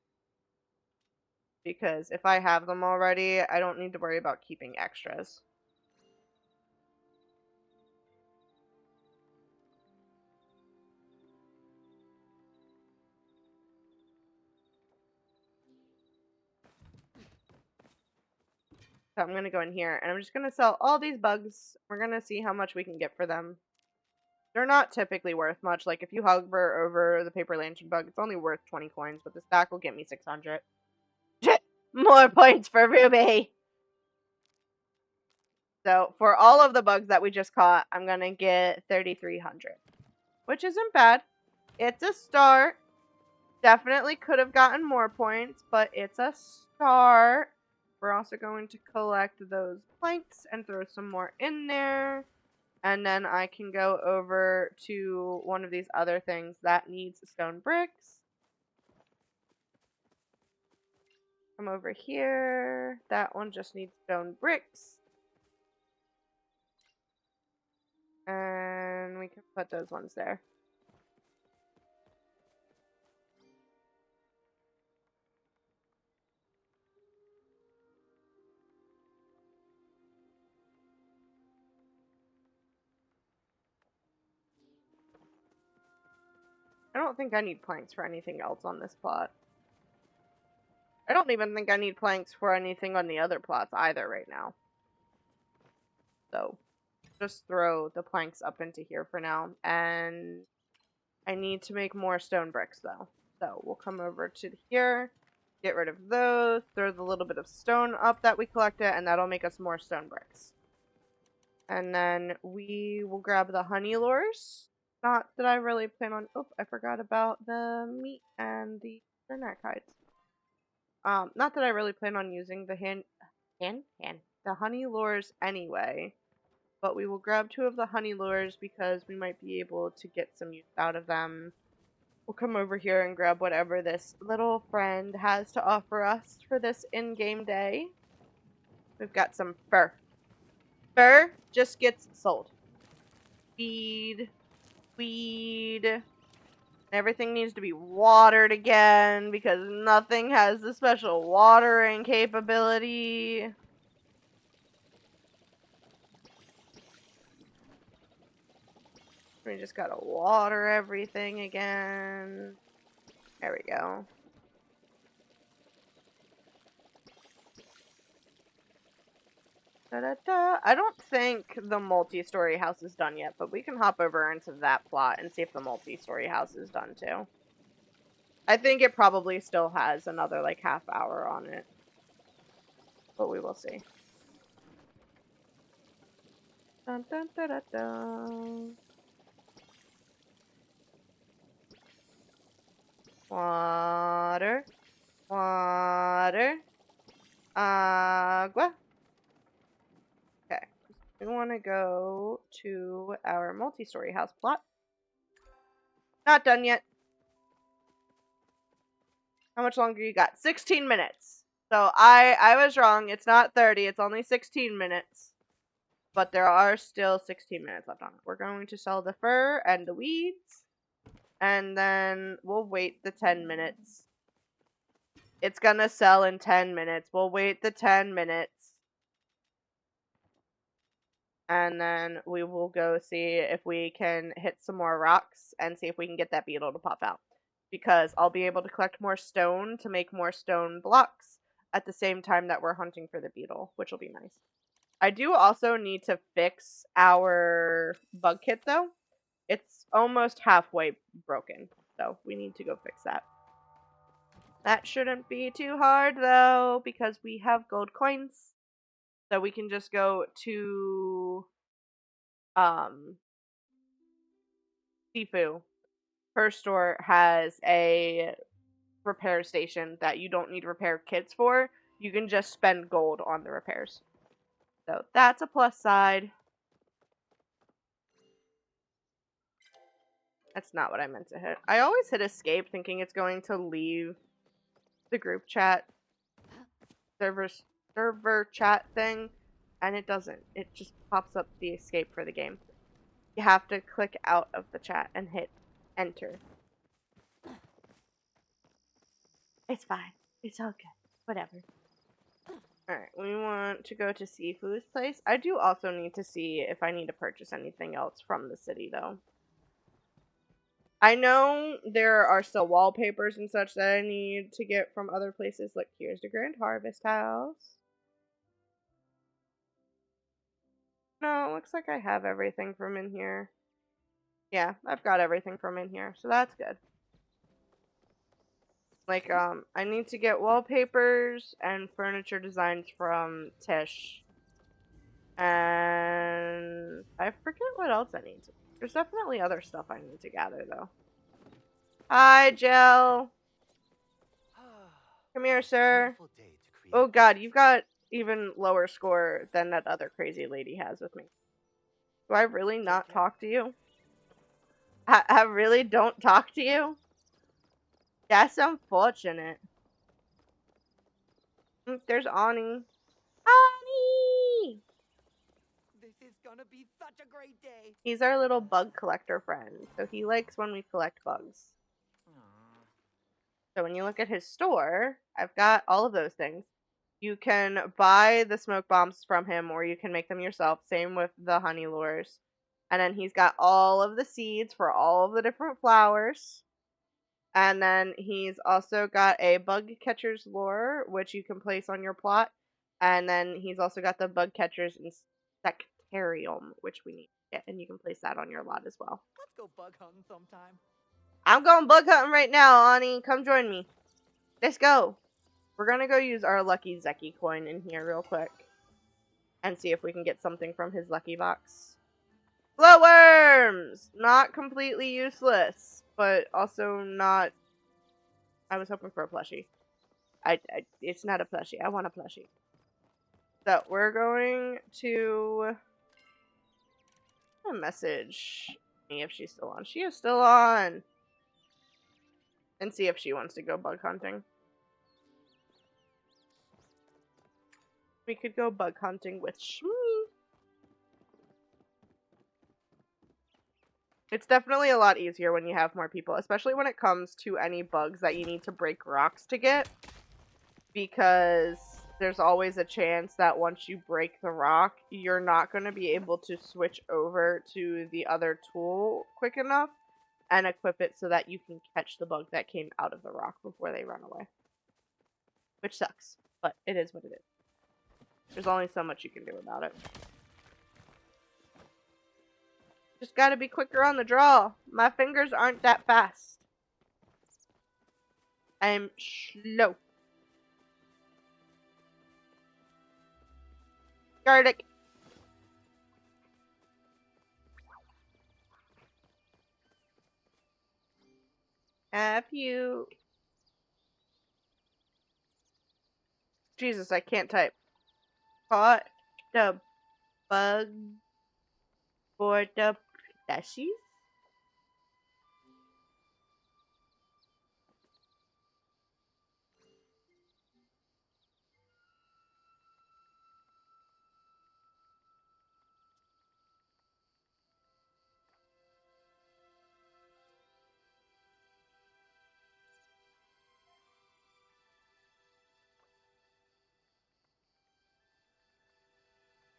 Because if I have them already, I don't need to worry about keeping extras. So I'm going to go in here, and I'm just going to sell all these bugs. We're going to see how much we can get for them. They're not typically worth much. Like, if you hover over the paper lantern bug, it's only worth 20 coins, but the stack will get me 600. More points for Ruby! So, for all of the bugs that we just caught, I'm going to get 3,300. Which isn't bad. It's a start. Definitely could have gotten more points, but it's a start. We're also going to collect those planks and throw some more in there. And then I can go over to one of these other things that needs stone bricks. Come over here. That one just needs stone bricks. And we can put those ones there. I don't think I need planks for anything else on this plot. I don't even think I need planks for anything on the other plots either right now. So, just throw the planks up into here for now. And I need to make more stone bricks though. So, we'll come over to here, get rid of those, throw the little bit of stone up that we collected, and that'll make us more stone bricks. And then we will grab the honey lures. Not that I really plan on... Oh, I forgot about the meat and the snack hides. Not that I really plan on using the the honey lures anyway. But we will grab 2 of the honey lures because we might be able to get some use out of them. We'll come over here and grab whatever this little friend has to offer us for this in-game day. We've got some fur. Fur just gets sold. Feed. Weed. Everything needs to be watered again because nothing has the special watering capability. We just gotta water everything again. There we go. Da-da-da. I don't think the multi-story house is done yet, but we can hop over into that plot and see if the multi-story house is done too. I think it probably still has another like half hour on it, but we will see. Dun, dun, da, da, dun. Water. Water. Agua. Okay. We want to go to our multi-story house plot. Not done yet. How much longer you got? 16 minutes. So I was wrong. It's not 30. It's only 16 minutes. But there are still 16 minutes left on it. We're going to sell the fur and the weeds. And then we'll wait the 10 minutes. It's gonna sell in 10 minutes. We'll wait the 10 minutes. And then we will go see if we can hit some more rocks and see if we can get that beetle to pop out. Because I'll be able to collect more stone to make more stone blocks at the same time that we're hunting for the beetle, which will be nice. I do also need to fix our bug kit though. It's almost halfway broken, so we need to go fix that. That shouldn't be too hard though, because we have gold coins. So we can just go to Sifu. Her store has a repair station that you don't need repair kits for. You can just spend gold on the repairs. So that's a plus side. That's not what I meant to hit. I always hit escape thinking it's going to leave the group chat server chat thing, and it doesn't. It just pops up the escape for the game. You have to click out of the chat and hit enter. It's fine. It's all good. Whatever. Alright, we want to go to Sifu's place. I do also need to see if I need to purchase anything else from the city, though. I know there are still wallpapers and such that I need to get from other places. Like, here's the Grand Harvest House. No, it looks like I have everything from in here. Yeah, I've got everything from in here, so that's good. Like, I need to get wallpapers and furniture designs from Tish. And I forget what else I need to. There's definitely other stuff I need to gather, though. Hi, Jill. Come here, sir. Oh god, you've got even lower score than that other crazy lady has with me. Do I really not talk to you? I really don't talk to you? That's unfortunate. There's Ani. Ani! This is gonna be such a great day. He's our little bug collector friend, so he likes when we collect bugs. So when you look at his store, I've got all of those things. You can buy the smoke bombs from him, or you can make them yourself. Same with the honey lures. And then he's got all of the seeds for all of the different flowers. And then he's also got a bug catcher's lure, which you can place on your plot. And then he's also got the bug catcher's insectarium, which we need to get, and you can place that on your lot as well. Let's go bug hunting sometime. I'm going bug hunting right now, Ani. Come join me. Let's go. We're gonna go use our lucky Zeki coin in here real quick and see if we can get something from his lucky box. Glowworms! Not completely useless, but also not... I was hoping for a plushie. It's not a plushie. I want a plushie. So, we're going to... message me if she's still on. She is still on! And see if she wants to go bug hunting. We could go bug hunting with Shmi. It's definitely a lot easier when you have more people, especially when it comes to any bugs that you need to break rocks to get, because there's always a chance that once you break the rock, you're not going to be able to switch over to the other tool quick enough and equip it so that you can catch the bug that came out of the rock before they run away. Which sucks, but it is what it is. There's only so much you can do about it. Just gotta be quicker on the draw. My fingers aren't that fast. I'm slow. Garlic. Have you... Jesus, I can't type. Caught the bug for the plushies?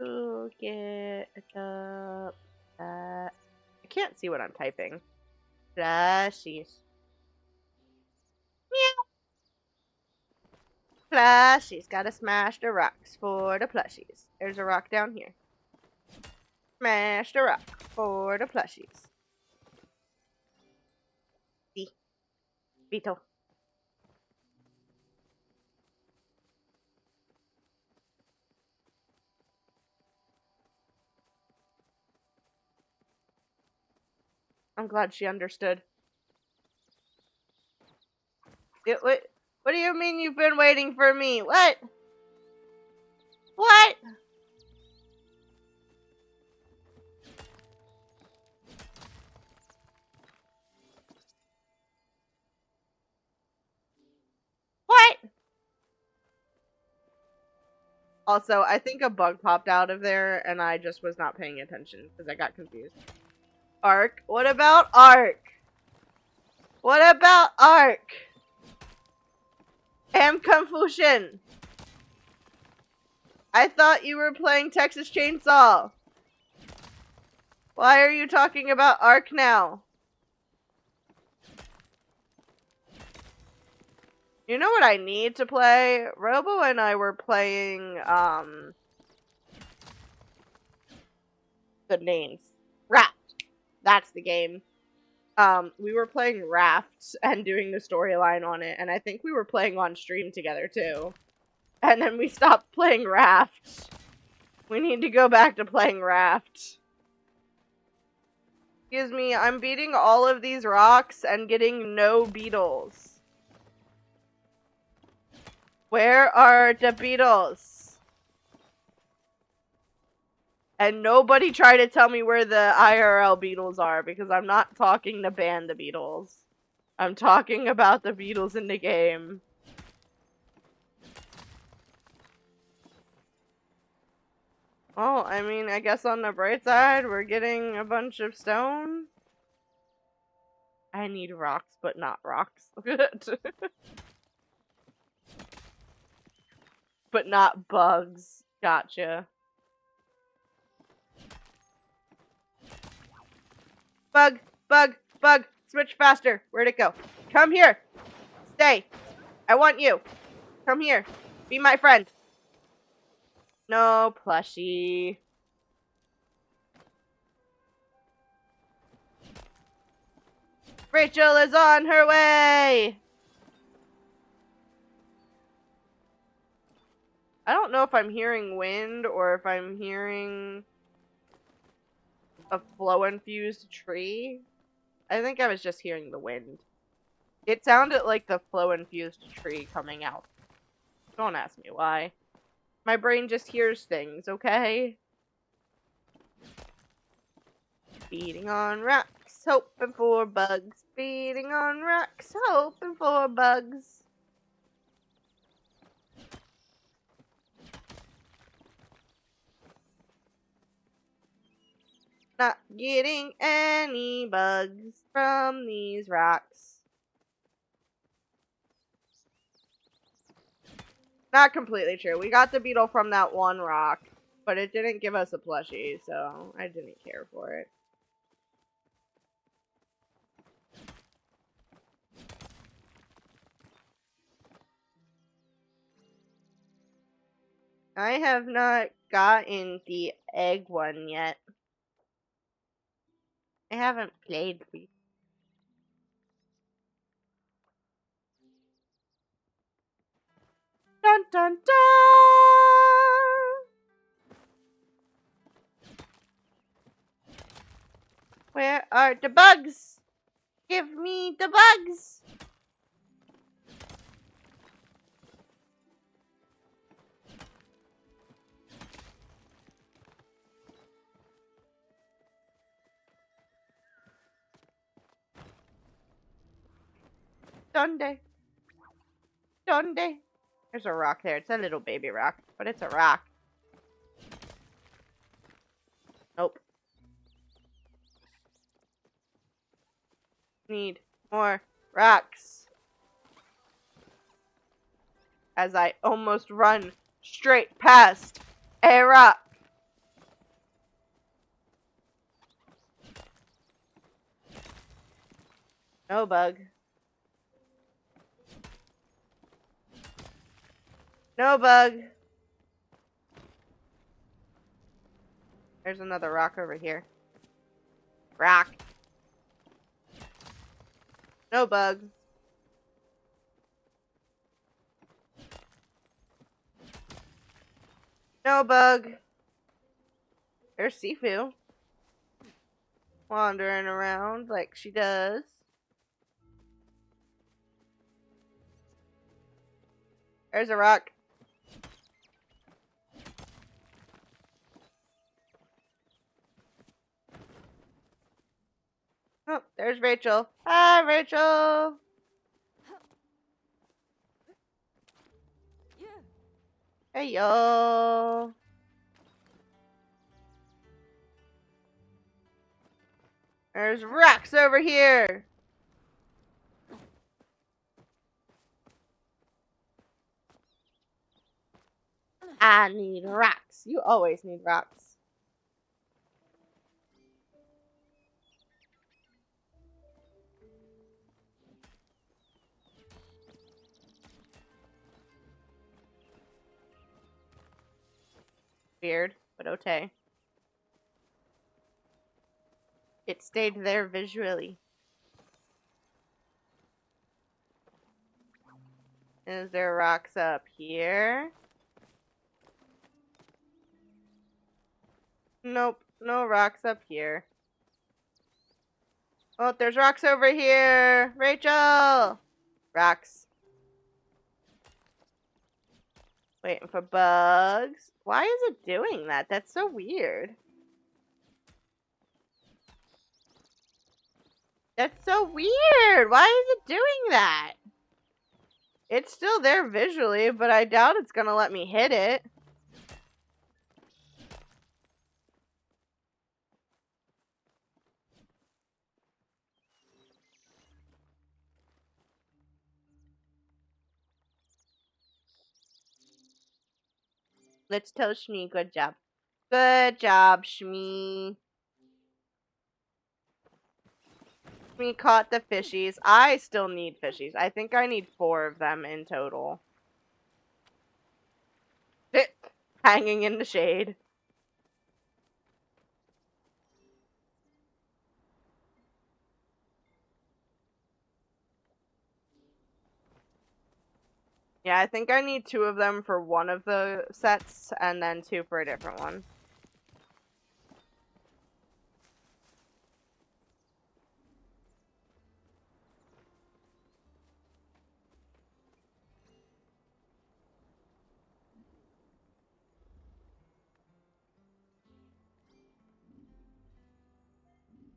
Go get the... I can't see what I'm typing. Plushies. Meow. Plushies. Gotta smash the rocks for the plushies. There's a rock down here. Smash the rock for the plushies. See? Beetle. I'm glad she understood. What do you mean you've been waiting for me? What? What? What? Also, I think a bug popped out of there, and I just was not paying attention because I got confused. Ark? What about Ark? What about Ark? Am Confucian. I thought you were playing Texas Chainsaw. Why are you talking about Ark now? You know what I need to play? Robo and I were playing, the names. Raft. That's the game. We were playing Raft and doing the storyline on it, and I think we were playing on stream together too. And then we stopped playing Raft. We need to go back to playing Raft. Excuse me, I'm beating all of these rocks and getting no beetles. Where are the beetles? And nobody try to tell me where the IRL beetles are, because I'm not talking to ban the beetles. I'm talking about the beetles in the game. Well, I mean, I guess on the bright side, we're getting a bunch of stone. I need rocks, but not rocks. But not bugs. Gotcha. Bug, bug, bug. Switch faster. Where'd it go? Come here. Stay. I want you. Come here. Be my friend. No, plushie. Rachel is on her way. I don't know if I'm hearing wind or if I'm hearing a flow-infused tree. I think I was just hearing the wind. It sounded like the flow-infused tree coming out. Don't ask me why. My brain just hears things, okay? Feeding on rocks, hoping for bugs. Feeding on rocks, hoping for bugs. Not getting any bugs from these rocks. Not completely true. We got the beetle from that one rock, but it didn't give us a plushie, so I didn't care for it. I have not gotten the egg one yet. I haven't played with. Dun dun dun! Where are the bugs? Give me the bugs! Donde? Donde? There's a rock there. It's a little baby rock, but it's a rock. Nope. Need more rocks. As I almost run straight past a rock. No bug. No bug. There's another rock over here. Rock. No bug. No bug. There's Sifu. Wandering around like she does. There's a rock. Oh, there's Rachel. Hi, Rachel. Yeah. Hey, yo. There's rocks over here. I need rocks. You always need rocks. Weird, but okay. It stayed there visually. Is there rocks up here? Nope, no rocks up here. Oh, there's rocks over here! Rachel! Rocks. Waiting for bugs. Why is it doing that? That's so weird. That's so weird. Why is it doing that? It's still there visually, but I doubt it's gonna let me hit it. Let's tell Shmee good job. Good job, Shmee. Shmee caught the fishies. I still need fishies. I think I need 4 of them in total. Hanging in the shade. Yeah, I think I need 2 of them for one of the sets, and then 2 for a different one.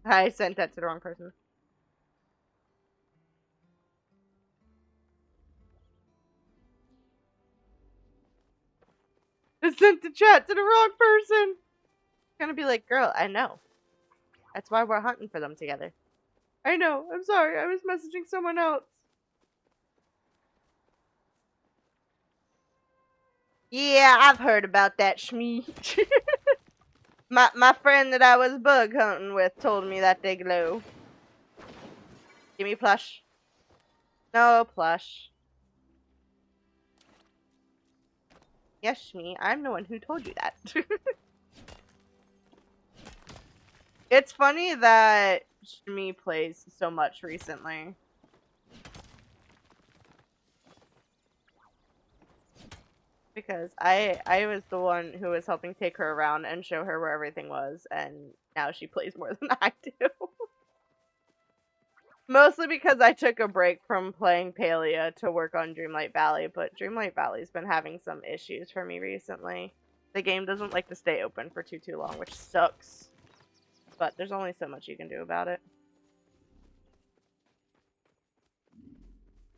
I sent that to the wrong person. I sent the chat to the wrong person! It's gonna be like, girl, I know. That's why we're hunting for them together. I know, I'm sorry, I was messaging someone else. Yeah, I've heard about that, Shmee. my friend that I was bug hunting with told me that they glow. Give me plush. No plush. Yes, Shmee, I'm the one who told you that. It's funny that Shmee plays so much recently. Because I was the one who was helping take her around and show her where everything was, and now she plays more than I do. Mostly because I took a break from playing Palia to work on Dreamlight Valley, but Dreamlight Valley's been having some issues for me recently. The game doesn't like to stay open for too long, which sucks. But there's only so much you can do about it.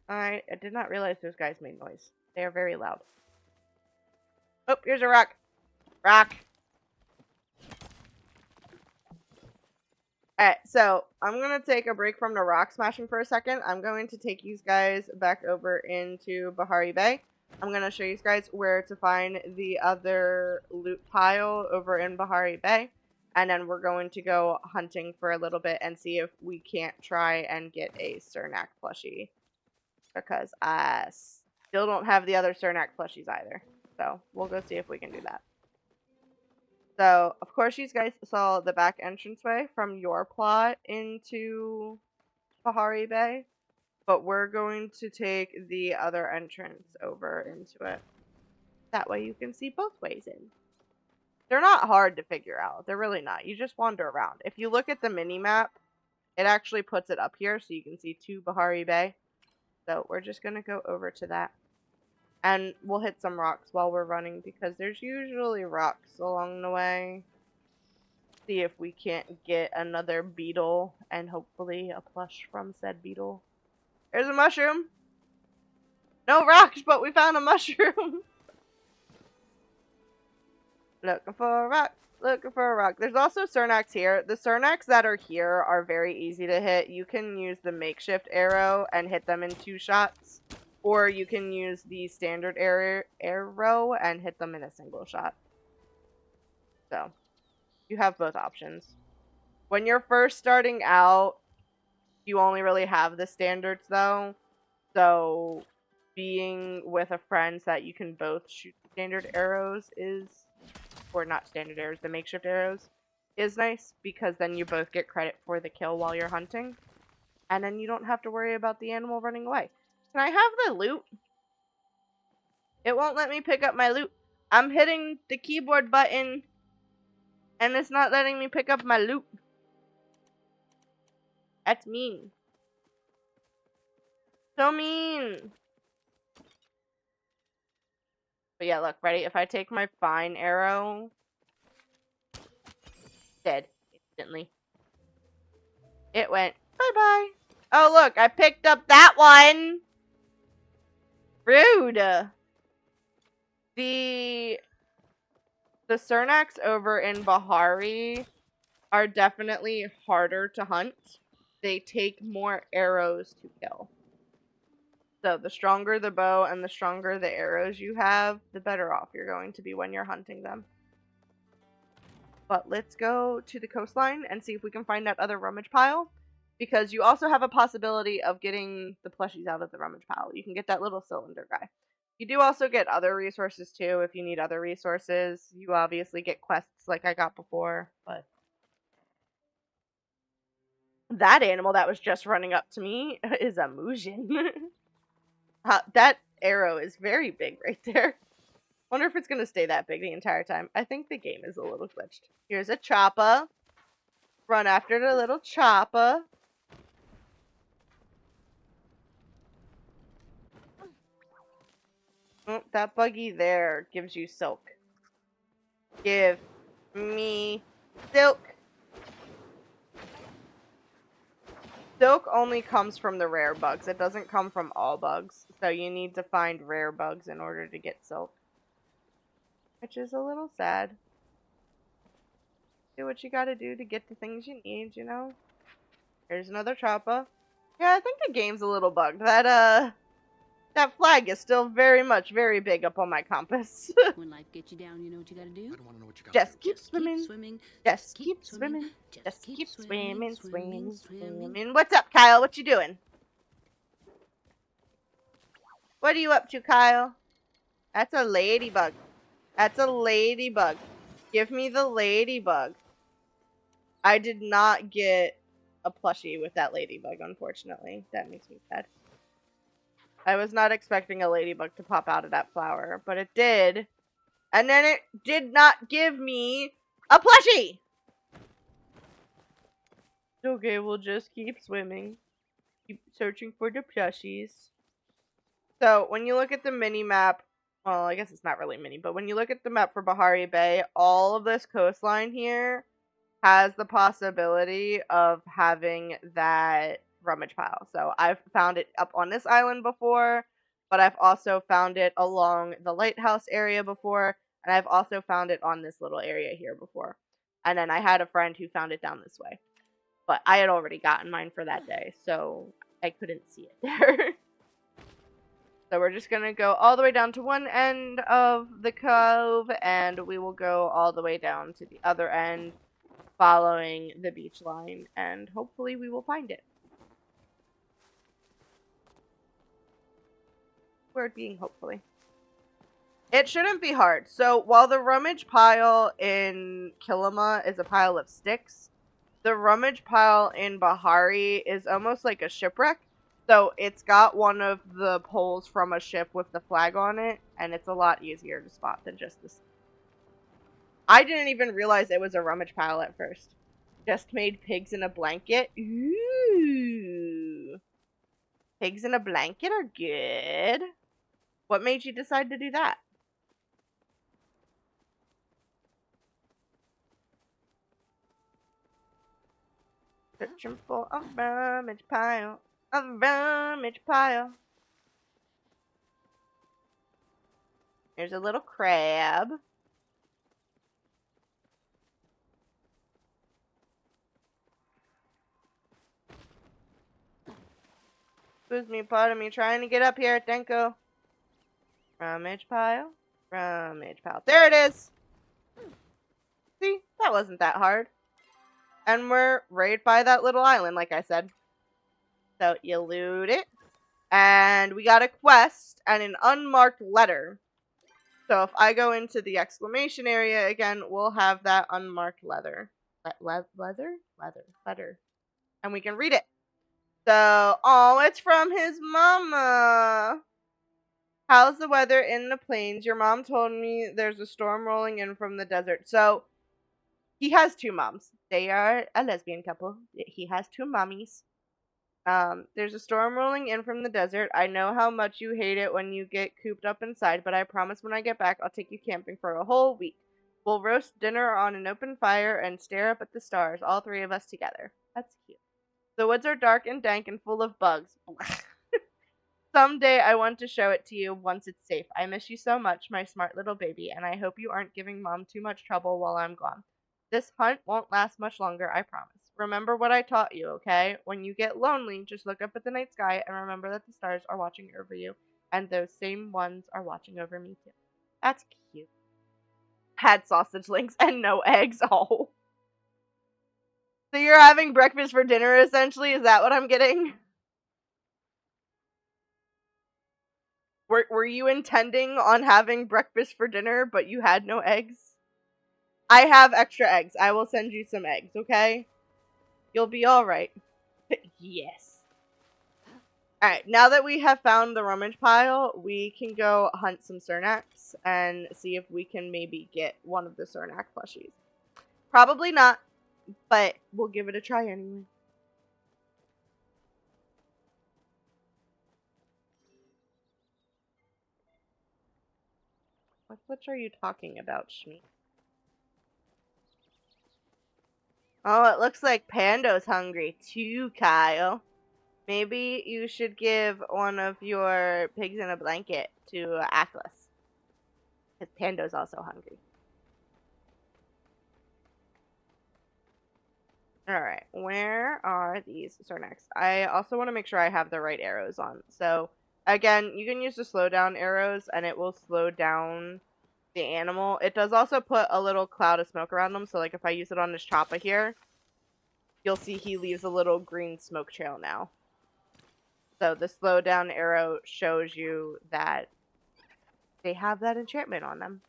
I did not realize those guys made noise. They are very loud. Oh, here's a rock. Rock. Alright, so I'm going to take a break from the rock smashing for a second. I'm going to take you guys back over into Bahari Bay. I'm going to show you guys where to find the other loot pile over in Bahari Bay. And then we're going to go hunting for a little bit and see if we can't try and get a Cernak plushie. Because I still don't have the other Cernak plushies either. So we'll go see if we can do that. So, of course, you guys saw the back entranceway from your plot into Bahari Bay, but we're going to take the other entrance over into it. That way you can see both ways in. They're not hard to figure out. They're really not. You just wander around. If you look at the mini-map, it actually puts it up here so you can see to Bahari Bay. So, we're just going to go over to that. And we'll hit some rocks while we're running because there's usually rocks along the way. See if we can't get another beetle and hopefully a plush from said beetle. There's a mushroom. No rocks, but we found a mushroom. Looking for a rock. Looking for a rock. There's also Cernaks here. The Cernaks that are here are very easy to hit. You can use the makeshift arrow and hit them in 2 shots. Or you can use the standard arrow and hit them in a single shot. So, you have both options. When you're first starting out, you only really have the standards though. So, being with a friend so that you can both shoot standard arrows is, or not standard arrows, the makeshift arrows, is nice because then you both get credit for the kill while you're hunting. And then you don't have to worry about the animal running away. Can I have the loot? It won't let me pick up my loot. I'm hitting the keyboard button and it's not letting me pick up my loot. That's mean. So mean. But yeah, look, ready? If I take my fine arrow, dead instantly. It went Bye-bye. Oh, look, I picked up that one. Rude. The Cernax over in Bahari are definitely harder to hunt. They take more arrows to kill. So the stronger the bow and the stronger the arrows you have, the better off you're going to be when you're hunting them. But let's go to the coastline and see if we can find that other rummage pile. Because you also have a possibility of getting the plushies out of the rummage pile. You can get that little cylinder guy. You do also get other resources too if you need other resources. You obviously get quests like I got before, but that animal that was just running up to me is a Mujin. That arrow is very big right there. Wonder if it's going to stay that big the entire time. I think the game is a little glitched. Here's a chopper. Run after the little chopper. Oh, that buggy there gives you silk. Give me silk. Silk only comes from the rare bugs. It doesn't come from all bugs. So you need to find rare bugs in order to get silk. Which is a little sad. Do what you gotta do to get the things you need, you know? Here's another chopper. Yeah, I think the game's a little bugged. That flag is still very big up on my compass. When life gets you down, you know what you gotta do? I don't want to know what you got. Just keep swimming. Just keep swimming. Just keep swimming. What's up, Kyle? What you doing? What are you up to, Kyle? That's a ladybug. That's a ladybug. Give me the ladybug. I did not get a plushie with that ladybug, unfortunately. That makes me sad. I was not expecting a ladybug to pop out of that flower, but it did. And then it did not give me a plushie! Okay, we'll just keep swimming. Keep searching for the plushies. So, when you look at the mini-map, well, I guess it's not really mini, but when you look at the map for Bahari Bay, all of this coastline here has the possibility of having that rummage pile. So I've found it up on this island before, but I've also found it along the lighthouse area before, and I've also found it on this little area here before. And then I had a friend who found it down this way. But I had already gotten mine for that day, so I couldn't see it there. So we're just going to go all the way down to one end of the cove, and we will go all the way down to the other end, following the beach line, and hopefully we will find it. Word being hopefully. It shouldn't be hard. So while the rummage pile in Kilima is a pile of sticks, the rummage pile in Bahari is almost like a shipwreck. So it's got one of the poles from a ship with the flag on it, and it's a lot easier to spot than just this. I didn't even realize it was a rummage pile at first. Just made pigs in a blanket. Ooh. Pigs in a blanket are good. What made you decide to do that? Searching for a rummage pile. A rummage pile. There's a little crab. Excuse me, pardon me, trying to get up here, Denko. Rummage pile. Rummage pile. There it is! See? That wasn't that hard. And we're right by that little island, like I said. So you loot it. And we got a quest and an unmarked letter. So if I go into the exclamation area again, we'll have that unmarked letter. Letter. And we can read it. So, oh, it's from his mama. How's the weather in the plains? Your mom told me there's a storm rolling in from the desert. So, he has two moms. They are a lesbian couple. He has two mommies. There's a storm rolling in from the desert. I know how much you hate it when you get cooped up inside, but I promise when I get back, I'll take you camping for a whole week. We'll roast dinner on an open fire and stare up at the stars, all three of us together. That's cute. The woods are dark and dank and full of bugs. Someday I want to show it to you once it's safe. I miss you so much, my smart little baby, and I hope you aren't giving Mom too much trouble while I'm gone. This hunt won't last much longer, I promise. Remember what I taught you, okay? When you get lonely, just look up at the night sky and remember that the stars are watching over you, and those same ones are watching over me too. That's cute. Had sausage links and no eggs. Oh. So you're having breakfast for dinner, essentially? Is that what I'm getting? Were you intending on having breakfast for dinner, but you had no eggs? I have extra eggs. I will send you some eggs, okay? You'll be alright. Yes. Alright, now that we have found the rummage pile, we can go hunt some Cernax and see if we can maybe get one of the Cernak plushies. Probably not, but we'll give it a try anyway. What glitch are you talking about, Shmi? Oh, it looks like Pando's hungry too, Kyle. Maybe you should give one of your pigs in a blanket to Atlas. Because Pando's also hungry. Alright, where are these Cernax? I also want to make sure I have the right arrows on. So, again, you can use the slowdown arrows and it will slow down the animal. It does also put a little cloud of smoke around them, so like if I use it on this Choppa here, you'll see he leaves a little green smoke trail now. So the slowdown arrow shows you that they have that enchantment on them.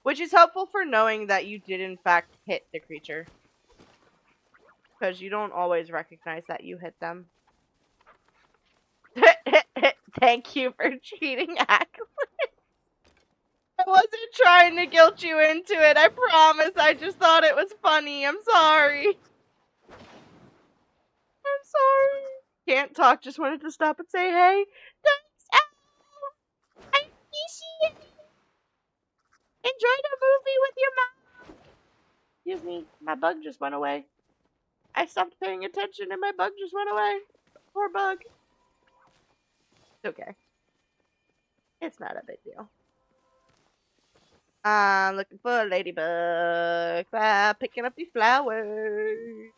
Which is helpful for knowing that you did in fact hit the creature. Because you don't always recognize that you hit them. Thank you for cheating, Atlas. I wasn't trying to guilt you into it, I promise. I just thought it was funny. I'm sorry. I'm sorry. Can't talk, just wanted to stop and say hey. Thanks, Al. I appreciate it. Enjoy the movie with your mom. Excuse me, my bug just went away. I stopped paying attention and my bug just went away. Poor bug. It's okay. It's not a big deal. I'm looking for a ladybug. Picking up these flowers.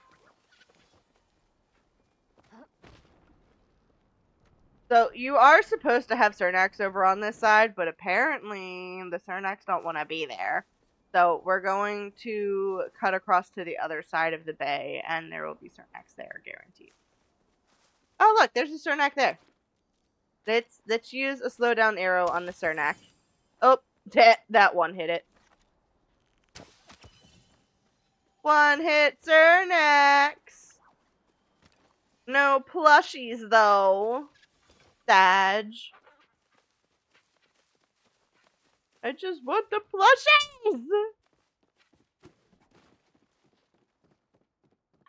So you are supposed to have Cernax over on this side, but apparently the Cernax don't want to be there. So we're going to cut across to the other side of the bay, and there will be Cernax there, guaranteed. Oh look, there's a Cernak there. Let's use a slowdown arrow on the Cernak. Oh, that one hit it. One hit Cernax. No plushies though. Sag. I just want the plushies!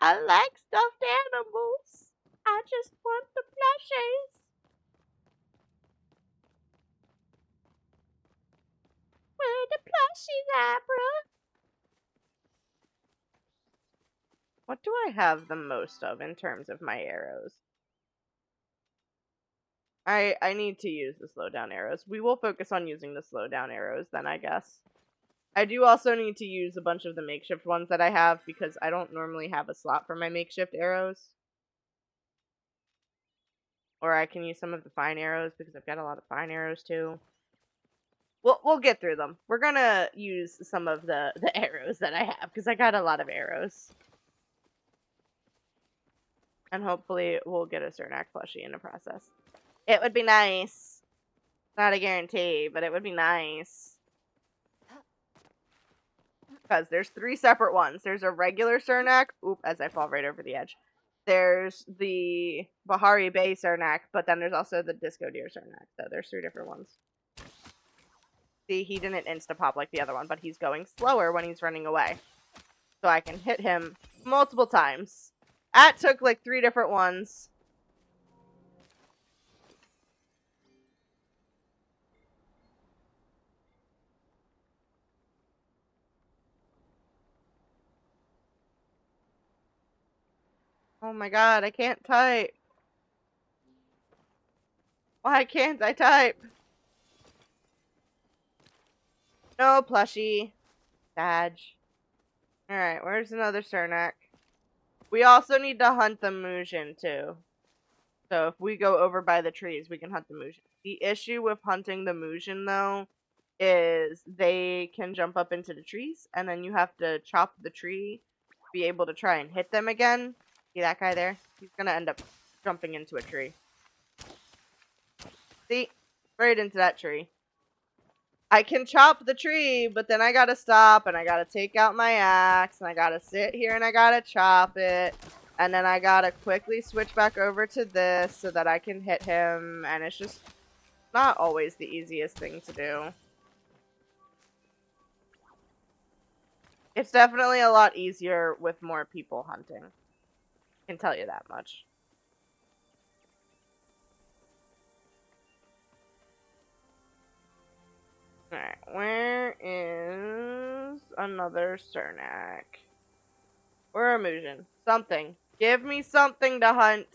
I like stuffed animals. I just want the plushies. Where the plushies at, bruh? What do I have the most of in terms of my arrows? I need to use the slowdown arrows. We will focus on using the slowdown arrows then, I guess. I do also need to use a bunch of the makeshift ones that I have because I don't normally have a slot for my makeshift arrows. Or I can use some of the fine arrows because I've got a lot of fine arrows too. We'll get through them. We're gonna use some of the arrows that I have because I got a lot of arrows. And hopefully we'll get a Cernak plushie in the process. It would be nice. Not a guarantee, but it would be nice. Because there's 3 separate ones. There's a regular Cernak. Oop, as I fall right over the edge. There's the Bahari Bay Cernak, but then there's also the Disco Deer Cernak. So there's 3 different ones. See, he didn't insta-pop like the other one, but he's going slower when he's running away. So I can hit him multiple times. That took like 3 different ones. Oh my god, I can't type. Why can't I type? No plushie. Badge. Alright, where's another Cernak? We also need to hunt the Muujin too. So if we go over by the trees, we can hunt the Muujin. The issue with hunting the Muujin though is they can jump up into the trees and then you have to chop the tree to be able to try and hit them again. See that guy there? He's gonna end up jumping into a tree. See? Right into that tree. I can chop the tree, but then I gotta stop and I gotta take out my axe and I gotta sit here and I gotta chop it. And then I gotta quickly switch back over to this so that I can hit him. And it's just not always the easiest thing to do. It's definitely a lot easier with more people hunting. I can tell you that much. Alright, where is another Cernak? Or a Muujin? Something. Give me something to hunt.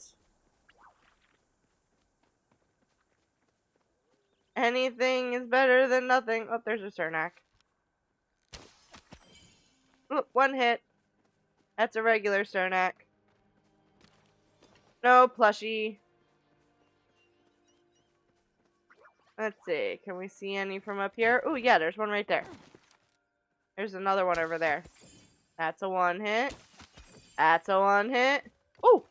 Anything is better than nothing. Oh, there's a Cernak. Look, one hit. That's a regular Cernak. No plushie. Let's see. Can we see any from up here? Oh, yeah, there's one right there. There's another one over there. That's a one hit. That's a one hit. Oh!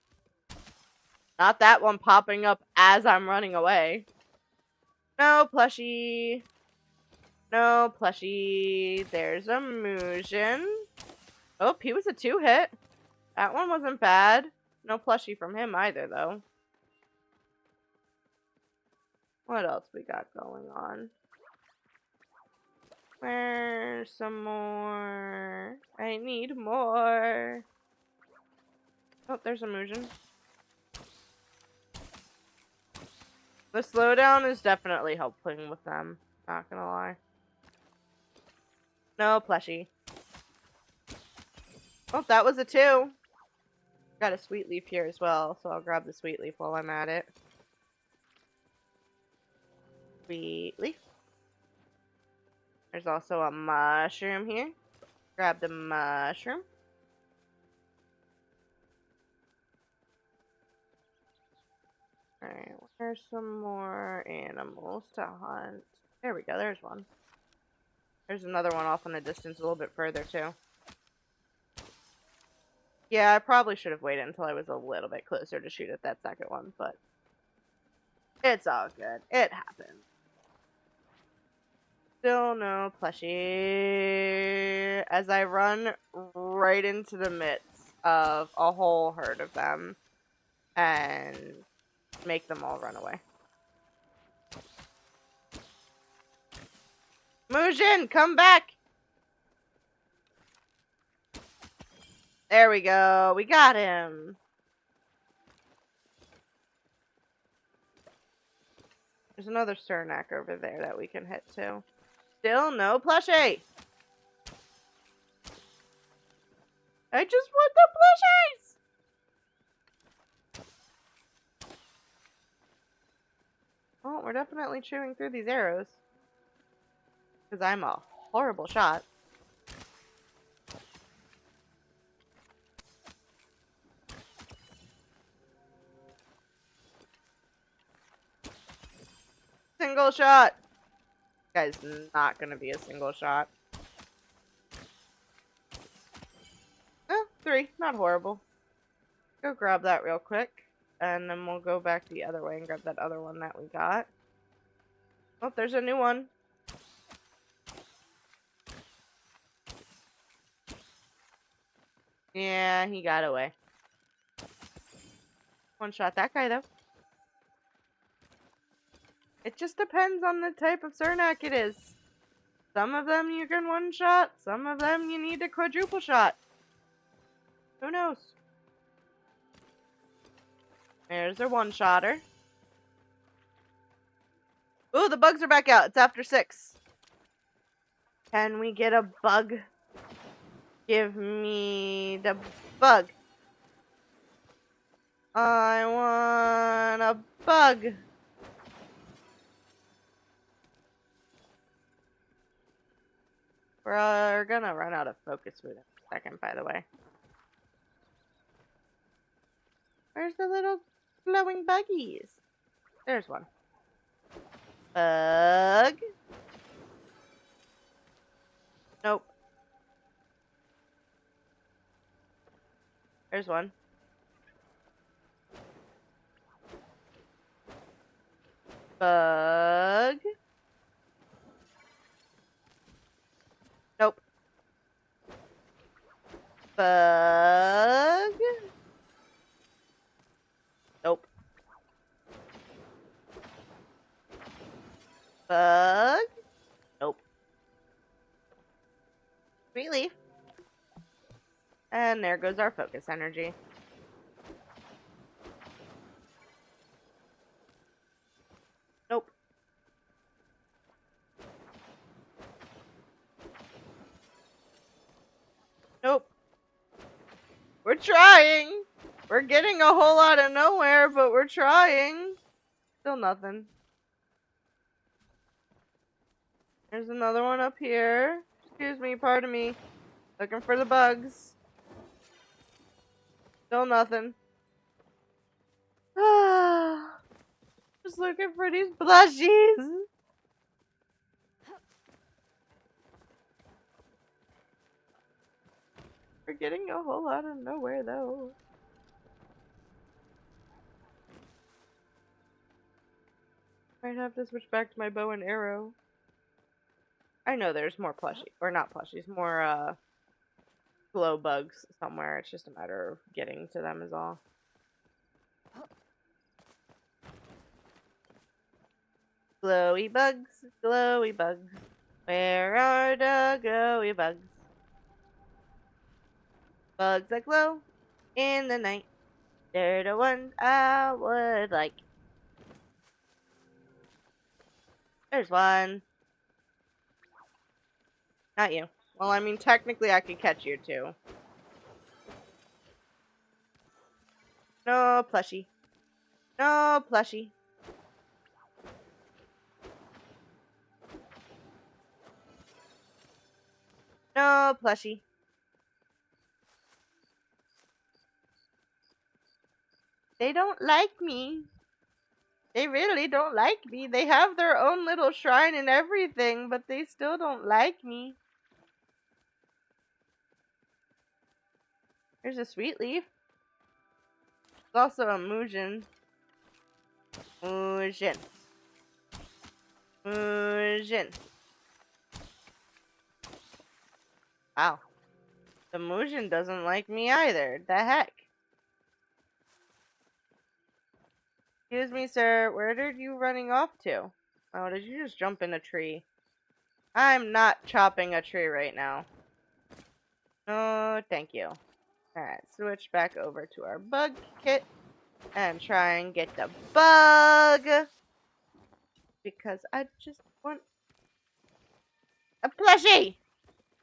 Not that one popping up as I'm running away. No plushie. No plushie. There's a Muujin. Oh, he was a 2-hit. That one wasn't bad. No plushie from him either, though. What else we got going on? Where's some more? I need more. Oh, there's a Muujin. The slowdown is definitely helping with them. Not gonna lie. No plushie. Oh, that was a 2. Got a sweet leaf here as well, so I'll grab the sweet leaf while I'm at it. Sweet leaf. There's also a mushroom here. Grab the mushroom. Alright, where's some more animals to hunt? There we go, there's one. There's another one off in the distance a little bit further too. Yeah, I probably should have waited until I was a little bit closer to shoot at that second one, but it's all good. It happens. Still no plushie. As I run right into the midst of a whole herd of them and make them all run away. Muujin, come back! There we go. We got him. There's another Cernak over there that we can hit too. Still no plushie. I just want the plushies! Oh, we're definitely chewing through these arrows. Because I'm a horrible shot. Single shot! This guy's not gonna be a single shot. Oh, 3. Not horrible. Go grab that real quick. And then we'll go back the other way and grab that other one that we got. Oh, there's a new one. Yeah, he got away. One shot that guy, though. It just depends on the type of Cernak it is. Some of them you can one-shot. Some of them you need a quadruple shot. Who knows? There's a one-shotter. Ooh, the bugs are back out. It's after 6. Can we get a bug? Give me the bug. I want a bug. We're gonna run out of focus food in a second, by the way. Where's the little glowing buggies? There's one. Bug. Nope. There's one. Bug. Nope. Bug. Nope. Bug. Nope. Sweet leaf. And there goes our focus energy. Nope. Nope. We're trying. We're getting a whole lot of nowhere, but we're trying. Still nothing. There's another one up here. Excuse me, pardon me. Looking for the bugs. Still nothing. Just looking for these plushies. We're getting a whole lot of nowhere, though. Might have to switch back to my bow and arrow. I know there's more plushies. Or not plushies, more, glow bugs somewhere. It's just a matter of getting to them is all. Glowy bugs, glowy bugs. Where are the glowy bugs? Bugs that glow in the night. They're the ones I would like. There's one. Not you. Well, I mean, technically I could catch you too. No plushie. No plushie. No plushie. They don't like me. They really don't like me. They have their own little shrine and everything, but they still don't like me. There's a sweet leaf. There's also a Mujin. Mujin. Mujin. Wow. The Mujin doesn't like me either. The heck? Excuse me, sir. Where did you running off to? Oh, did you just jump in a tree? I'm not chopping a tree right now. No, thank you. Alright, switch back over to our bug kit. And try and get the bug. Because I just want a plushie!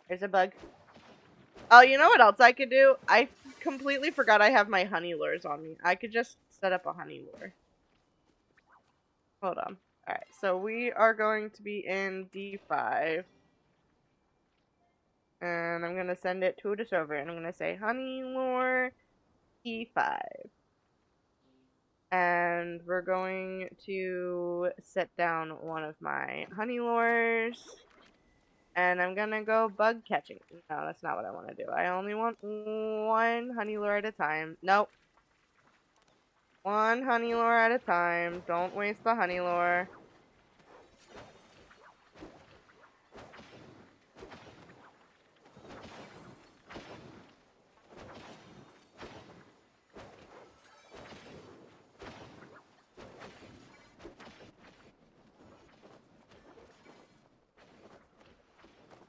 There's a bug. Oh, you know what else I could do? I completely forgot I have my honey lures on me. I could just set up a honey lure. Hold on. Alright, so we are going to be in D5. And I'm going to send it to the server. And I'm going to say honey lure D5. And we're going to set down one of my honey lures. And I'm gonna go bug catching. No, that's not what I want to do. I only want one honey lure at a time. Nope. One honey lure at a time. Don't waste the honey lure.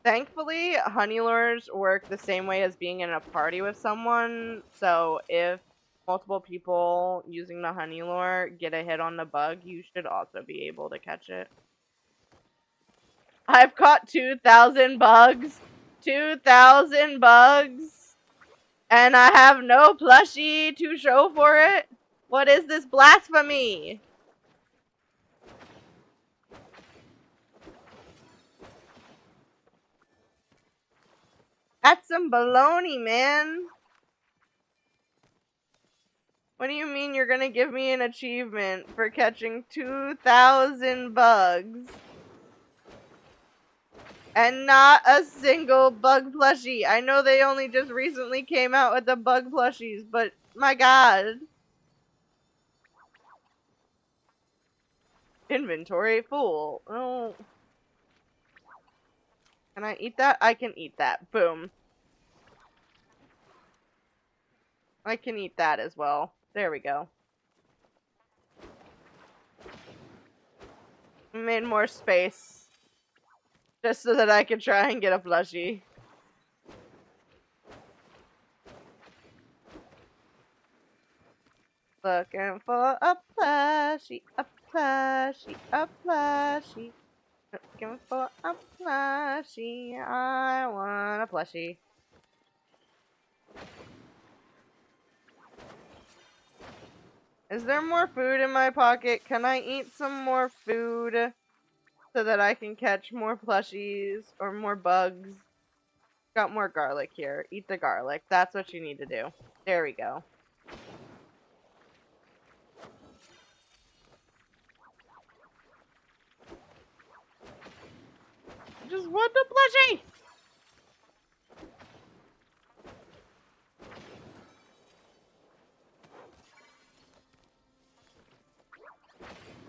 Thankfully, honey lures work the same way as being in a party with someone. So if multiple people using the honey lure get a hit on the bug, you should also be able to catch it. I've caught 2,000 bugs. 2,000 bugs. And I have no plushie to show for it. What is this blasphemy? That's some baloney, man. What do you mean you're gonna give me an achievement for catching 2,000 bugs? And not a single bug plushie. I know they only just recently came out with the bug plushies, but my god. Inventory full. Oh. Can I eat that? I can eat that. Boom. I can eat that as well. There we go. I made more space. Just so that I could try and get a plushie. Looking for a plushie, a plushie, a plushie. Looking for a plushie. I want a plushie. Is there more food in my pocket? Can I eat some more food so that I can catch more plushies or more bugs? Got more garlic here. Eat the garlic. That's what you need to do. There we go. Just want the plushie!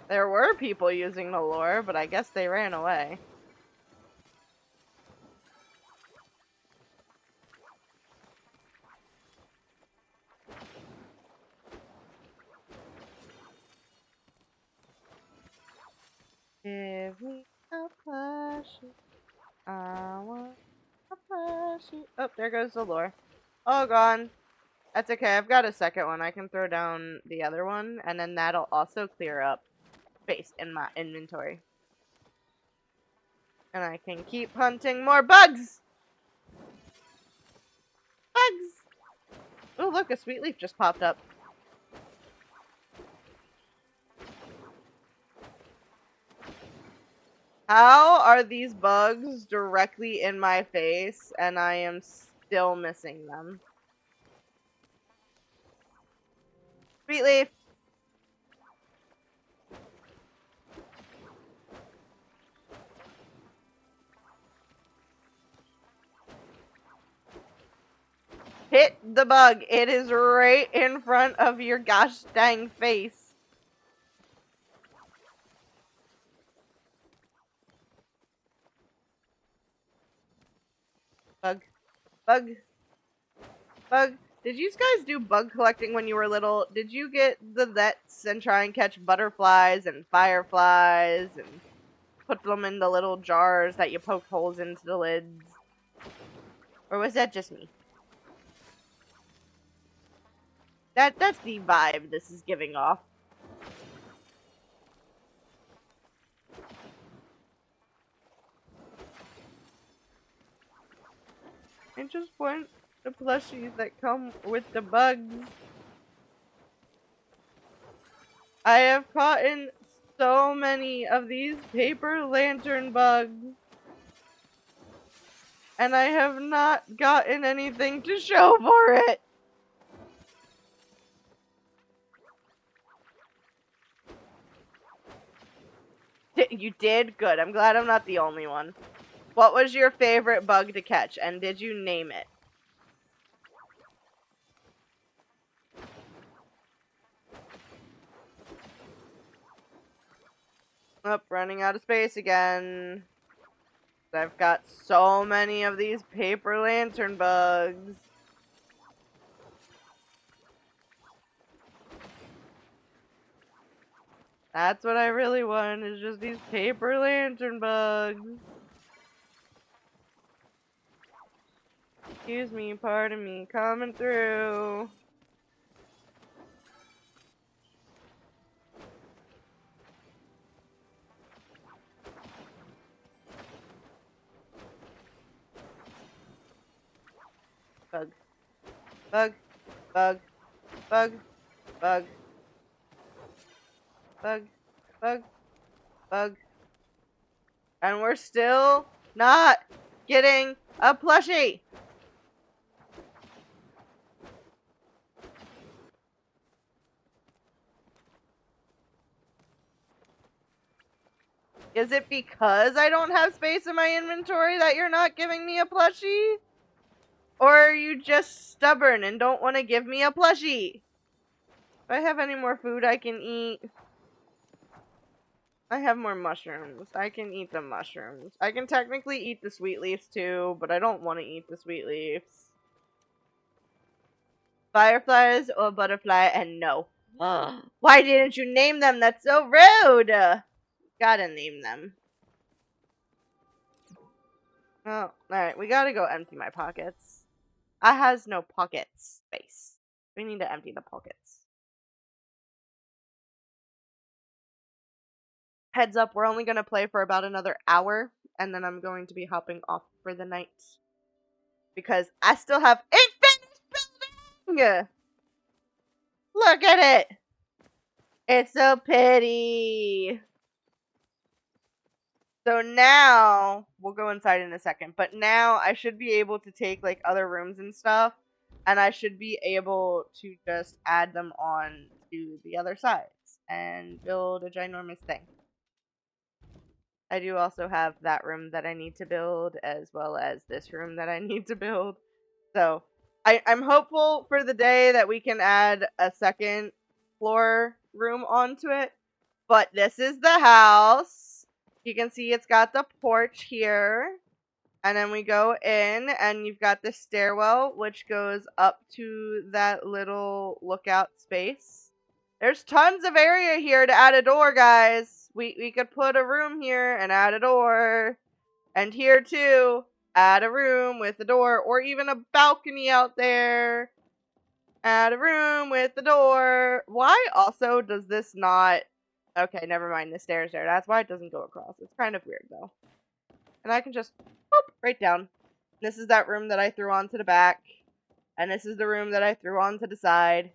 There were people using the lure, but I guess they ran away. Give me a plushie. I want a plushie. Oh, there goes the lure. Oh, gone. That's okay. I've got a second one. I can throw down the other one, and then that'll also clear up space in my inventory. And I can keep hunting more bugs! Bugs! Oh, look, a sweet leaf just popped up. How are these bugs directly in my face, and I am still missing them? Sweet leaf! Hit the bug. It is right in front of your gosh dang face. Bug. Bug. Bug. Did you guys do bug collecting when you were little? Did you get the nets and try and catch butterflies and fireflies and put them in the little jars that you poke holes into the lids? Or was that just me? That's the vibe this is giving off. I just want the plushies that come with the bugs. I have caught in so many of these paper lantern bugs. And I have not gotten anything to show for it. You did? Good. I'm glad I'm not the only one. What was your favorite bug to catch, and did you name it? Oh, running out of space again. I've got so many of these paper lantern bugs. That's what I really want, is just these paper lantern bugs. Excuse me, pardon me, coming through. Bug. Bug. Bug. Bug. Bug. Bug. Bug. Bug. And we're still not getting a plushie. Is it because I don't have space in my inventory that you're not giving me a plushie? Or are you just stubborn and don't want to give me a plushie? If I have any more food I can eat, I have more mushrooms. I can eat the mushrooms. I can technically eat the sweet leaves too, but I don't want to eat the sweet leaves. Fireflies or butterfly, and no. Why didn't you name them? That's so rude! Gotta name them. Oh, alright, we gotta go empty my pockets. I has no pocket space. We need to empty the pockets. Heads up, we're only gonna play for about another hour, and then I'm going to be hopping off for the night. Because I still have a finished building! Look at it! It's so pretty! So now, we'll go inside in a second, but now I should be able to take like other rooms and stuff, and I should be able to just add them on to the other sides and build a ginormous thing. I do also have that room that I need to build, as well as this room that I need to build. So, I'm hopeful for the day that we can add a second floor room onto it, but this is the house. You can see it's got the porch here. And then we go in, and you've got the stairwell, which goes up to that little lookout space. There's tons of area here to add a door, guys. We could put a room here and add a door. And here, too, add a room with a door. Or even a balcony out there. Add a room with a door. Why also does this not... Okay, never mind. The stairs there. That's why it doesn't go across. It's kind of weird, though. And I can just, boop, right down. This is that room that I threw onto the back. And this is the room that I threw onto the side.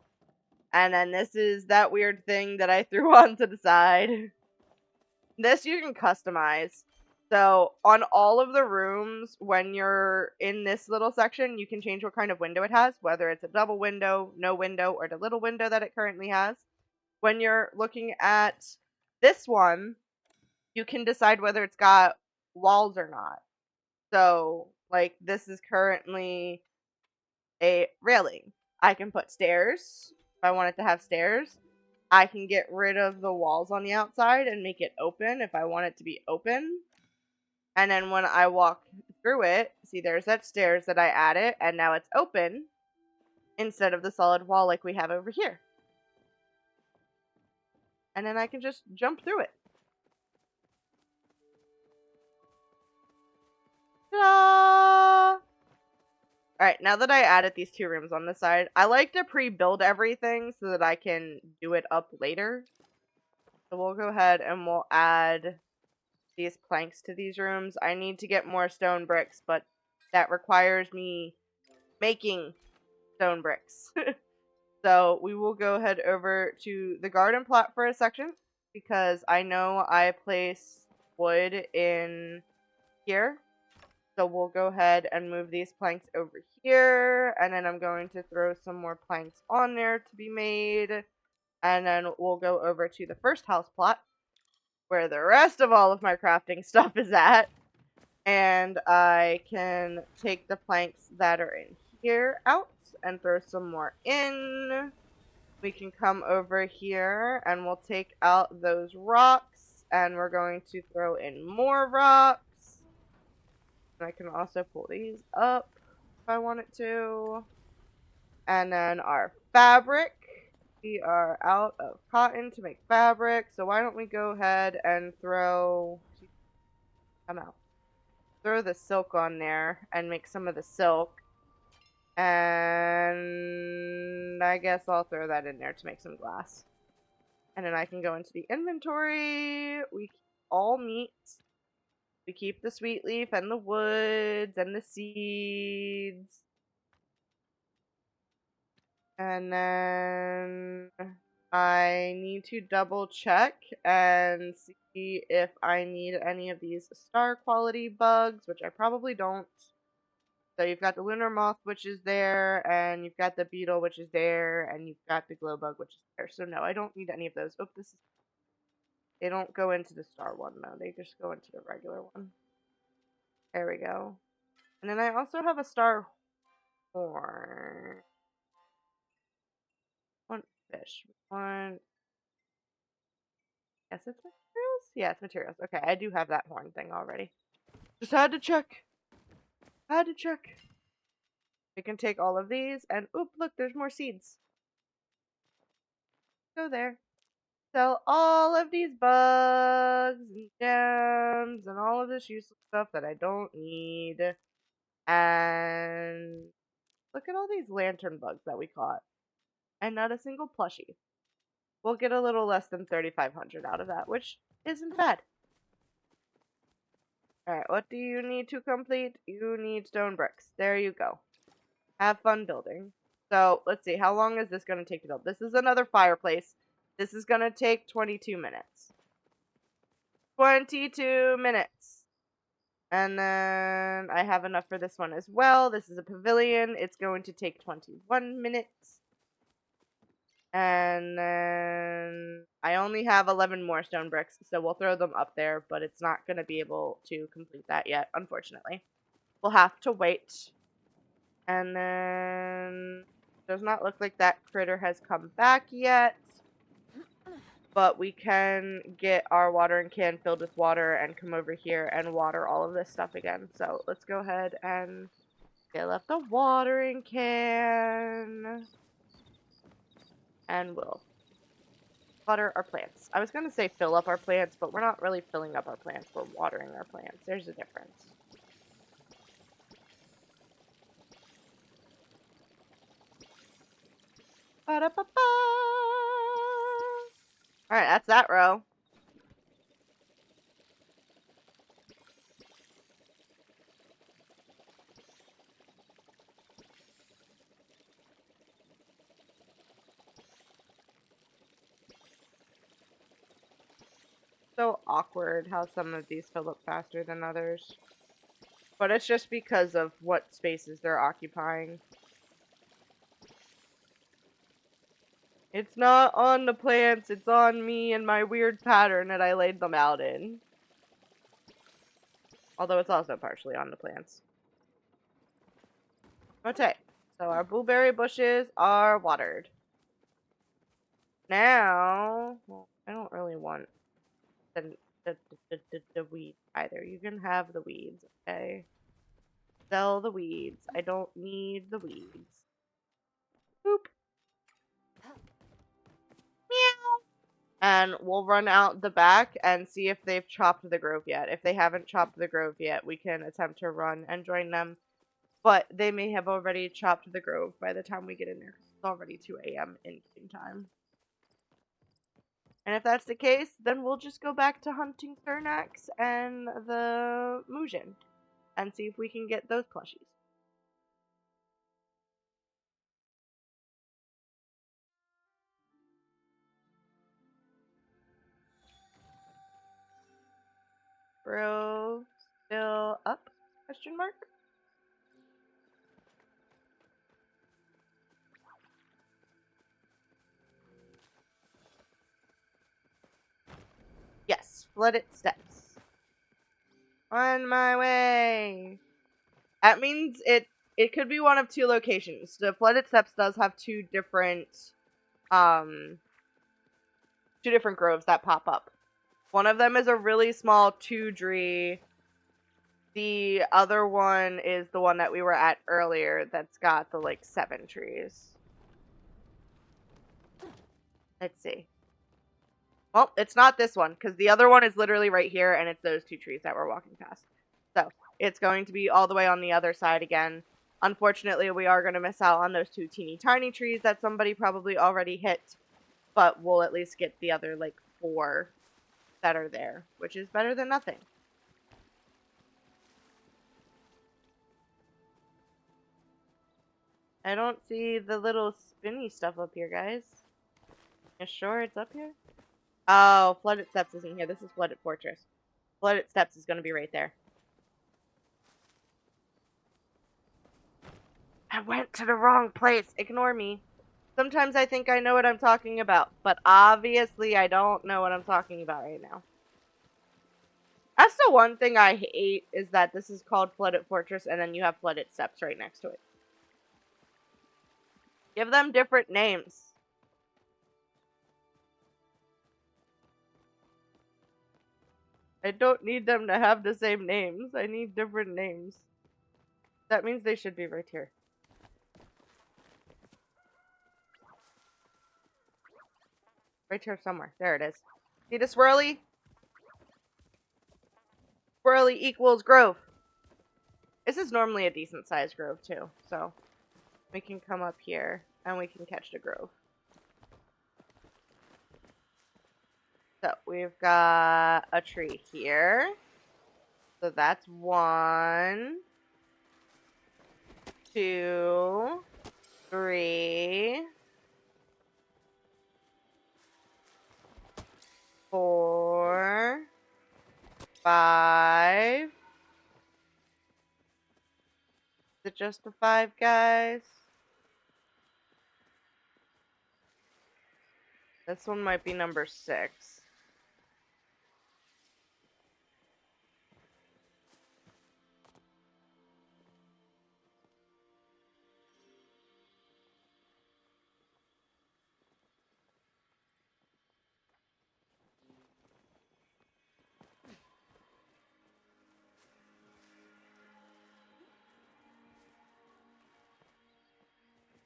And then this is that weird thing that I threw onto the side. This you can customize. So, on all of the rooms, when you're in this little section, you can change what kind of window it has. Whether it's a double window, no window, or the little window that it currently has. When you're looking at this one, you can decide whether it's got walls or not. So, like, this is currently a railing. I can put stairs if I want it to have stairs. I can get rid of the walls on the outside and make it open if I want it to be open. And then when I walk through it, see, there's that stairs that I added, and now it's open instead of the solid wall like we have over here. And then I can just jump through it. Ta-da! Alright, now that I added these two rooms on the side, I like to pre-build everything so that I can do it up later. So we'll go ahead and we'll add these planks to these rooms. I need to get more stone bricks, but that requires me making stone bricks. So we will go ahead over to the garden plot for a section, because I know I place wood in here. So we'll go ahead and move these planks over here, and then I'm going to throw some more planks on there to be made, and then we'll go over to the first house plot, where the rest of all of my crafting stuff is at, and I can take the planks that are in here out and throw some more in. We can come over here, and we'll take out those rocks, and we're going to throw in more rocks. I can also pull these up if I wanted to. And then our fabric. We are out of cotton to make fabric, so why don't we go ahead and throw... Come out. Throw the silk on there and make some of the silk. And I guess I'll throw that in there to make some glass. And then I can go into the inventory. We all meat. We keep the sweet leaf and the woods and the seeds. And then I need to double check and see if I need any of these star quality bugs, which I probably don't. So you've got the lunar moth, which is there, and you've got the beetle, which is there, and you've got the glow bug, which is there. So no, I don't need any of those. Oh, this is... They don't go into the star one, though. They just go into the regular one. There we go. And then I also have a star horn. One fish. One... Yes, it's materials? Yeah, it's materials. Okay, I do have that horn thing already. Just had to check. Had to check. We can take all of these, and oop, look, there's more seeds. Go there. Sell all of these bugs and gems and all of this useless stuff that I don't need. And look at all these lantern bugs that we caught. And not a single plushie. We'll get a little less than 3,500 out of that, which isn't bad. Alright, what do you need to complete? You need stone bricks. There you go. Have fun building. So, let's see. How long is this going to take to build? This is another fireplace. This is going to take 22 minutes. 22 minutes. And then I have enough for this one as well. This is a pavilion. It's going to take 21 minutes. And then I only have 11 more stone bricks, so we'll throw them up there, but it's not going to be able to complete that yet, unfortunately. We'll have to wait. And then does not look like that critter has come back yet. But we can get our watering can filled with water and come over here and water all of this stuff again. So let's go ahead and fill up the watering can. And we'll water our plants. I was going to say fill up our plants, but we're not really filling up our plants. We're watering our plants. There's a difference. Ba-da-ba-ba. Alright, that's that row. So awkward how some of these fill up faster than others. But it's just because of what spaces they're occupying. It's not on the plants, it's on me and my weird pattern that I laid them out in. Although it's also partially on the plants. Okay, so our blueberry bushes are watered. Now, well, I don't really want the weeds either. You can have the weeds, okay? Sell the weeds. I don't need the weeds. Boop. Meow. And we'll run out the back and see if they've chopped the grove yet. If they haven't chopped the grove yet, we can attempt to run and join them. But they may have already chopped the grove by the time we get in there. It's already 2 a.m. in game time. And if that's the case, then we'll just go back to hunting Cernax and the Mujin and see if we can get those plushies. Bro, still up? Question mark? Yes, flooded steps. On my way. That means it could be one of two locations. The flooded steps does have two different groves that pop up. One of them is a really small 2-tree. The other one is the one that we were at earlier that's got the, like, 7 trees. Let's see. Well, it's not this one, because the other one is literally right here, and it's those 2 trees that we're walking past. So, it's going to be all the way on the other side again. Unfortunately, we are going to miss out on those 2 teeny tiny trees that somebody probably already hit. But we'll at least get the other, like, 4 that are there, which is better than nothing. I don't see the little spinny stuff up here, guys. You sure it's up here? Oh, Flooded Steps isn't here. This is Flooded Fortress. Flooded Steps is going to be right there. I went to the wrong place. Ignore me. Sometimes I think I know what I'm talking about, but obviously I don't know what I'm talking about right now. That's the one thing I hate, is that this is called Flooded Fortress and then you have Flooded Steps right next to it. Give them different names. I don't need them to have the same names. I need different names. That means they should be right here. Right here somewhere. There it is. See the swirly? Swirly equals grove. This is normally a decent sized grove too, so we can come up here and we can catch the grove. So we've got a tree here. So that's 1, 2, 3, 4, 5. Is it just the 5 guys? This one might be number 6.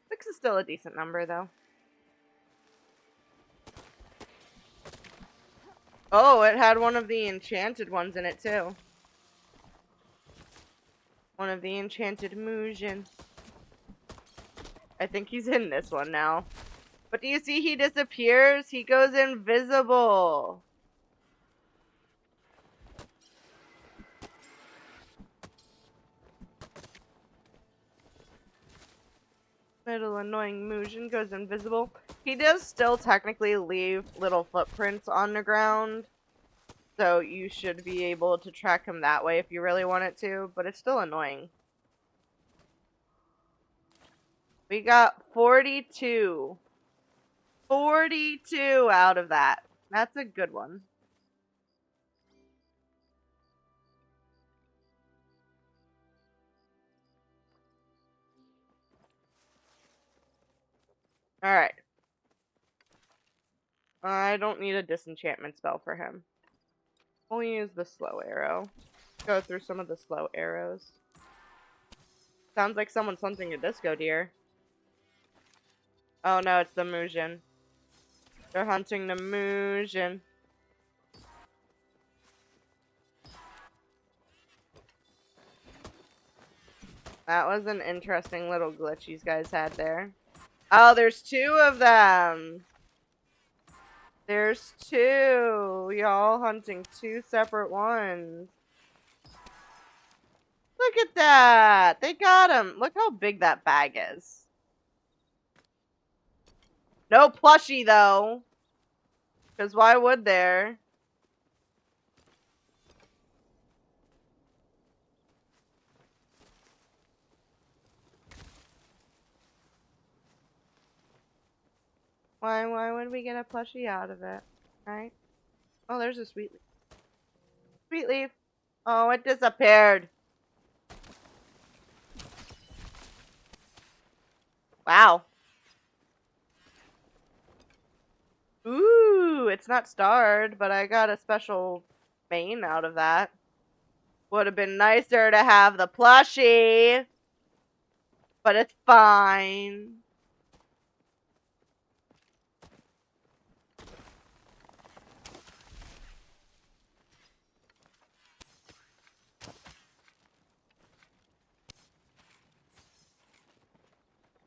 Six is still a decent number, though. Oh, it had one of the enchanted ones in it, too. One of the enchanted Muujin. I think he's in this one now. But do you see he disappears? He goes invisible. Little annoying Muujin goes invisible. He does still technically leave little footprints on the ground. So you should be able to track him that way if you really want it to. But it's still annoying. We got 42. 42 out of that. That's a good one. Alright. I don't need a disenchantment spell for him. We'll use the slow arrow. Go through some of the slow arrows. Sounds like someone's hunting a disco deer. Oh no, it's the Muujin. They're hunting the Muujin. That was an interesting little glitch you guys had there. Oh, there's 2 of them. There's 2. Y'all hunting 2 separate ones. Look at that. They got him. Look how big that bag is. No plushie, though. Because why would there? Why would we get a plushie out of it? Right? Oh, there's a sweet leaf. Sweet leaf. Oh, it disappeared. Wow. Ooh, it's not starred, but I got a special vein out of that. Would have been nicer to have the plushie. But it's fine.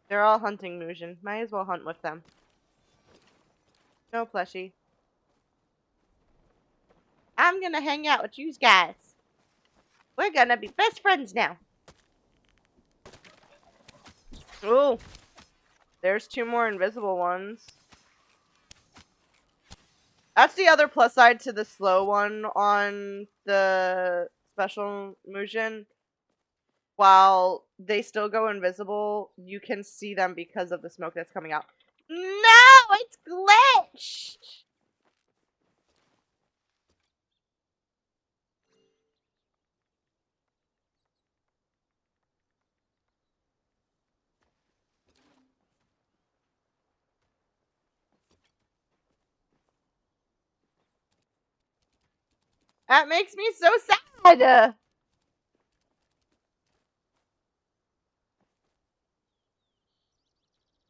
They're all hunting Muujin. Might as well hunt with them. No plushie. I'm gonna hang out with you guys. We're gonna be best friends now. Ooh. There's 2 more invisible ones. That's the other plus side to the slow one on the special Mujin. While they still go invisible, you can see them because of the smoke that's coming out. No, it's glitched! That makes me so sad!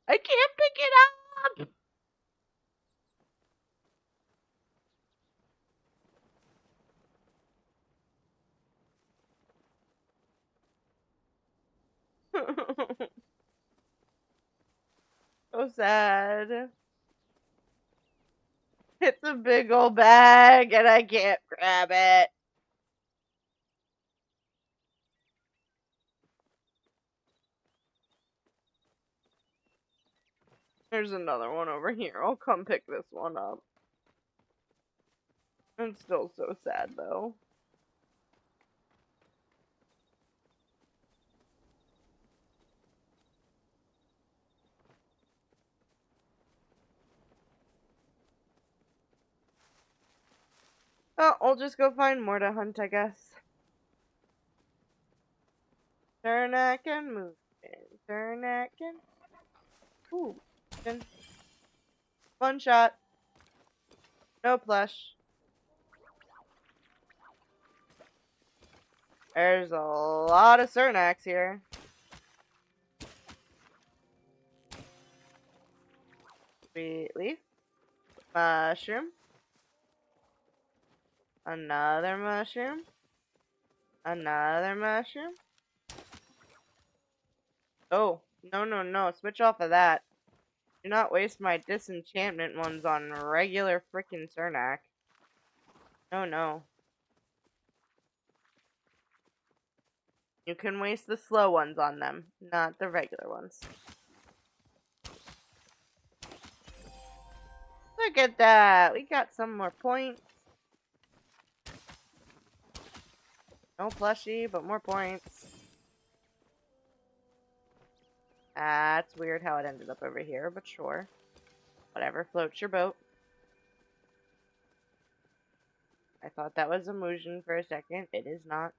I can't pick it up! So sad. It's a big old bag and I can't grab it. There's another one over here. I'll come pick this one up. I'm still so sad though. Oh, I'll just go find more to hunt, I guess. Turnak and move in. Turnak and... Ooh. One shot. No plush. There's a lot of Cernax here. Sweet leaf. Mushroom. Another mushroom. Another mushroom. Oh, no. Switch off of that. Do not waste my disenchantment ones on regular frickin' Cernak. No. You can waste the slow ones on them, not the regular ones. Look at that! We got some more points. No plushie, but more points. That's weird how it ended up over here, but sure. Whatever, floats your boat. I thought that was a Mujin for a second. It is not.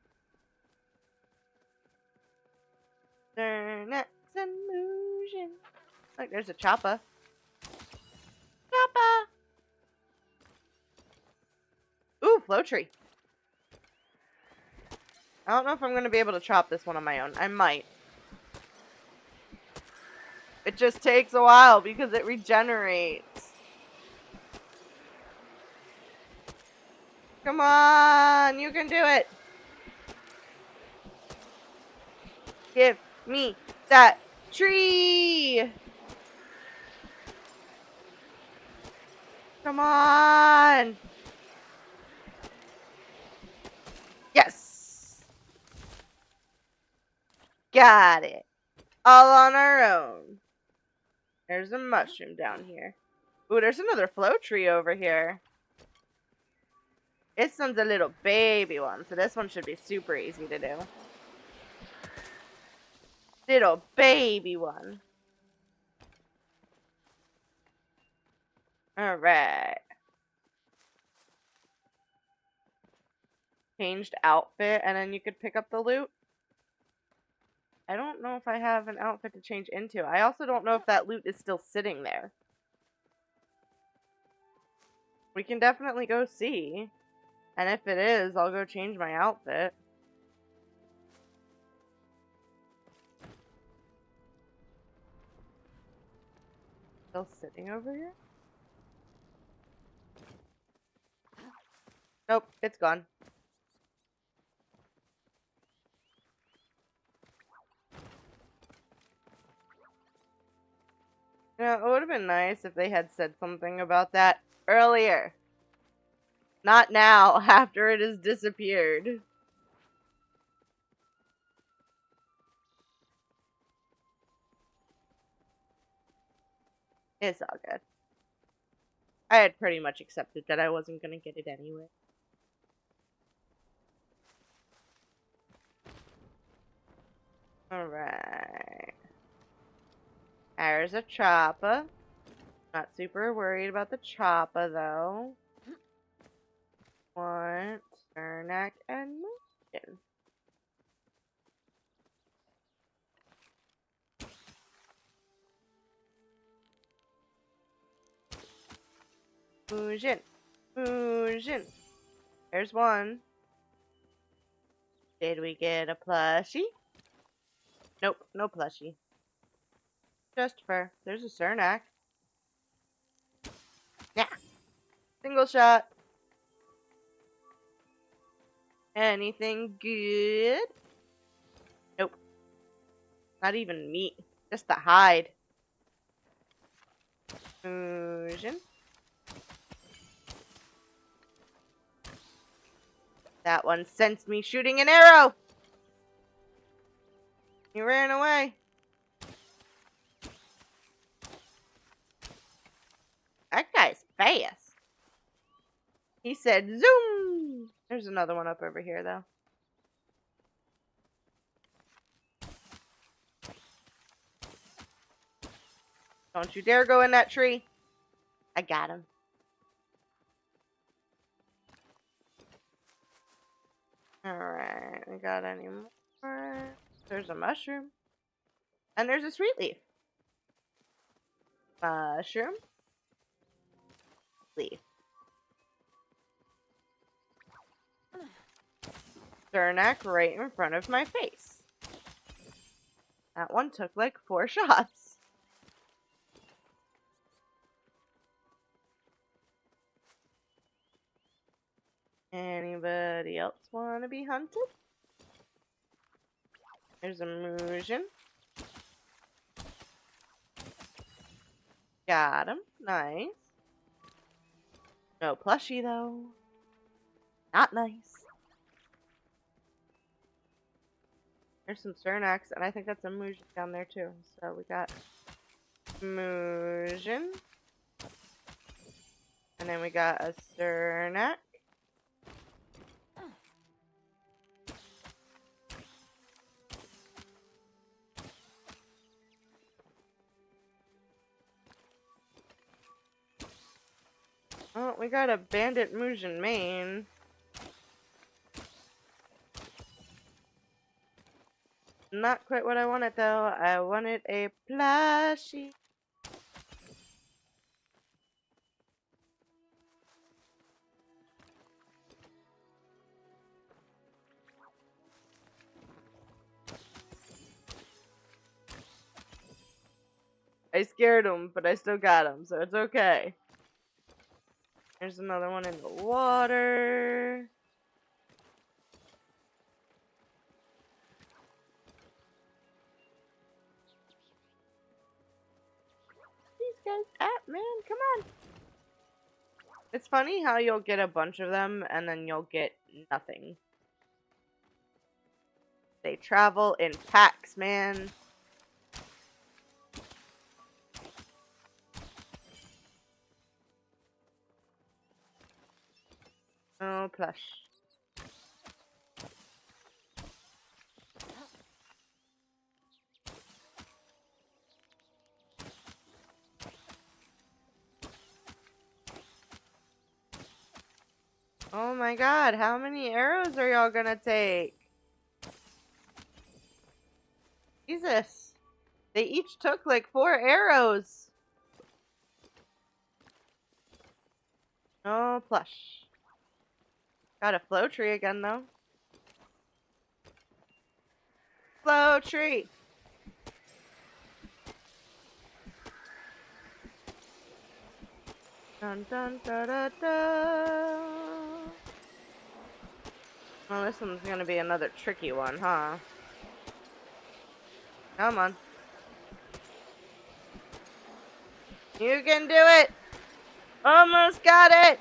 Cernax and Mujin. Look, there's a Choppa. Choppa! Ooh, flow tree. I don't know if I'm going to be able to chop this one on my own. I might. It just takes a while because it regenerates. Come on, you can do it. Give me that tree. Come on. Yes. Got it. All on our own. There's a mushroom down here. Ooh, there's another flow tree over here. This one's a little baby one, so this one should be super easy to do. Little baby one. Alright. Changed outfit, and then you could pick up the loot. I don't know if I have an outfit to change into. I also don't know if that loot is still sitting there. We can definitely go see. And if it is, I'll go change my outfit. Still sitting over here? Nope, it's gone. Yeah, it would have been nice if they had said something about that earlier. Not now, after it has disappeared. It's all good. I had pretty much accepted that I wasn't gonna get it anyway. Alright. There's a chopper. Not super worried about the chopper though. Want Cernak and Motion. Motion. Motion. There's one. Did we get a plushie? Nope, no plushie. Just fur. There's a Cernak. Yeah. Single shot. Anything good? Nope. Not even meat. Just the hide. Fusion. That one sensed me shooting an arrow. He ran away. That guy's fast. He said zoom. There's another one up over here though. Don't you dare go in that tree. I got him. Alright, we got any more? There's a mushroom. And there's a sweet leaf. Mushroom. Leaf. Cernak right in front of my face. That one took like 4 shots. Anybody else want to be hunted? There's a Musion. Got him. Nice. No plushie though. Not nice. There's some Cernaks, and I think that's a Musion down there too. So we got Musion. And then we got a Cernak. Oh, we got a Bandit Musion main. Not quite what I wanted though. I wanted a plushie. I scared him, but I still got him, so it's okay. There's another one in the water. These guys at, man, come on. It's funny how you'll get a bunch of them and then you'll get nothing. They travel in packs, man. Oh, plush. Oh my god, how many arrows are y'all gonna take? Jesus. They each took like 4 arrows. Oh, plush. Got a flow tree again, though. Flow tree. Dun dun da da da. Well, this one's gonna be another tricky one, huh? Come on. You can do it! Almost got it!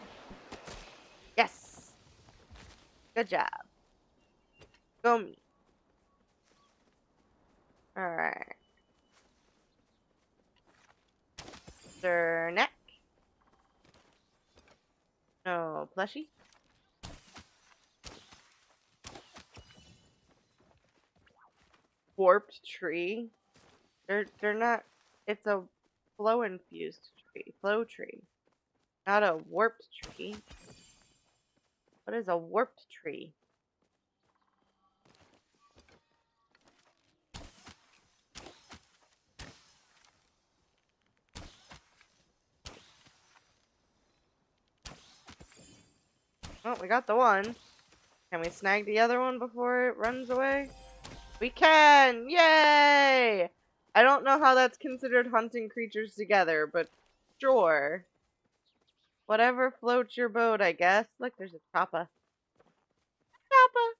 Yes! Good job. Go me. Alright. Cernak. No, plushie? Warped tree? They're not, it's a flow infused tree. Flow tree. Not a warped tree. What is a warped tree? Oh, we got the one. Can we snag the other one before it runs away? We can! Yay! I don't know how that's considered hunting creatures together, but sure. Whatever floats your boat, I guess. Look, there's a choppa. Choppa!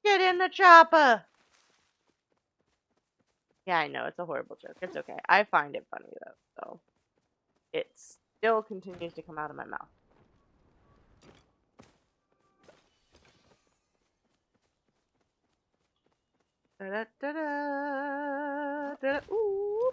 Get in the choppa! Yeah, I know, it's a horrible joke. It's okay. I find it funny, though, so it still continues to come out of my mouth. Da-da-da-da, da-da, ooh.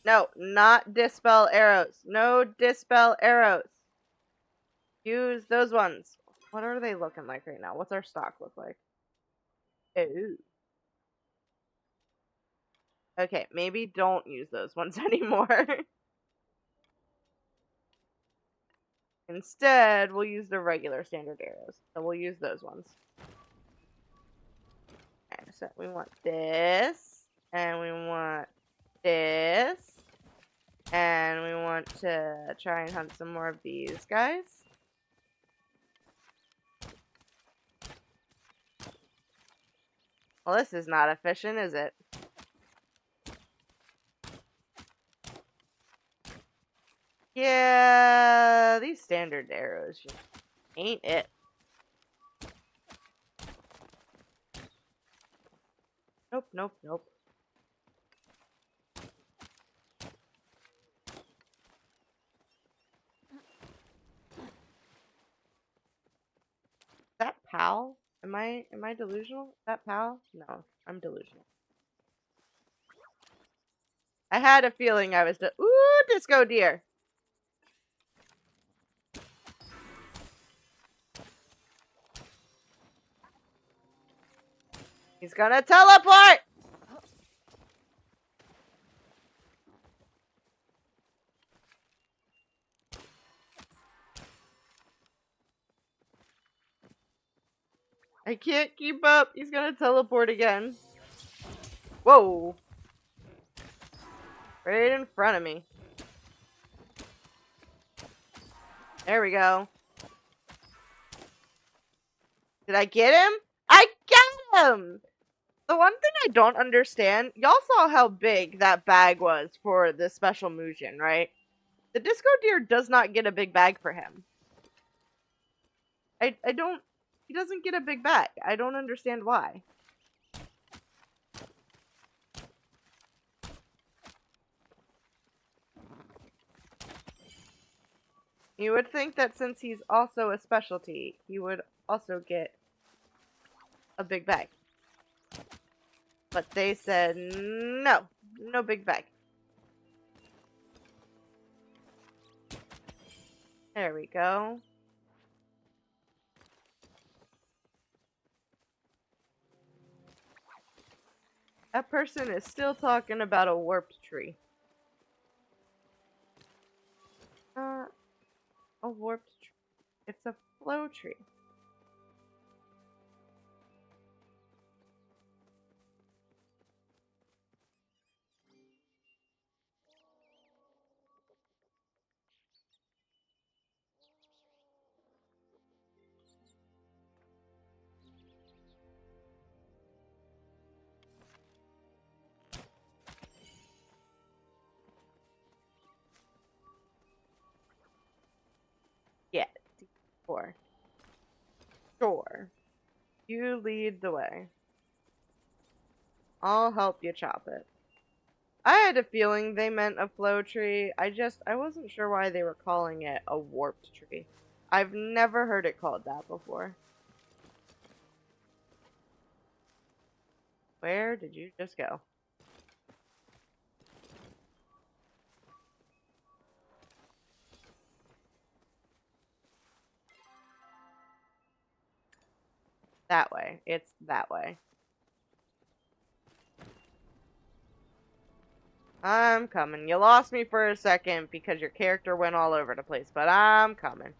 No, not dispel arrows. No dispel arrows. Use those ones. What are they looking like right now? What's our stock look like? Ooh. Okay, maybe don't use those ones anymore. Instead, we'll use the regular standard arrows. So we'll use those ones. Okay, so we want this. And we want this. And we want to try and hunt some more of these guys. Well, this is not efficient, is it? Yeah, these standard arrows just ain't it. Nope, nope, nope. Is that Pal? Am I delusional? Is that Pal? No, I'm delusional. I had a feeling I was ooh, disco deer. He's gonna teleport! I can't keep up. He's gonna teleport again. Whoa. Right in front of me. There we go. Did I get him? I got him! The one thing I don't understand, y'all saw how big that bag was for the special Muujin, right? The disco deer does not get a big bag for him. I don't, he doesn't get a big bag. I don't understand why. You would think that since he's also a specialty, he would also get a big bag. But they said, no, no big bag. There we go. That person is still talking about a warped tree. A warped tree. It's a flow tree. Yeah, D4. Sure. You lead the way. I'll help you chop it. I had a feeling they meant a flow tree. I wasn't sure why they were calling it a warped tree. I've never heard it called that before. Where did you just go? That way. It's that way. I'm coming. You lost me for a second because your character went all over the place, but I'm coming.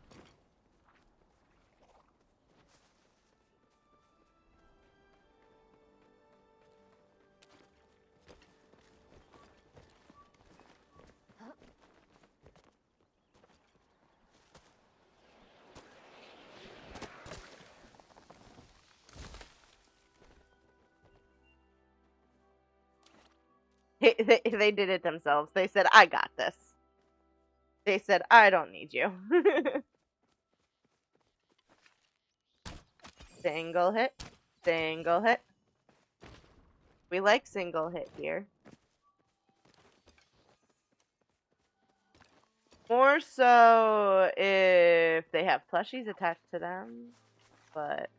They did it themselves. They said, I got this. They said, I don't need you. Single hit. Single hit. We like single hit here. More so if they have plushies attached to them. But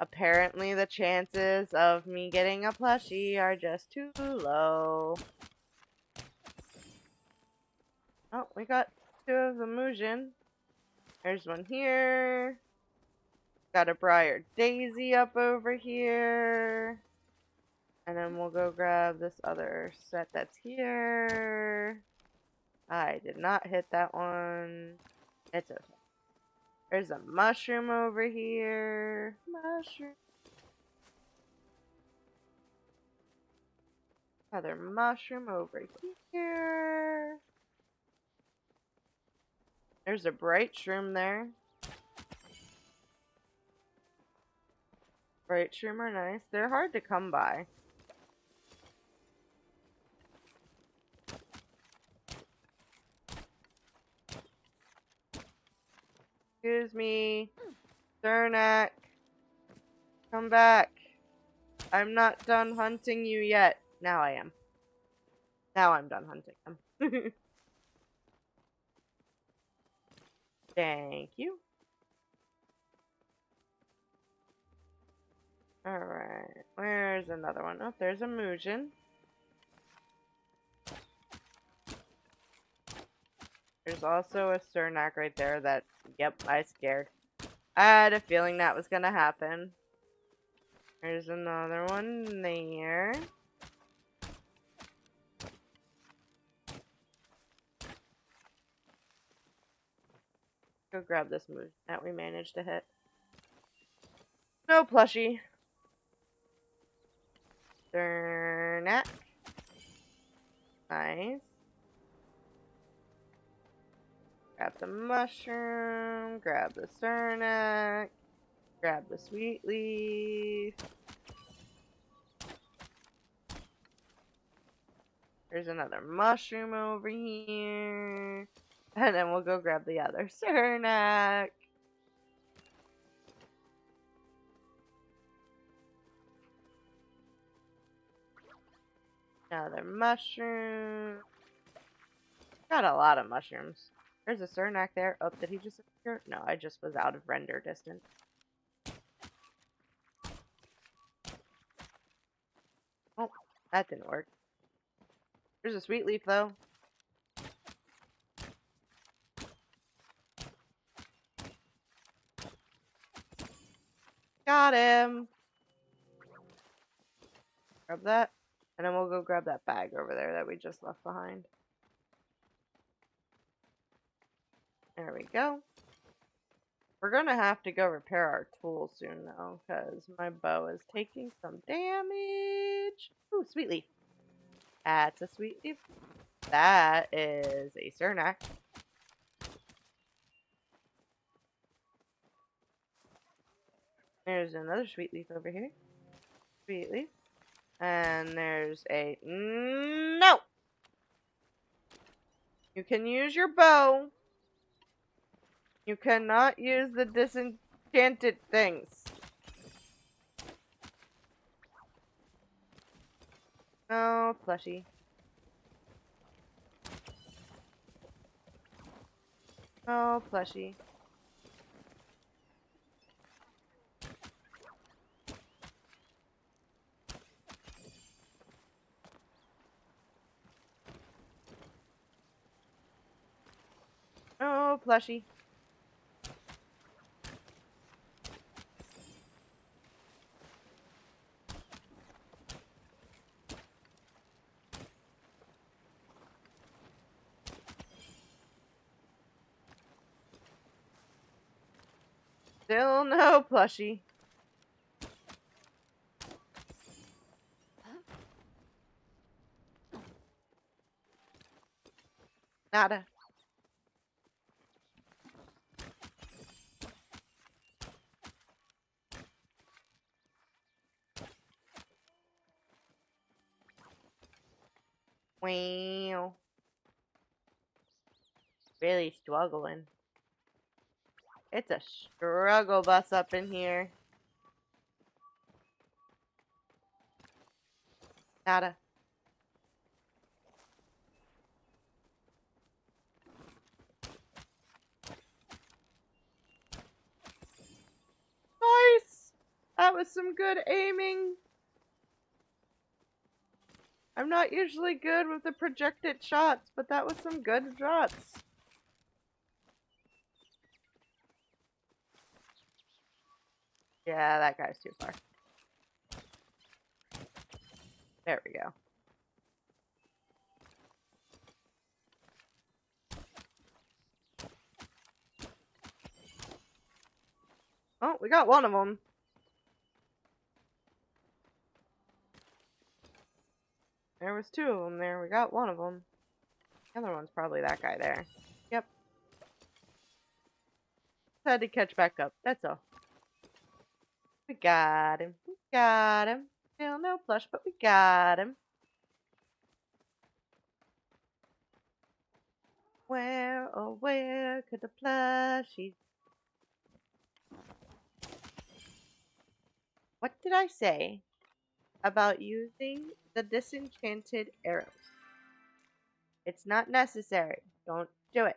apparently the chances of me getting a plushie are just too low. Oh, we got 2 of the Mujin. There's one here. Got a Briar Daisy up over here. And then we'll go grab this other set that's here. I did not hit that one. It's okay. There's a mushroom over here. Mushroom. Another mushroom over here. There's a bright shroom there. Bright shroom are nice. They're hard to come by. Excuse me. Cernak. Come back. I'm not done hunting you yet. Now I am. Now I'm done hunting them. Thank you. Alright. Where's another one? Oh, there's a Mujin. There's also a Cernak right there that, yep, I scared. I had a feeling that was gonna happen. There's another one there. Go grab this Mujin that we managed to hit. No plushie. Cernak. Nice. Grab the mushroom, grab the Cernak, grab the sweet leaf. There's another mushroom over here. And then we'll go grab the other Cernak. Another mushroom. Got a lot of mushrooms. There's a Cernak there. Oh, did he just appear? No, I just was out of render distance. Oh, that didn't work. There's a sweet leaf, though. Got him. Grab that. And then we'll go grab that bag over there that we just left behind. There we go. We're gonna have to go repair our tools soon, though, because my bow is taking some damage. Ooh, sweet leaf. That's a sweet leaf. That is a Cernak. There's another sweet leaf over here. Sweet leaf. And there's a... No! You can use your bow. You cannot use the disenchanted things. No, plushie. No, plushie. plushie. Still no plushie. Nada. Wow. Really struggling. It's a struggle bus up in here. Nada. Nice! That was some good aiming. I'm not usually good with the projected shots, but that was some good shots. Yeah, that guy's too far. There we go. Oh, we got one of them. There was two of them there. We got one of them. The other one's probably that guy there. Yep. Had to catch back up. That's all. We got him. We got him. Still no plush, but we got him. Where, oh where could the plushies? What did I say about using the disenchanted arrows? It's not necessary. Don't do it.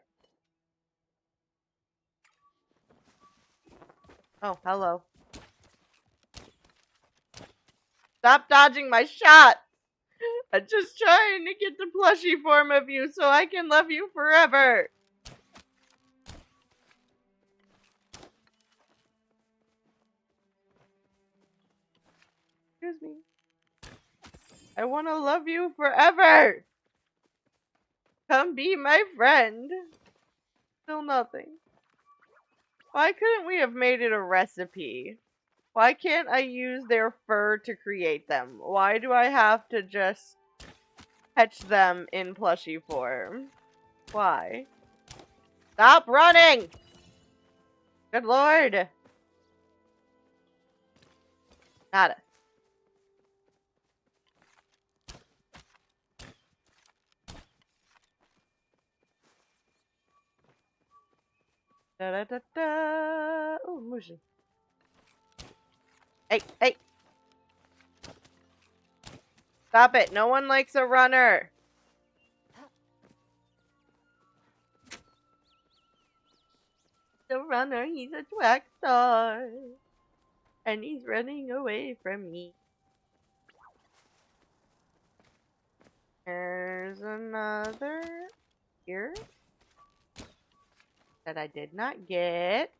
Oh, hello. Stop dodging my shot! I'm just trying to get the plushie form of you so I can love you forever. Excuse me. I want to love you forever. Come be my friend. Still nothing. Why couldn't we have made it a recipe? Why can't I use their fur to create them? Why do I have to just catch them in plushie form? Why? Stop running! Good lord! Nada. Da da da da. Oh, Mushi. Hey, hey! Stop it! No one likes a runner! The runner, he's a track star. And he's running away from me. There's another here that I did not get.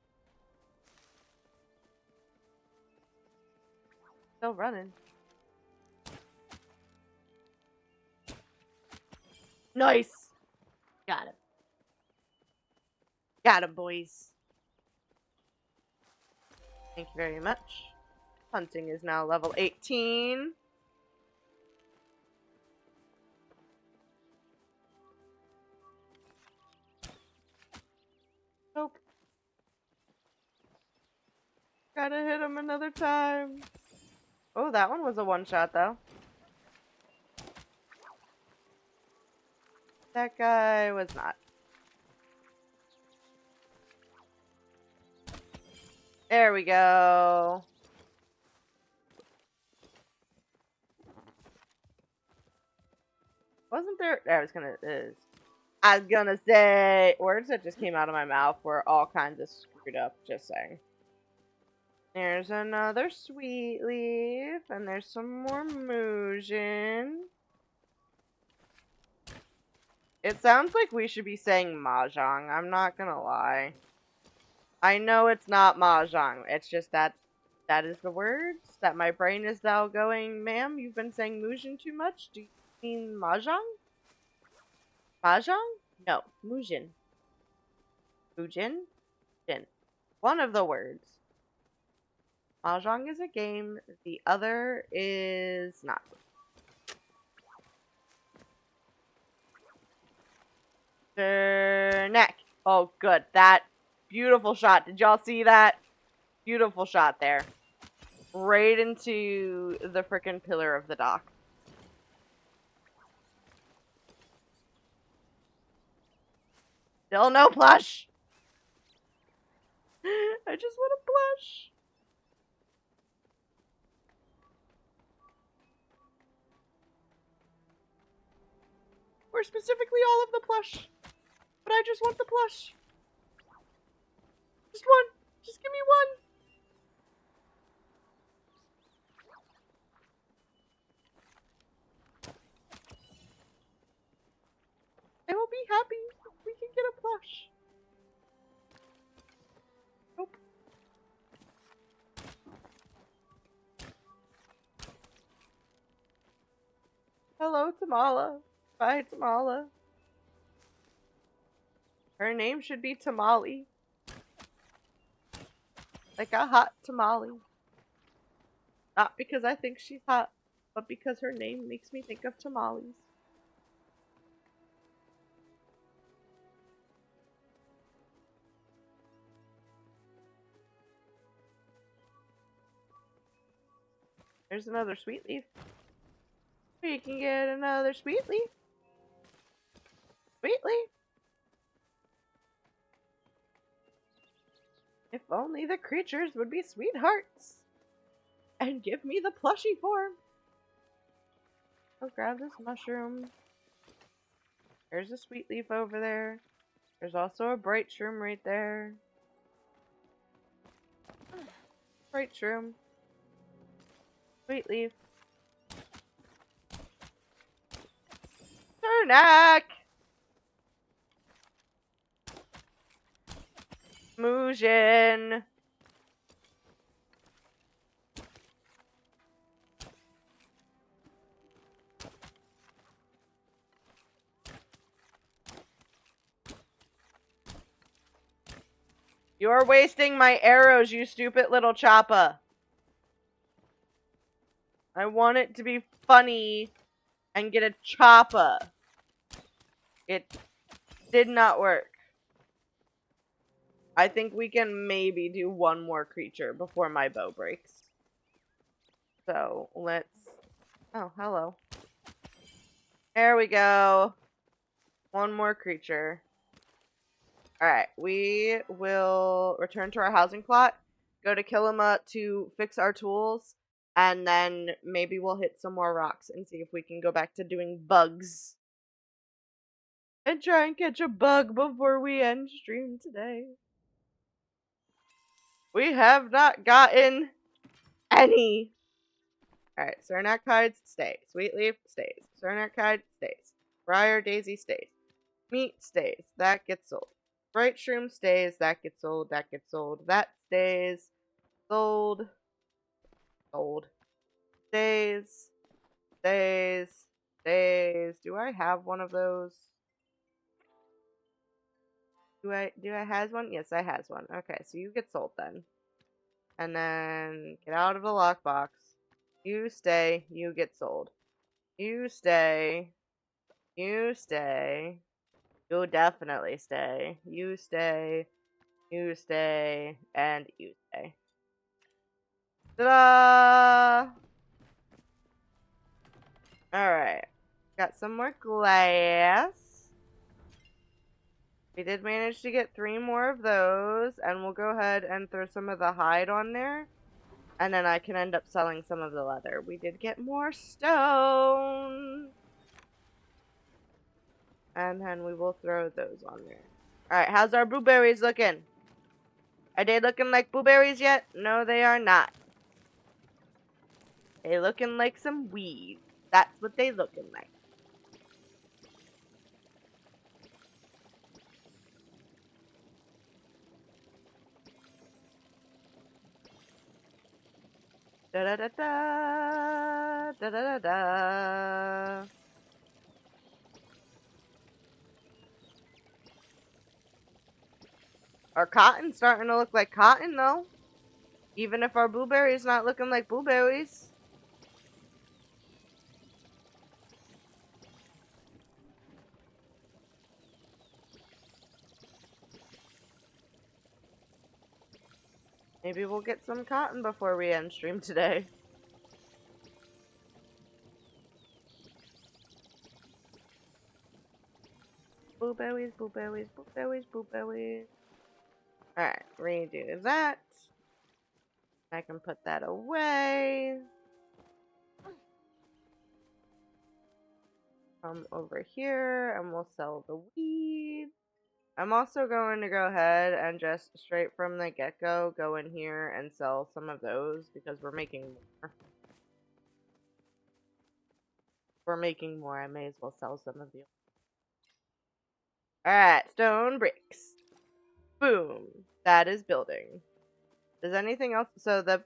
Still running. Nice! Got him. Got him, boys. Thank you very much. Hunting is now level 18. Nope. Gotta hit him another time. Oh, that one was a one-shot, though. That guy was not. There we go. Wasn't there? I was gonna say words that just came out of my mouth were all kinds of screwed up. Just saying. There's another sweet leaf, and there's some more Musion. It sounds like we should be saying mahjong. I'm not gonna lie. I know it's not mahjong. It's just that is the words that my brain is now going, ma'am, you've been saying Mujin too much? Do you mean mahjong? Mahjong? No, Mujin. Mujin? Jin. One of the words. Mahjong is a game. The other is not. Neck. Oh, good. That beautiful shot. Did y'all see that? Beautiful shot there. Right into the frickin' pillar of the dock. Still no plush. I just want a plush. Or specifically all of the plush. But I just want the plush. Just one. Just give me one. I will be happy if we can get a plush. Nope. Hello, Tamala. Bye, Tamala. Her name should be Tamale. Like a hot tamale. Not because I think she's hot, but because her name makes me think of tamales. There's another sweet leaf. We can get another sweet leaf. Sweet leaf. If only the creatures would be sweethearts and give me the plushie form. I'll grab this mushroom. There's a sweet leaf over there. There's also a bright shroom right there. Bright shroom. Sweet leaf. Turnak! Mujin. You're wasting my arrows, you stupid little choppa. I want it to be funny and get a choppa. It did not work. I think we can maybe do one more creature before my bow breaks. So, let's... Oh, hello. There we go. One more creature. Alright, we will return to our housing plot, go to Kilima to fix our tools, and then maybe we'll hit some more rocks and see if we can go back to doing bugs. And try and catch a bug before we end stream today. We have not gotten any. Alright, Cernak hides, stay. Sweetleaf stays. Cernak hide, stays. Briar Daisy stays. Meat stays. That gets sold. Bright Shroom stays. That gets sold. That gets sold. That stays. Sold. Sold. Stays. Stays. Stays. Do I have one of those? Do I has one? Yes, I has one. Okay, so you get sold then. And then get out of the lockbox. You stay. You get sold. You stay. You stay. You'll definitely stay. You stay. You stay. And you stay. Ta-da! Alright. Got some more glass. We did manage to get 3 more of those. And we'll go ahead and throw some of the hide on there. And then I can end up selling some of the leather. We did get more stone. And then we will throw those on there. Alright, how's our blueberries looking? Are they looking like blueberries yet? No, they are not. They looking like some weeds. That's what they looking like. Da da da da da da da da. Our cotton's starting to look like cotton, though. Even if our blueberries not looking like blueberries. Maybe we'll get some cotton before we end stream today. Blueberries, blueberries, blueberries, blueberries. Alright, redo that. I can put that away. Come over here and we'll sell the weed. I'm also going to go ahead and just straight from the get-go go in here and sell some of those because we're making more. I may as well sell some of the. Alright, stone bricks. Boom. That is building. Does anything else? So the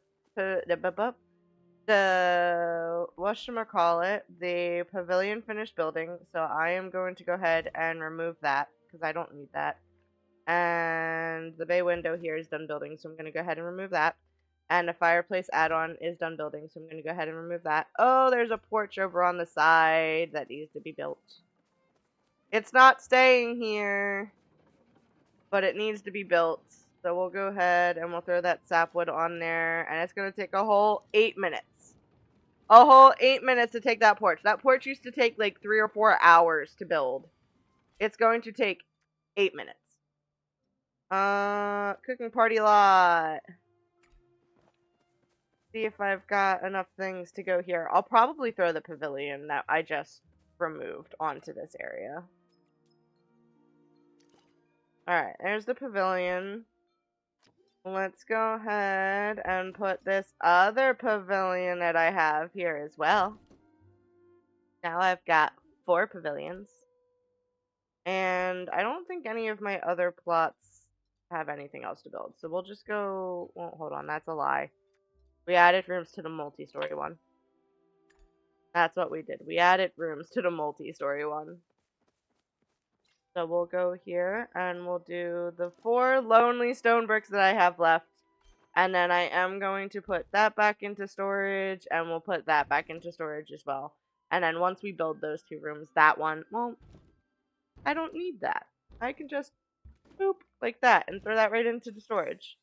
whatchamacallit, the pavilion finished building, so I am going to go ahead and remove that because I don't need that. And the bay window here is done building, so I'm going to go ahead and remove that. And the fireplace add-on is done building, so I'm going to go ahead and remove that. Oh, there's a porch over on the side that needs to be built. It's not staying here, but it needs to be built. So we'll go ahead and we'll throw that sapwood on there, and it's going to take a whole 8 minutes. A whole 8 minutes to take that porch. That porch used to take like 3 or 4 hours to build. It's going to take 8 minutes. Cooking party lot. See if I've got enough things to go here. I'll probably throw the pavilion that I just removed onto this area. Alright, there's the pavilion. Let's go ahead and put this other pavilion that I have here as well. Now I've got 4 pavilions. And I don't think any of my other plots have anything else to build. So we'll just go... Well, hold on, that's a lie. We added rooms to the multi-story one. That's what we did. We added rooms to the multi-story one. So we'll go here and we'll do the 4 lonely stone bricks that I have left. And then I am going to put that back into storage and we'll put that back into storage as well. And then once we build those 2 rooms, that one, well, I don't need that. I can just boop like that and throw that right into the storage.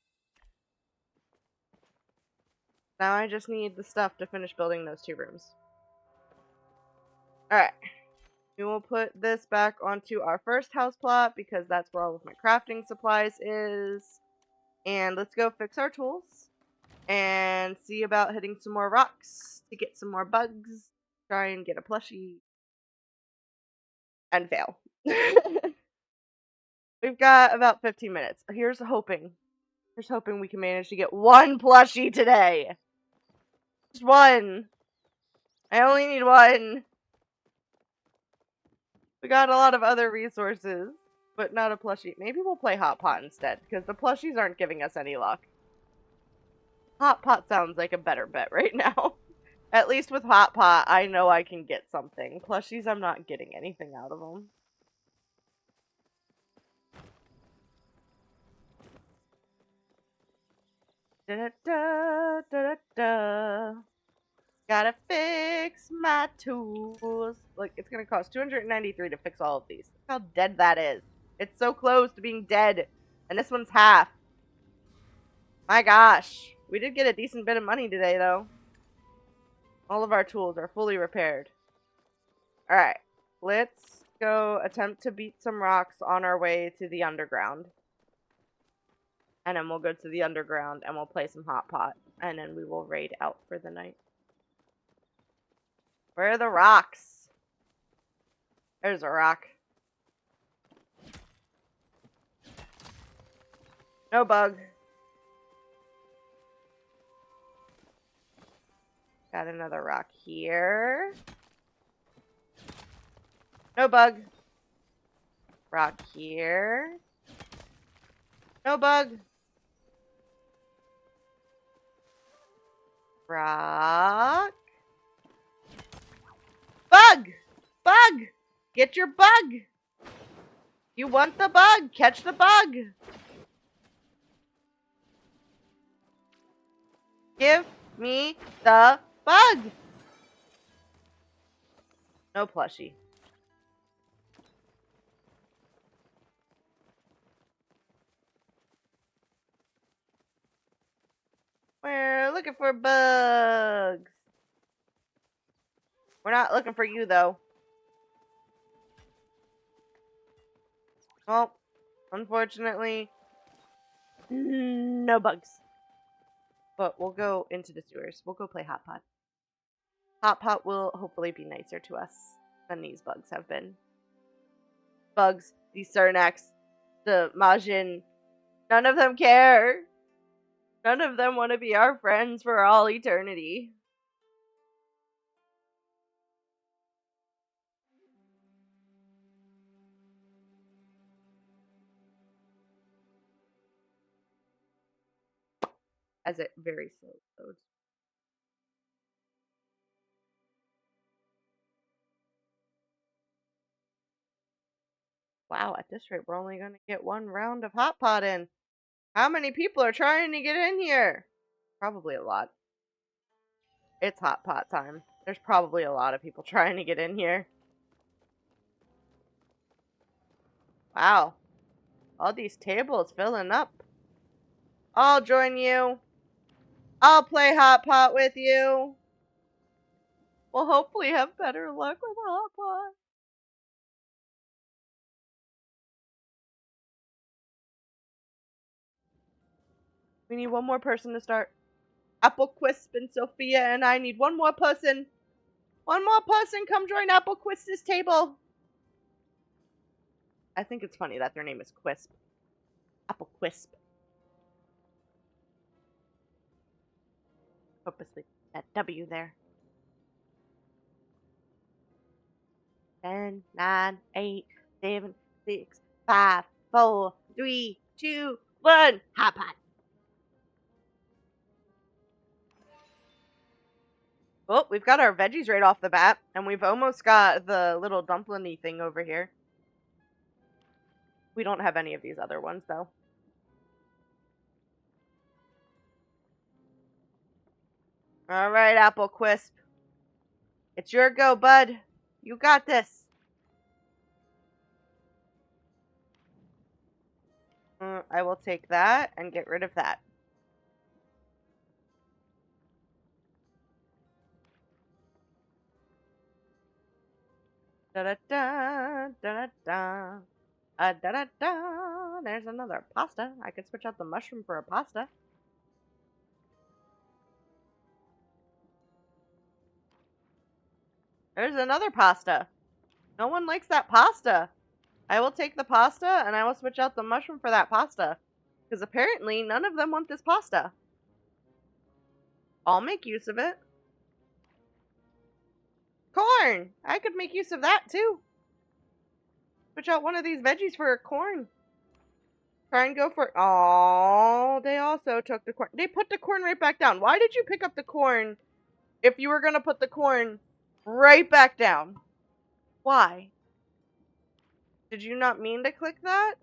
Now I just need the stuff to finish building those 2 rooms. Alright. We will put this back onto our first house plot because that's where all of my crafting supplies is. And let's go fix our tools and see about hitting some more rocks to get some more bugs. Try and get a plushie. And fail. We've got about 15 minutes. Here's hoping. Here's hoping we can manage to get 1 plushie today. Just 1. I only need 1. We got a lot of other resources, but not a plushie. Maybe we'll play Hot Pot instead, because the plushies aren't giving us any luck. Hot Pot sounds like a better bet right now. At least with Hot Pot, I know I can get something. Plushies, I'm not getting anything out of them. Da-da-da, da-da-da. Gotta fix my tools. Like, it's gonna cost $293 to fix all of these. Look how dead that is. It's so close to being dead. And this one's half. My gosh. We did get a decent bit of money today, though. All of our tools are fully repaired. Alright. Let's go attempt to beat some rocks on our way to the underground. And then we'll go to the underground and we'll play some Hot Pot. And then we will raid out for the night. Where are the rocks? There's a rock. No bug. Got another rock here. No bug. Rock here. No bug. Rock. Bug! Bug! Get your bug! You want the bug! Catch the bug! Give me the bug! No plushie. We're looking for bugs. We're not looking for you, though. Well, unfortunately, no bugs. But we'll go into the sewers. We'll go play Hot Pot. Hot Pot will hopefully be nicer to us than these bugs have been. Bugs, these Cernax, the Majin, none of them care. None of them want to be our friends for all eternity. As it very slowly loads. Wow, at this rate, we're only going to get one round of Hot Pot in. How many people are trying to get in here? Probably a lot. It's Hot Pot time. There's probably a lot of people trying to get in here. Wow. All these tables filling up. I'll join you. I'll play Hot Pot with you. We'll hopefully have better luck with Hot Pot. We need one more person to start. Apple Quisp and Sophia and I need one more person. One more person come join Apple Quisp's table. I think it's funny that their name is Quisp. Apple Quisp. Purposely that W there. 10, 9, 8, 7, 6, 5, 4, 3, 2, 1. Hot Pot. Well, we've got our veggies right off the bat, and we've almost got the little dumpling-y thing over here. We don't have any of these other ones, though. Alright, Apple Quisp. It's your go, bud. You got this. I will take that and get rid of that. Da-da-da, da-da-da. Da-da-da. There's another pasta. I could switch out the mushroom for a pasta. There's another pasta. No one likes that pasta. I will take the pasta and I will switch out the mushroom for that pasta. Because apparently none of them want this pasta. I'll make use of it. Corn! I could make use of that too. Switch out one of these veggies for a corn. Try and go for... Oh, they also took the corn. They put the corn right back down. Why did you pick up the corn if you were going to put the corn right back down? Why? Did you not mean to click that?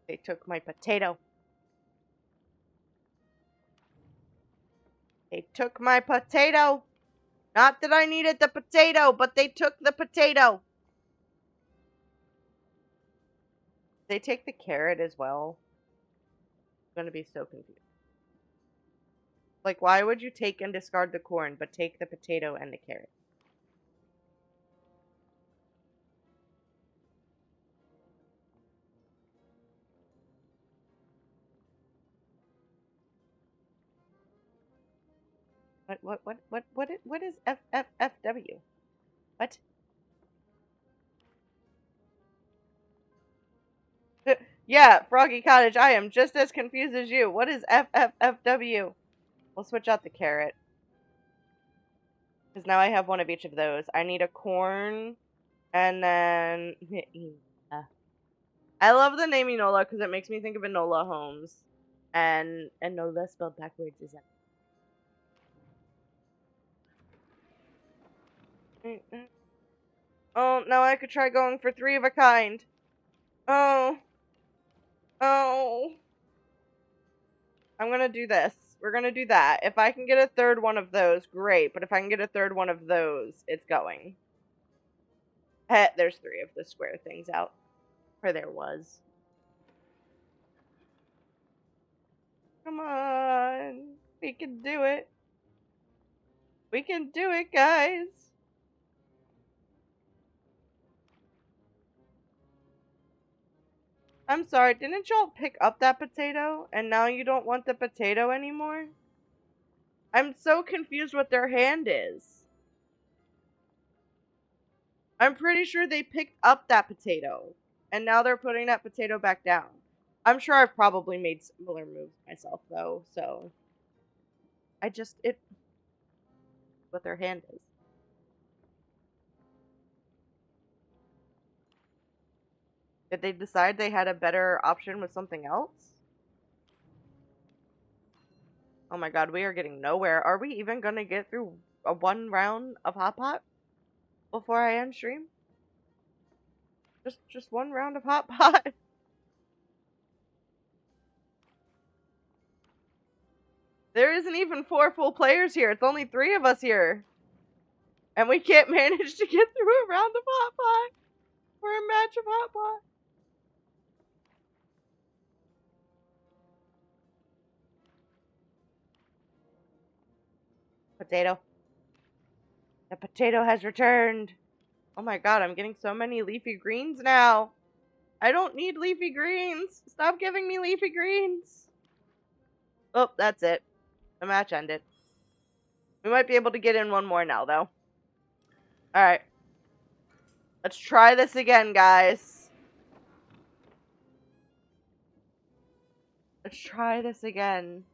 They took my potato. They took my potato. Not that I needed the potato, but they took the potato. They take the carrot as well. I'm gonna be so confused. Like, why would you take and discard the corn, but take the potato and the carrot? What is FFFW? What? Yeah, Froggy Cottage, I am just as confused as you. What is FFFW? We'll switch out the carrot. Because now I have one of each of those. I need a corn, and then... I love the name Enola because it makes me think of Enola Holmes. And Enola spelled backwards is that. Oh, now I could try going for 3 of a kind. Oh. Oh. I'm gonna do this. We're gonna do that. If I can get a 3rd one of those, great. But if I can get a 3rd one of those, it's going. There's 3 of the square things out. Or there was. Come on. We can do it. We can do it, guys. I'm sorry, didn't y'all pick up that potato? And now you don't want the potato anymore? I'm so confused what their hand is. I'm pretty sure they picked up that potato. And now they're putting that potato back down. I'm sure I've probably made similar moves myself, though, so... what their hand is. Did they decide they had a better option with something else? Oh my god, we are getting nowhere. Are we even gonna get through a 1 round of Hot Pot before I end stream? Just 1 round of Hot Pot? There isn't even 4 full players here. It's only 3 of us here. And we can't manage to get through a round of Hot Pot. Or a match of Hot Pot. Potato. The potato has returned. Oh my god, I'm getting so many leafy greens now. I don't need leafy greens. Stop giving me leafy greens. Oh, that's it. The match ended. We might be able to get in 1 more now, though. Alright. Let's try this again, guys. Let's try this again.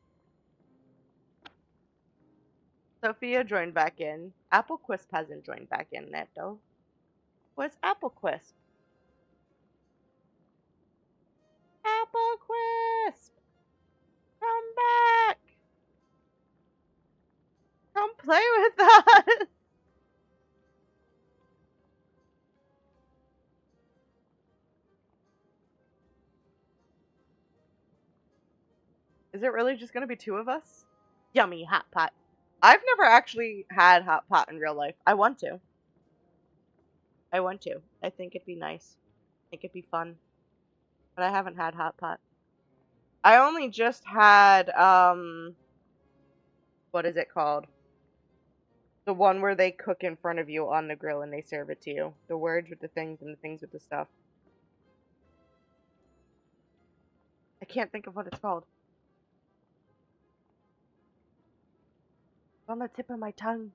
Sophia joined back in. Apple Quisp hasn't joined back in yet, though. Where's Apple Quisp? Apple Quisp! Come back! Come play with us! Is it really just gonna be 2 of us? Yummy hot pot. I've never actually had hot pot in real life. I want to. I think it'd be nice. I think it'd be fun. But I haven't had hot pot. I only just had, what is it called? The one where they cook in front of you on the grill and they serve it to you. The words with the things and the things with the stuff. I can't think of what it's called. It's on the tip of my tongue.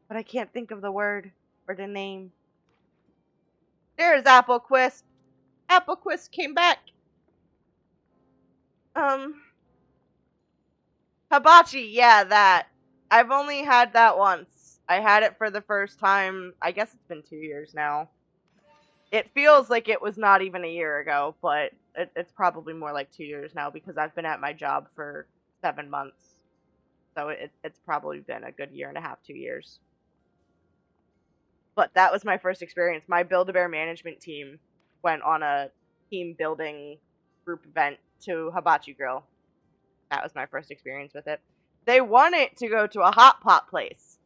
But I can't think of the word or the name. There's Apple Quisp. Apple Quisp came back. Hibachi, yeah, that. I've only had that once. I had it for the first time, I guess it's been 2 years now. It feels like it was not even a year ago, but it's probably more like 2 years now because I've been at my job for 7 months. So it's probably been a good year and a half, 2 years. But that was my first experience. My Build-A-Bear management team went on a team building group event to Hibachi Grill. That was my first experience with it. They wanted to go to a hot pot place.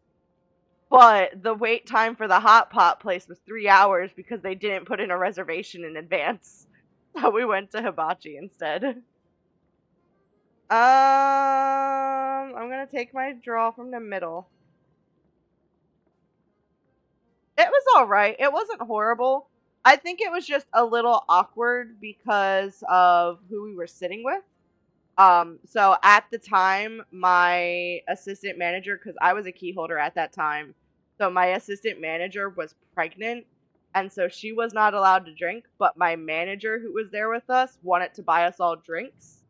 But the wait time for the hot pot place was 3 hours because they didn't put in a reservation in advance. So we went to Hibachi instead. I'm gonna take my draw from the middle. It was alright. It wasn't horrible. I think it was just a little awkward because of who we were sitting with. So at the time, my assistant manager, because I was a key holder at that time, so my assistant manager was pregnant, and so she was not allowed to drink, but my manager who was there with us wanted to buy us all drinks.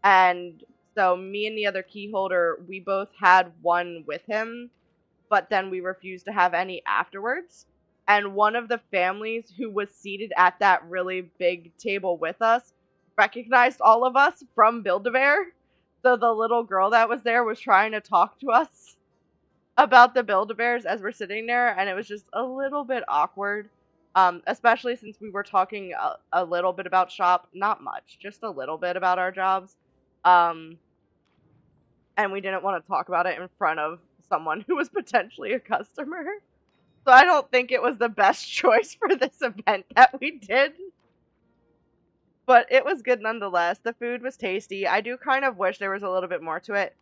And so me and the other key holder, we both had one with him, but then we refused to have any afterwards. And one of the families who was seated at that really big table with us recognized all of us from Build-A-Bear. So the little girl that was there was trying to talk to us about the Build-A-Bears as we're sitting there, and it was just a little bit awkward. Especially since we were talking a little bit about shop, not much, just a little bit about our jobs. And we didn't want to talk about it in front of someone who was potentially a customer. So I don't think it was the best choice for this event that we did. But it was good nonetheless. The food was tasty. I do kind of wish there was a little bit more to it.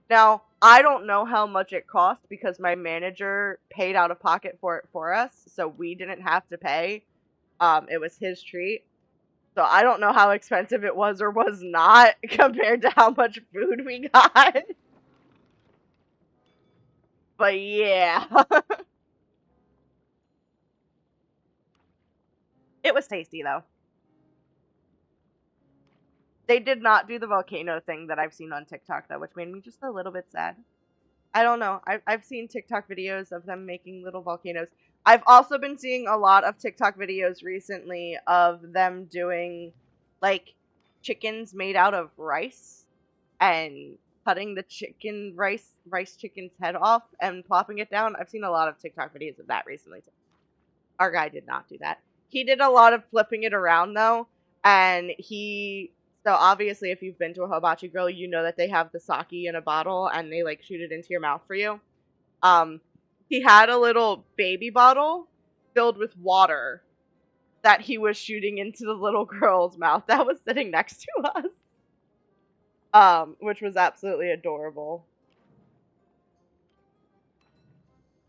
Now, I don't know how much it cost because my manager paid out of pocket for it for us, so we didn't have to pay. It was his treat. So I don't know how expensive it was or was not compared to how much food we got. But yeah. It was tasty though. They did not do the volcano thing that I've seen on TikTok though, which made me just a little bit sad. I don't know. I've seen TikTok videos of them making little volcanoes. I've also been seeing a lot of TikTok videos recently of them doing, like, chickens made out of rice and cutting the rice chicken's head off and plopping it down. I've seen a lot of TikTok videos of that recently too. Our guy did not do that. He did a lot of flipping it around though, and so obviously if you've been to a hibachi grill, you know that they have the sake in a bottle and they like shoot it into your mouth for you. He had a little baby bottle filled with water that he was shooting into the little girl's mouth that was sitting next to us. Which was absolutely adorable.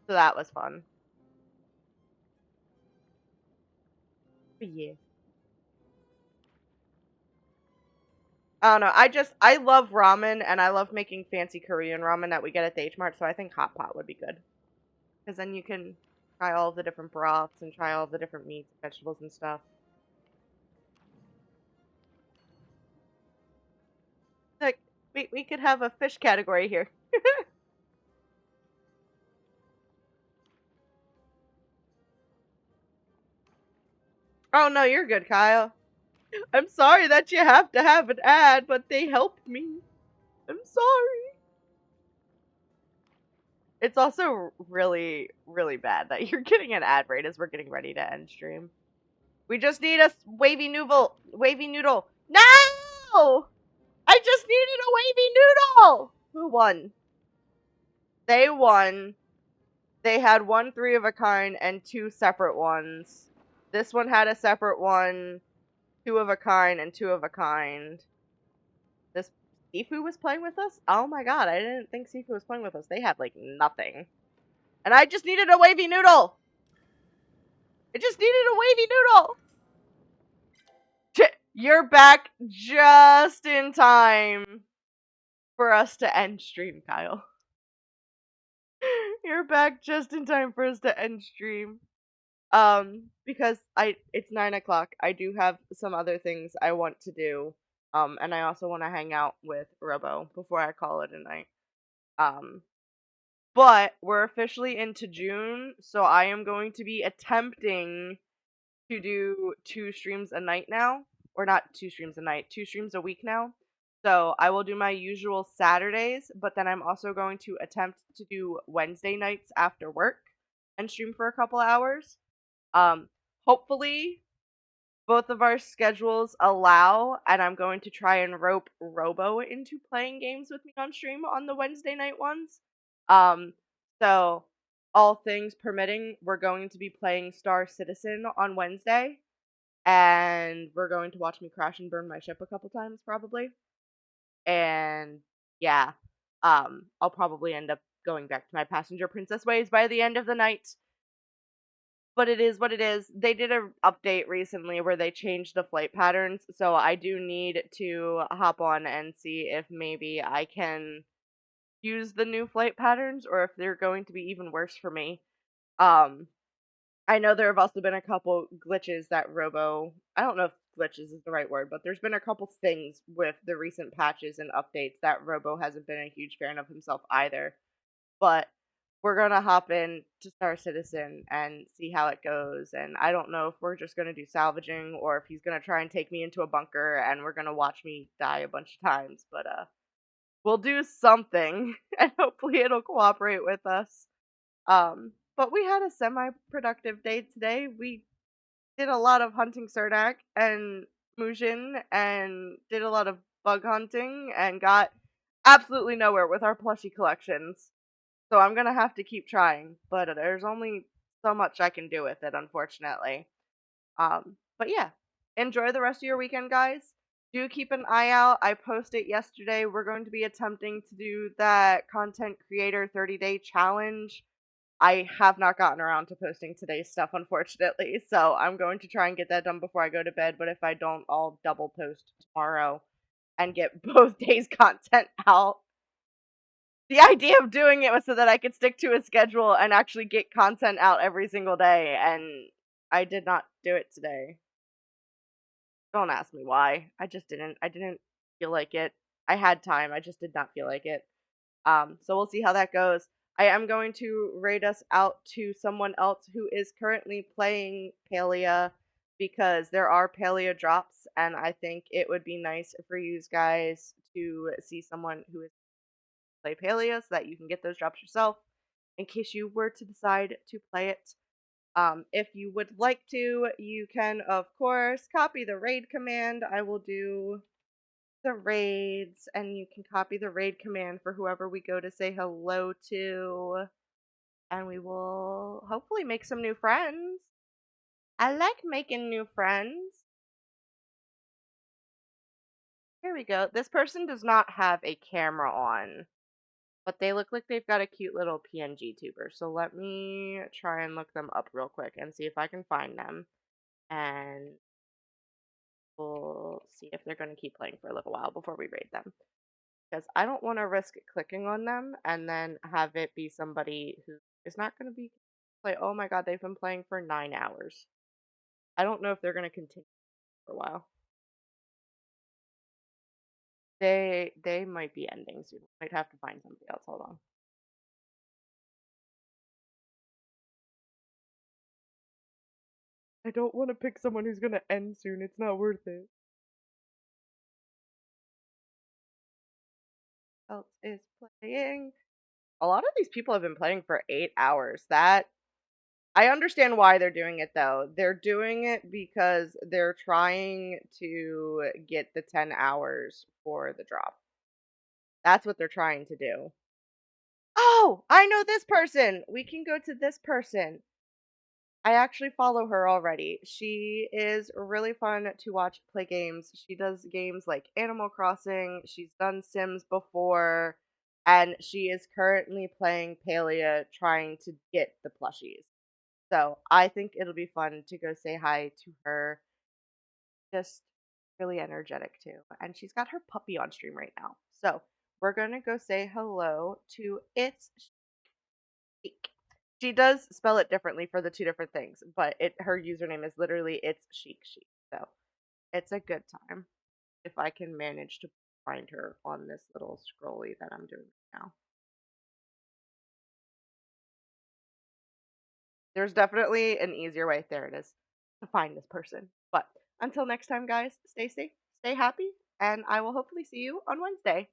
So that was fun. But yeah. I don't know. I love ramen and I love making fancy Korean ramen that we get at the H Mart, so I think hot pot would be good. Because then you can try all the different broths and try all the different meats, vegetables, and stuff. Like, we could have a fish category here. Oh no, you're good, Kyle. I'm sorry that you have to have an ad, but they helped me. I'm sorry. It's also really, really bad that you're getting an ad right as we're getting ready to end stream. We just need a wavy noodle. Wavy noodle. No! I just needed a wavy noodle! Who won? They won. They had one 3 of a kind and 2 separate ones. This one had a separate one, 2 of a kind, and 2 of a kind. This Sifu was playing with us? Oh my god, I didn't think Sifu was playing with us. They had, like, nothing. And I just needed a wavy noodle! I just needed a wavy noodle! You're back just in time for us to end stream, Kyle. You're back just in time for us to end stream. Because it's 9 o'clock. I do have some other things I want to do. And I also want to hang out with Robo before I call it a night. But we're officially into June, so I am going to be attempting to do 2 streams a night now. Or not 2 streams a night, 2 streams a week now. So I will do my usual Saturdays, but then I'm also going to attempt to do Wednesday nights after work and stream for a couple hours. Hopefully both of our schedules allow, and I'm going to try and rope Robo into playing games with me on stream on the Wednesday night ones. So all things permitting, we're going to be playing Star Citizen on Wednesday, and we're going to watch me crash and burn my ship a couple times probably. And yeah, I'll probably end up going back to my passenger princess ways by the end of the night. But it is what it is. They did an update recently where they changed the flight patterns, so I do need to hop on and see if maybe I can use the new flight patterns or if they're going to be even worse for me. I know there have also been a couple glitches that I don't know if glitches is the right word, but there's been a couple things with the recent patches and updates that Robo hasn't been a huge fan of himself either. But we're gonna hop in to Star Citizen and see how it goes. And I don't know if we're just gonna do salvaging or if he's gonna try and take me into a bunker and we're gonna watch me die a bunch of times. But we'll do something, and hopefully it'll cooperate with us. But we had a semi-productive day today. We did a lot of hunting Cernak and Mujin and did a lot of bug hunting and got absolutely nowhere with our plushie collections. So I'm gonna have to keep trying, but there's only so much I can do with it, unfortunately. But yeah, enjoy the rest of your weekend, guys. Do keep an eye out. I posted yesterday. We're going to be attempting to do that content creator 30-day challenge. I have not gotten around to posting today's stuff, unfortunately, so I'm going to try and get that done before I go to bed, but if I don't, I'll double post tomorrow and get both days' content out. The idea of doing it was so that I could stick to a schedule and actually get content out every single day, and I did not do it today. Don't ask me why. I just didn't. I didn't feel like it. I had time, I just did not feel like it. So we'll see how that goes. I am going to raid us out to someone else who is currently playing Palia because there are Palia drops, and I think it would be nice for you guys to see someone who is play Palia so that you can get those drops yourself in case you were to decide to play it. If you would like to, you can, of course, copy the raid command. I will do the raids, and you can copy the raid command for whoever we go to say hello to, and we will hopefully make some new friends. I like making new friends. Here we go. This person does not have a camera on, but they look like they've got a cute little PNG tuber. So let me try and look them up real quick and see if I can find them. And we'll see if they're going to keep playing for a little while before we raid them. Because I don't want to risk clicking on them and then have it be somebody who is not going to be play. Oh my god, they've been playing for 9 hours. I don't know if they're going to continue for a while. They might be ending soon. Might have to find somebody else. Hold on. I don't want to pick someone who's going to end soon. It's not worth it. Else is playing. A lot of these people have been playing for 8 hours. That I understand why they're doing it though. They're doing it because they're trying to get the 10 hours for the drop. That's what they're trying to do. Oh, I know this person. We can go to this person. I actually follow her already. She is really fun to watch play games. She does games like Animal Crossing. She's done Sims before, and she is currently playing Palia trying to get the plushies. So I think it'll be fun to go say hi to her. Just really energetic too. And she's got her puppy on stream right now. So we're gonna go say hello to It's Chic. She does spell it differently for the two different things, but her username is literally It's Chic Chic. So it's a good time if I can manage to find her on this little scrolly that I'm doing now. There's definitely an easier way. There it is. To find this person. But until next time, guys, stay safe, stay happy, and I will hopefully see you on Wednesday.